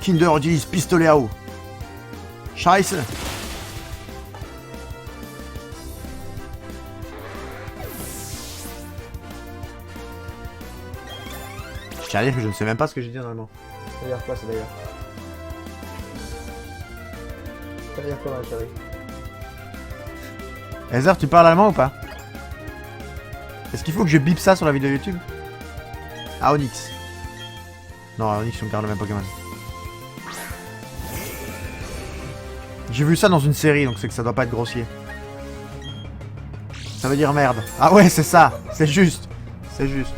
[SPEAKER 1] Kinder utilise pistolet à eau. Scheiße. Je tiens à dire que je ne sais même pas ce que j'ai dit en allemand. Ça veut dire quoi, ça d'ailleurs? Ça veut dire quoi, ma chérie? Heather, tu parles allemand ou pas? Est-ce qu'il faut que je bip ça sur la vidéo YouTube? Ah, Onyx. Non, Onyx, on garde le même Pokémon. J'ai vu ça dans une série, donc c'est que ça doit pas être grossier. Ça veut dire merde. Ah ouais, c'est ça. C'est juste. C'est juste.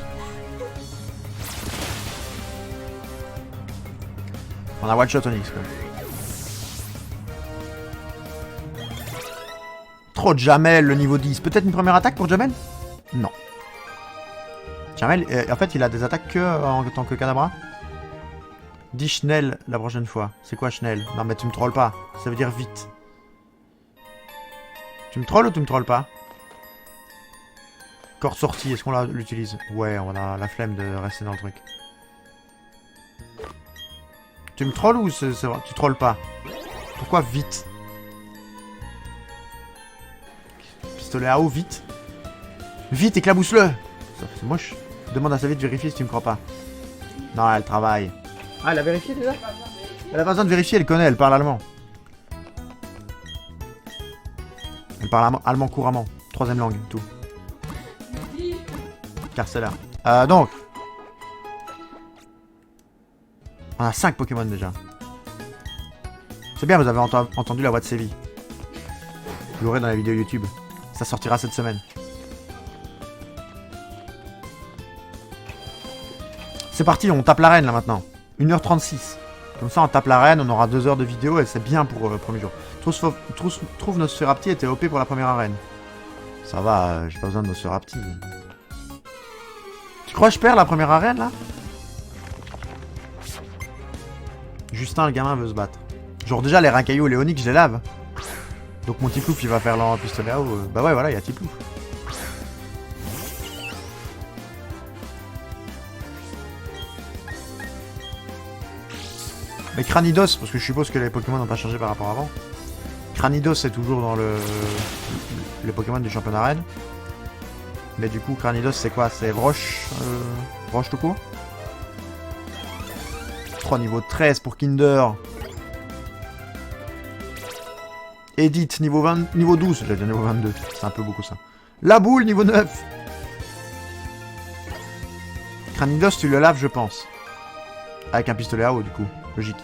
[SPEAKER 1] On a one shot Onyx quoi. Trop de Jamel, le niveau 10. Peut-être une première attaque pour Jamel? Non. Jamel, en fait, il a des attaques que en tant que Kadabra. Dis Schnell la prochaine fois. C'est quoi Schnell? Non mais tu me trolles pas. Ça veut dire vite. Tu me trolles ou tu me trolles pas? Corde sortie, est-ce qu'on l'utilise? Ouais, on a la flemme de rester dans le truc. Tu me trolles ou tu trolles pas? Pourquoi vite? Pistolet à eau, vite. Vite, éclabousse-le. C'est moche. Demande à sa vie de vérifier si tu me crois pas. Non, elle travaille. Ah, elle a vérifié déjà? Elle a pas besoin de vérifier, elle connaît, elle parle allemand. Elle parle allemand couramment. 3ème langue, tout. Car c'est là. Donc. On a 5 Pokémon déjà. C'est bien, vous avez entendu la voix de Sévi. Vous l'aurez dans la vidéo YouTube. Ça sortira cette semaine. C'est parti, on tape l'arène là maintenant. 1h36. Comme ça on tape l'arène, on aura 2 heures de vidéo et c'est bien pour le premier jour. Trouve Nosferapti était OP pour la première arène. Ça va, j'ai pas besoin de Nosferapti. Tu crois que je perds la première arène là? Justin le gamin veut se battre. Genre déjà les Racaillou et les Onyx je les lave. Donc mon Tiplouf il va faire leur pistolet à eau. Bah ouais voilà il y a Tiplouf. Mais Cranidos, parce que je suppose que les Pokémon n'ont pas changé par rapport à avant. Cranidos est toujours dans les Pokémon du championnat arène. Mais du coup Cranidos c'est quoi? C'est Roche Roche tout court. 3 niveau 13 pour Kinder. Edith niveau 12, j'allais dire niveau 22. C'est un peu beaucoup ça. La boule niveau 9. Cranidos tu le laves je pense. Avec un pistolet à eau du coup. Logique.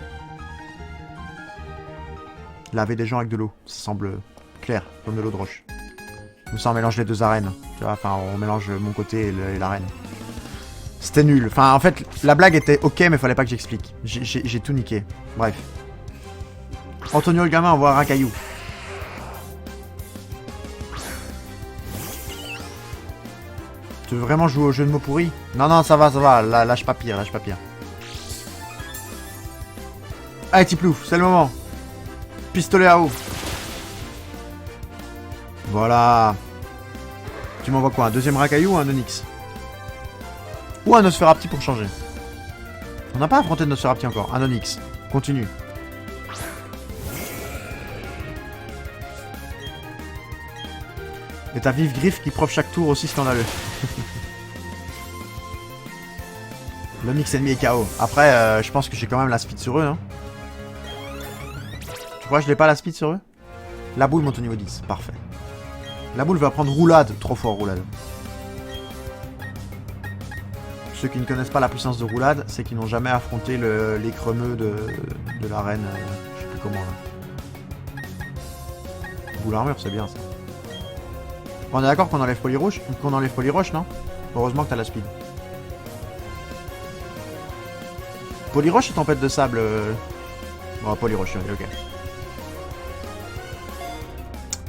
[SPEAKER 1] Laver des gens avec de l'eau. Ça semble clair, comme de l'eau de roche. Comme ça on mélange les 2 arènes. Tu vois, enfin on mélange mon côté et l'arène. C'était nul. Enfin en fait la blague était ok mais fallait pas que j'explique. J'ai tout niqué. Bref. Antonio le gamin envoie un caillou. Tu veux vraiment jouer au jeu de mots pourri? Non non ça va. Lâche pas pire, lâche pas pire. Allez Tiplouf, c'est le moment. Pistolet à eau. Voilà. Tu m'envoies quoi? Un 2ème Racaillou ou un Onyx? Ou un Nosferapti pour changer? On n'a pas affronté de Nosferapti encore. Un Onyx. Continue. Et ta vive griffe qui prof chaque tour aussi scandaleux. L'Onyx ennemi est KO. Après, je pense que j'ai quand même la speed sur eux. Hein. Tu crois que je l'ai pas la speed sur eux? La boule monte au niveau 10. Parfait. La boule va prendre roulade. Trop fort roulade. Ceux qui ne connaissent pas la puissance de roulade, c'est qu'ils n'ont jamais affronté les cremeux de l'arène. Je sais plus comment là. Boule armure, c'est bien ça. Bon, on est d'accord qu'on enlève Polyroche, non? Heureusement que t'as la speed. Polyroche et tempête de sable. Bon, Polyroche, ok.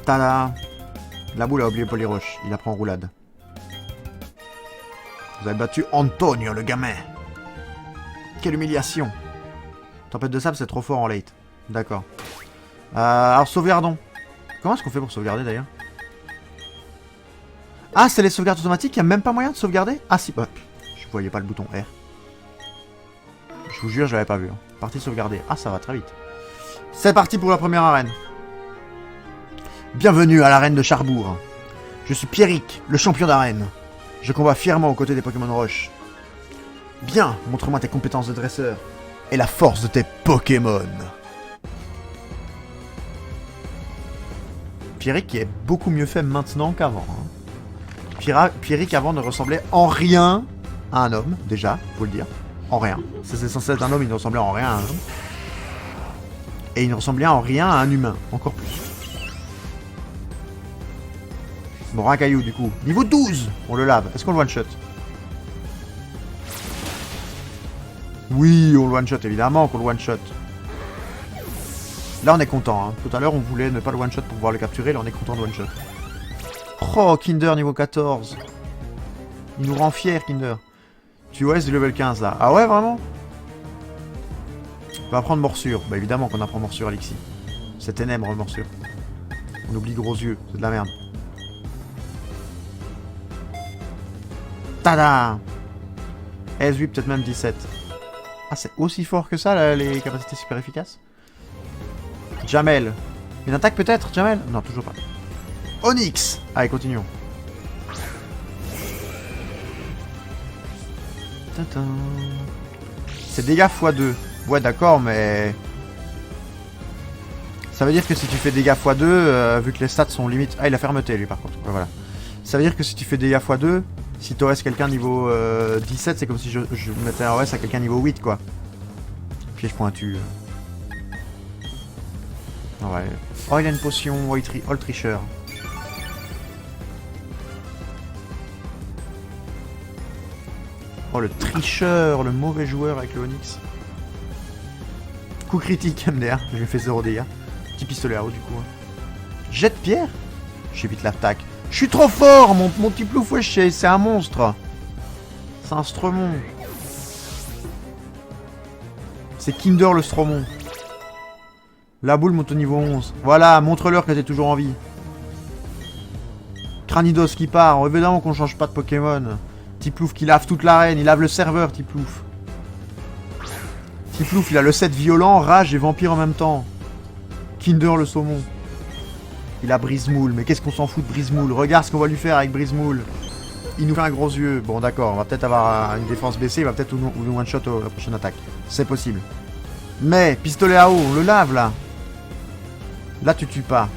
[SPEAKER 1] Tada! La boule a oublié Polyroche, il apprend roulade. Vous avez battu Antonio, le gamin. Quelle humiliation. Tempête de sable, c'est trop fort en late. D'accord. Alors, sauvegardons. Comment est-ce qu'on fait pour sauvegarder, d'ailleurs? Ah, c'est les sauvegardes automatiques? Il n'y a même pas moyen de sauvegarder? Ah, si. Bah, je voyais pas le bouton R. Je vous jure, je l'avais pas vu. Hein. Partie sauvegarder. Ah, ça va très vite. C'est parti pour la première arène. Bienvenue à l'arène de Charbourg. Je suis Pierrick, le champion d'arène. Je combats fièrement aux côtés des Pokémon Roche. Bien, montre-moi tes compétences de dresseur et la force de tes Pokémon. Pierrick qui est beaucoup mieux fait maintenant qu'avant. Hein. Pierrick avant ne ressemblait en rien à un homme, déjà, faut le dire. En rien. C'est censé être un homme, il ne ressemblait en rien à un homme. Et il ne ressemblait en rien à un humain. Encore plus. Bon, un caillou du coup. Niveau 12. On le lave. Est-ce qu'on le one-shot? Oui, on le one-shot, évidemment qu'on le one-shot. Là, on est content. Hein. Tout à l'heure, on voulait ne pas le one-shot pour pouvoir le capturer. Là, on est content de one-shot. Oh, Kinder niveau 14. Il nous rend fiers, Kinder. Tu OS du level 15, là. Ah ouais, vraiment? On va apprendre morsure. Bah, évidemment qu'on apprend morsure, Alexis. C'est ténèbres, morsure. On oublie gros yeux. C'est de la merde. Tada! S8, peut-être même 17. Ah, c'est aussi fort que ça, là, les capacités super efficaces? Jamel. Une attaque peut-être, Jamel? Non, toujours pas. Onyx! Allez, continuons. C'est dégâts x2. Ouais, d'accord, mais... Ça veut dire que si tu fais dégâts x2, vu que les stats sont limite... Ah, il a fermeté, lui, par contre. Ouais, voilà. Ça veut dire que si tu fais dégâts x2, si tu OS quelqu'un niveau 17, c'est comme si je mettais un OS à quelqu'un niveau 8, quoi. Piège pointu. Ouais. Oh, il a une potion. Oh, le tricheur. Oh, le tricheur, le mauvais joueur avec le Onyx. Coup critique, MDR. Je lui ai fait 0 dégâts. Petit pistolet à eau, du coup. Jet de pierre? J'évite l'attaque. Je suis trop fort, mon petit plouf, wesh, c'est un monstre. C'est un stromon. C'est Kinder le stromon. La boule monte au niveau 11. Voilà, montre-leur que t'es toujours en vie. Cranidos qui part. Évidemment qu'on change pas de Pokémon. Tiplouf qui lave toute l'arène. Il lave le serveur, Tiplouf. Tiplouf, il a le set violent, rage et vampire en même temps. Kinder le saumon. Il a Brise-Moule. Mais qu'est-ce qu'on s'en fout de Brise-Moule? Regarde ce qu'on va lui faire avec Brise-Moule. Il nous fait un gros yeux. Bon, d'accord, on va peut-être avoir une défense baissée. Il va peut-être nous one-shot à la prochaine attaque. C'est possible. Mais, pistolet à eau, on le lave là. Là, tu tues pas.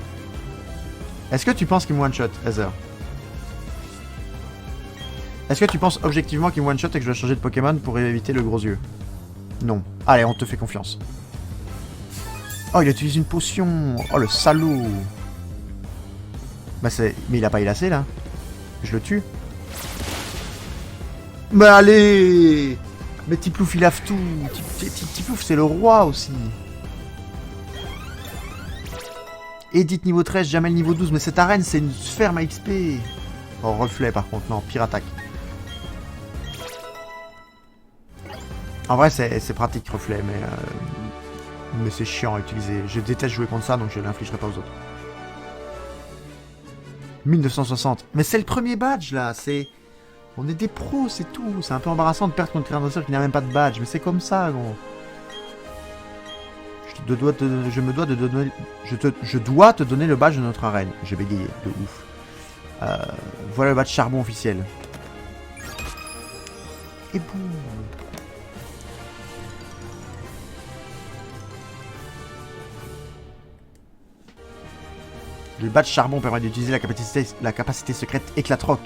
[SPEAKER 1] Est-ce que tu penses qu'il me one-shot, Heather? Est-ce que tu penses objectivement qu'il me one-shot et que je dois changer de Pokémon pour éviter le gros yeux? Non. Allez, on te fait confiance. Oh, il utilise une potion. Oh, le salaud. Bah, c'est... Mais il a pas élacé, là. Je le tue. Mais allez! Mais Tiplouf, il lave tout. Tiplouf, c'est le roi aussi. Edith niveau 13, Jamel niveau 12. Mais cette arène, c'est une ferme à XP. Oh, reflet, par contre. Non, pire attaque. En vrai, c'est pratique, reflet, mais c'est chiant à utiliser. Je déteste jouer contre ça, donc je ne l'infligerai pas aux autres. 1960. Mais c'est le premier badge, là. On est des pros, c'est tout. C'est un peu embarrassant de perdre contre un adversaire qui n'a même pas de badge. Mais c'est comme ça, gros. Je dois te donner le badge de notre arène. J'ai bégayé, de ouf. Voilà le badge charbon officiel. Et boum. Le badge charbon permet d'utiliser la capacité secrète éclatroc.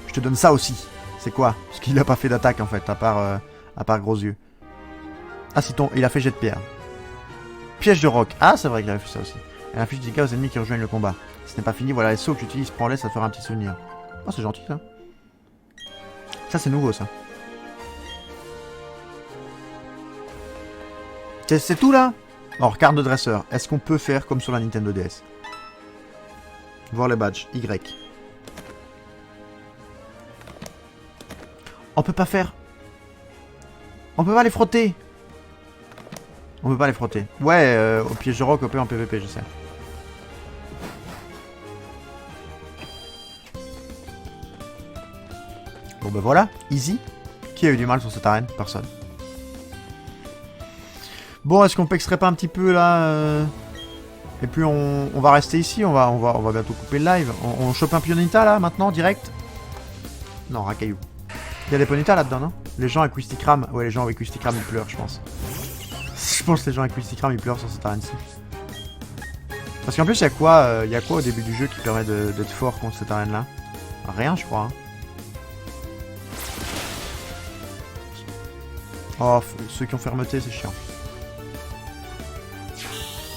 [SPEAKER 1] Je te donne ça aussi. C'est quoi? Parce qu'il n'a pas fait d'attaque en fait, à part gros yeux. Ah, c'est il a fait jet de pierre. Piège de roc. Ah, c'est vrai qu'il avait fait ça aussi. Elle inflige des dégâts aux ennemis qui rejoignent le combat. Ce n'est pas fini, voilà les sauts que tu utilises, prends-les, ça te fera un petit souvenir. Oh, c'est gentil ça. Ça, c'est nouveau ça. C'est tout là? Alors, carte de dresseur. Est-ce qu'on peut faire comme sur la Nintendo DS? Voir les badges. Y. On peut pas faire. On peut pas les frotter. On peut pas les frotter. Ouais, au piège de roc, OP en PVP, je sais. Bon ben voilà, easy. Qui a eu du mal sur cette arène? Personne. Bon, est-ce qu'on pexerait pas un petit peu là Et puis on va rester ici, on va bientôt couper le live. On chope un Pionita là, maintenant, direct? Non, Racaillou. Il y a des Ponyta là-dedans, non? Les gens avec Wistikram. Ouais, les gens avec Wistikram, ils pleurent, je pense. Je pense que les gens avec Wistikram, ils pleurent sur cette arène-ci. Parce qu'en plus, il y a quoi au début du jeu qui permet d'être fort contre cette arène-là? Rien, je crois. Hein. Oh, ceux qui ont fermeté, c'est chiant.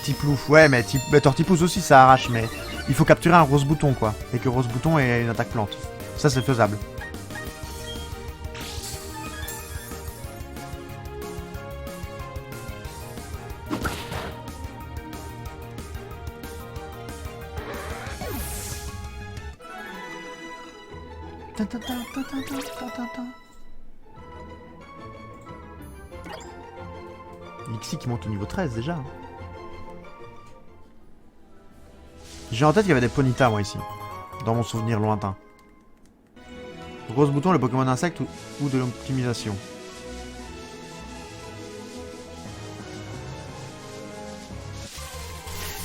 [SPEAKER 1] Tiplouf, ouais, mais Tortipousse aussi ça arrache, mais il faut capturer un rose bouton quoi. Et que rose bouton ait une attaque plante. Ça c'est faisable. Lixie qui monte au niveau 13 déjà. J'ai en tête qu'il y avait des Ponyta moi ici. Dans mon souvenir lointain. Rose bouton, le Pokémon insecte ou de l'optimisation.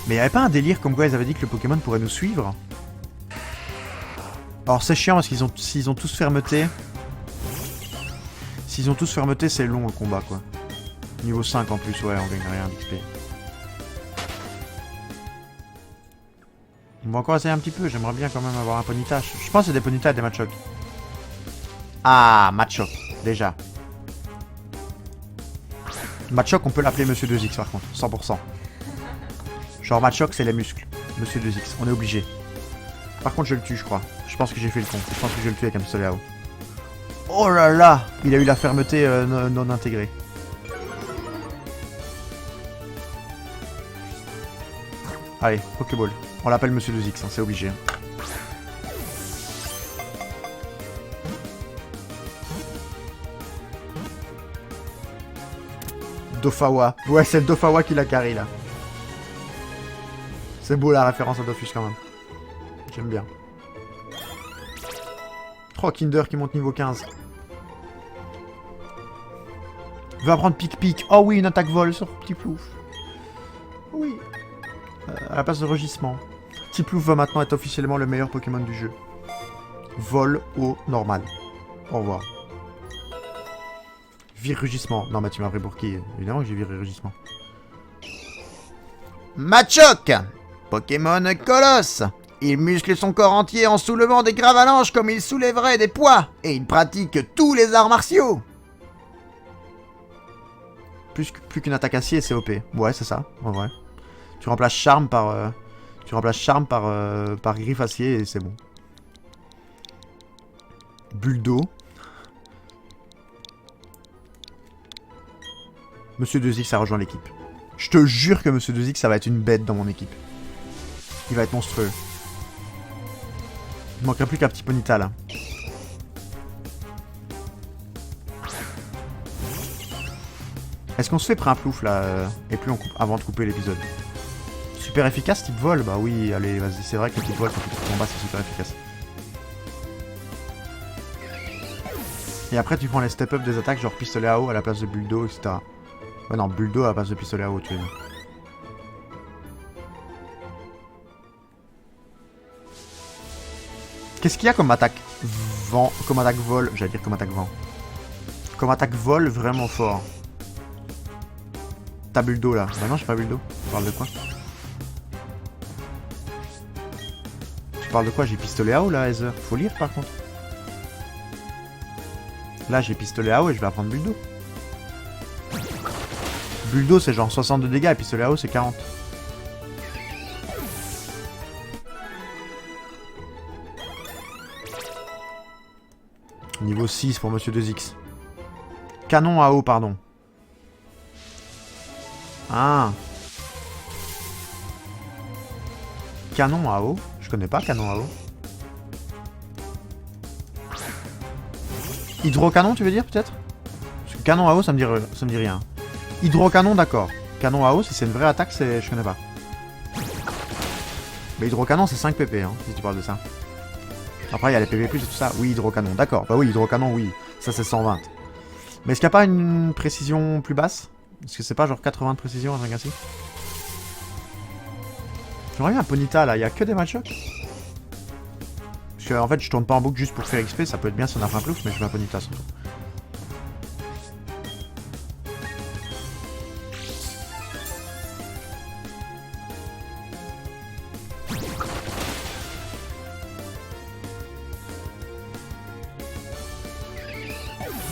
[SPEAKER 1] Mais il n'y avait pas un délire comme quoi ils avaient dit que le Pokémon pourrait nous suivre? Alors c'est chiant parce s'ils ont tous fermeté. S'ils ont tous fermeté, c'est long le combat quoi. Niveau 5 en plus, ouais, on gagne rien d'XP. On va encore essayer un petit peu, j'aimerais bien quand même avoir un Ponyta. Je pense que c'est des Ponyta et des Machoke. Ah, Machoke, déjà. Machoke, on peut l'appeler Monsieur 2X par contre, 100%. Genre Machoke, c'est les muscles. Monsieur 2X, on est obligé. Par contre, je le tue, je crois. Je pense que j'ai fait le con. Je pense que je vais le tuer avec un pistolet à eau. Oh là là, il a eu la fermeté non intégrée. Allez, Pokéball. On l'appelle Monsieur 2X, hein, c'est obligé. Dofawa. Ouais, c'est le Dofawa qui l'a carré là. C'est beau la référence à Dofus quand même. J'aime bien. Oh, Kinder qui monte niveau 15. Va prendre Pic-Pic. Oh oui, une attaque vol sur Tiplouf. Oui. À la place de rugissement. Tiplouf va maintenant être officiellement le meilleur Pokémon du jeu. Vol au normal. Au revoir. Vire rugissement. Non, mais tu m'as pris pour qui? Évidemment que j'ai viré rugissement. Machoke! Pokémon colosse! Il muscle son corps entier en soulevant des gravalanches comme il soulèverait des poids. Et il pratique tous les arts martiaux. Plus qu'une attaque acier, c'est OP. Ouais, c'est ça, en vrai. Tu remplaces charme par... par griffe acier et c'est bon. Bulle d'eau. Monsieur 2X a rejoint l'équipe. Je te jure que Monsieur 2X, ça va être une bête dans mon équipe. Il va être monstrueux. Il manquerait plus qu'un petit Ponyta là. Est-ce qu'on se fait Primplouf là et puis on coupe avant de couper l'épisode? Super efficace type vol? Bah oui, allez, vas-y, c'est vrai que le type vol quand tu combats c'est super efficace. Et après tu prends les step-up des attaques genre pistolet à eau à la place de bulle d'eau, etc. Ouais non, bulle d'eau à la place de pistolet à eau, tu veux dire. Qu'est-ce qu'il y a comme attaque vent, comme attaque vol? J'allais dire comme attaque vent. Comme attaque vol vraiment fort. T'as bulle d'eau là. Bah non, j'ai pas bulle d'eau. Tu parles de quoi? Tu parles de quoi? J'ai pistolet à eau là, Heather. Faut lire par contre. Là j'ai pistolet à eau et je vais apprendre bulle d'eau. Bulle d'eau c'est genre 60 de dégâts et pistolet à eau c'est 40. Niveau 6 pour Monsieur 2X. Canon à eau, pardon. Ah. Canon à eau? Je connais pas canon à eau. Hydrocanon, tu veux dire, peut-être? Parce que canon à eau, ça me dit rien. Hydrocanon, d'accord. Canon à eau, si c'est une vraie attaque, c'est... je connais pas. Mais hydrocanon, c'est 5 pp, hein, si tu parles de ça. Après, il y a les PV+, et tout ça. Oui, hydrocanon, d'accord. Bah oui, hydrocanon, oui. Ça, c'est 120. Mais est-ce qu'il n'y a pas une précision plus basse? Est-ce que c'est pas genre 80 de précision, un truc ainsi? J'aurais bien un Ponyta, là. Il y a que des Machoke. Parce que, en fait, je tourne pas en boucle juste pour faire XP. Ça peut être bien si on a fait un plouf, mais je veux un Ponyta, surtout.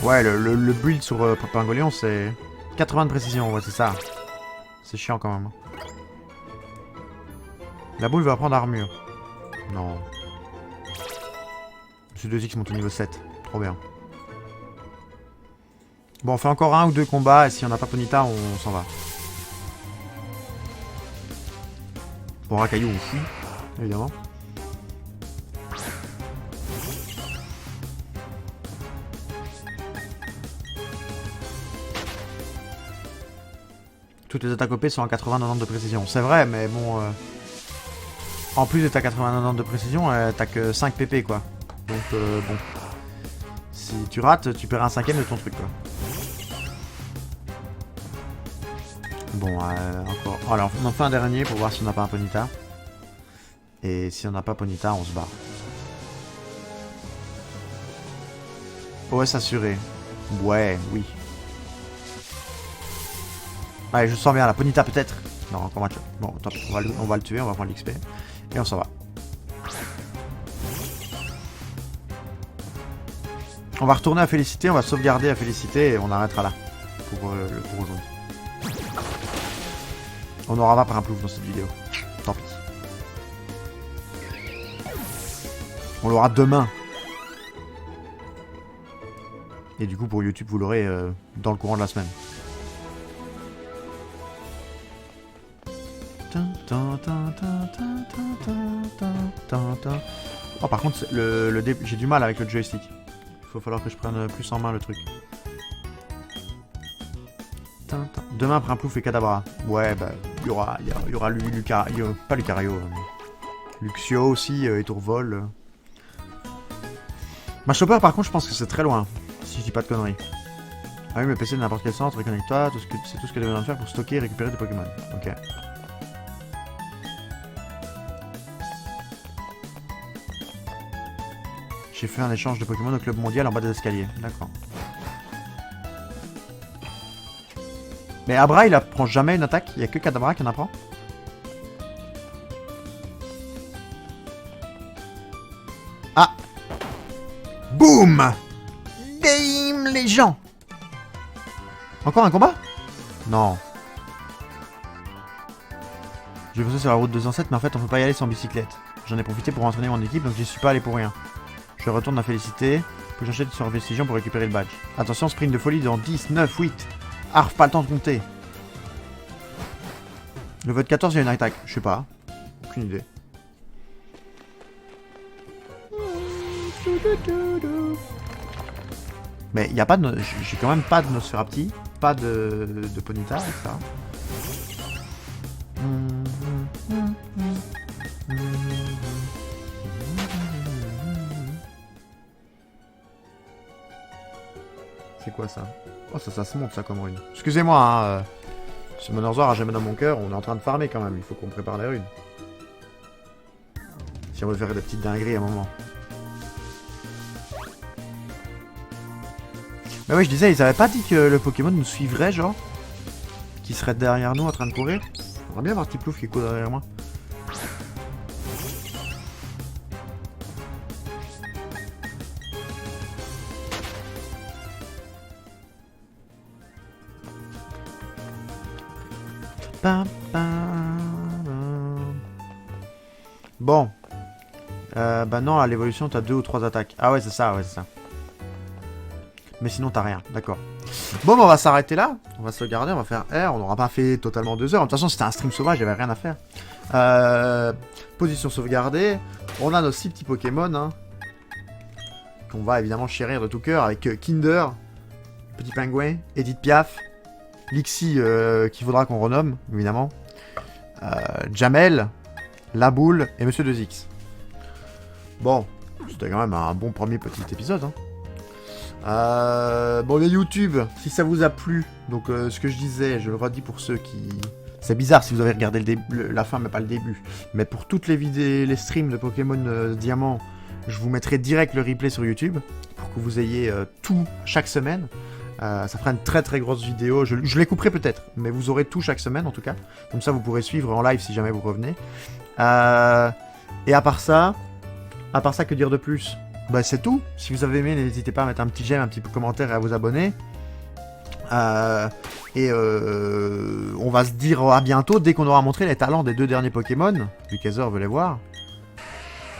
[SPEAKER 1] Ouais, le build sur Pingolion, c'est 80 de précision, ouais, c'est ça. C'est chiant quand même. La boule va prendre armure. Non. Monsieur 2X monte au niveau 7. Trop bien. Bon, on fait encore un ou deux combats et si on n'a pas Ponyta, on s'en va. Bon, Racaillou, on fuit, évidemment. Toutes les attaques OP sont à 80-90 de précision. C'est vrai, mais bon... En plus d'être à 80-90 de précision, t'as que 5 PP, quoi. Donc, bon... Si tu rates, tu perds un cinquième de ton truc, quoi. Bon, encore... Alors, on en fait un dernier pour voir si on n'a pas un Ponyta. Et si on n'a pas Ponyta, on se barre. OS assuré. Ouais, oui. Allez, je sens bien la Ponyta peut-être. Non, encore un. Bon, tant pis, on va le tuer, on va prendre l'XP. Et on s'en va. On va retourner à Félicité, on va sauvegarder à Félicité et on arrêtera là. Pour aujourd'hui. On n'aura pas par un plouf dans cette vidéo. Tant pis. On l'aura demain. Et du coup, pour YouTube, vous l'aurez dans le courant de la semaine. Oh, par contre, j'ai du mal avec le joystick. Il va falloir que je prenne plus en main le truc. Demain, après un plouf et Kadabra. Ouais, bah, il y aura pas Lucario. Luxio aussi, et Tourvol. Ma Chopper, par contre, je pense que c'est très loin. Si je dis pas de conneries. Ah oui, mais PC de n'importe quel centre, reconnecte-toi, c'est tout ce que tu as besoin de faire pour stocker et récupérer des Pokémon. Ok. J'ai fait un échange de Pokémon au club mondial en bas des escaliers. D'accord. Mais Abra, il apprend jamais une attaque. Il n'y a que Kadabra qui en apprend. Ah! Boum! Game les gens! Encore un combat? Non. Je vais passer sur la route 207, mais en fait, on peut pas y aller sans bicyclette. J'en ai profité pour entraîner mon équipe, donc j'y suis pas allé pour rien. Je retourne à Félicité, que j'achète sur Investigation pour récupérer le badge. Attention, sprint de folie dans 10, 9, 8. Arf, pas le temps de compter. Le vote 14, il y a une attaque. Je sais pas. Aucune idée. Mais il n'y a pas de... J'ai quand même pas de Nosferapti, pas de Ponyta, etc. C'est quoi ça? Oh, ça se monte ça comme rune. Excusez-moi, hein, ce Monorzor a jamais dans mon cœur, on est en train de farmer quand même, il faut qu'on prépare les runes. Si on veut faire des petites dingueries à un moment. Mais oui, je disais, ils avaient pas dit que le Pokémon nous suivrait, genre? Qui serait derrière nous en train de courir? J'aimerais bien voir Tiplouf qui court derrière moi. Bon. Bah non, à l'évolution, t'as 2 ou 3 attaques. Ah ouais, c'est ça, ouais, c'est ça. Mais sinon, t'as rien, d'accord. Bon, bah, on va s'arrêter là. On va se garder, on va faire R. On n'aura pas fait totalement 2 heures. De toute façon, c'était un stream sauvage, j'avais rien à faire. Position sauvegardée. On a nos 6 petits Pokémon, hein, qu'on va évidemment chérir de tout cœur avec Kinder, Petit Pingouin, Edith Piaf, Lixie, qu'il faudra qu'on renomme, évidemment. Jamel, La Boule et Monsieur 2X. Bon, c'était quand même un bon premier petit épisode. Hein. Bon, les YouTube, si ça vous a plu, donc ce que je disais, je le redis pour ceux qui... C'est bizarre si vous avez regardé la fin, mais pas le début. Mais pour toutes les vidéos, les streams de Pokémon Diamant, je vous mettrai direct le replay sur YouTube, pour que vous ayez tout chaque semaine. Ça fera une très très grosse vidéo, je les couperai peut-être, mais vous aurez tout chaque semaine en tout cas. Comme ça vous pourrez suivre en live si jamais vous revenez. Et à part ça, que dire de plus? Bah c'est tout. Si vous avez aimé, n'hésitez pas à mettre un petit j'aime, un petit commentaire et à vous abonner. On va se dire à bientôt dès qu'on aura montré les talents des 2 derniers Pokémon. Vu qu'Azer veut les voir.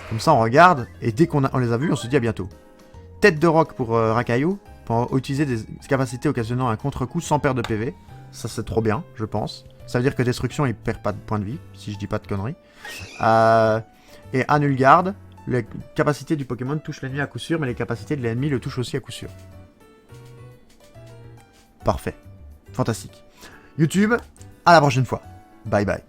[SPEAKER 1] Comme ça on regarde, et dès qu'on les a vus, on se dit à bientôt. Tête de roc pour Rakayu, pour utiliser des capacités occasionnant un contre-coup sans perdre de PV. Ça c'est trop bien, je pense. Ça veut dire que Destruction il perd pas de points de vie, si je dis pas de conneries. Et Anulgarde, les capacités du Pokémon touchent l'ennemi à coup sûr, mais les capacités de l'ennemi le touchent aussi à coup sûr. Parfait. Fantastique. YouTube, à la prochaine fois. Bye bye.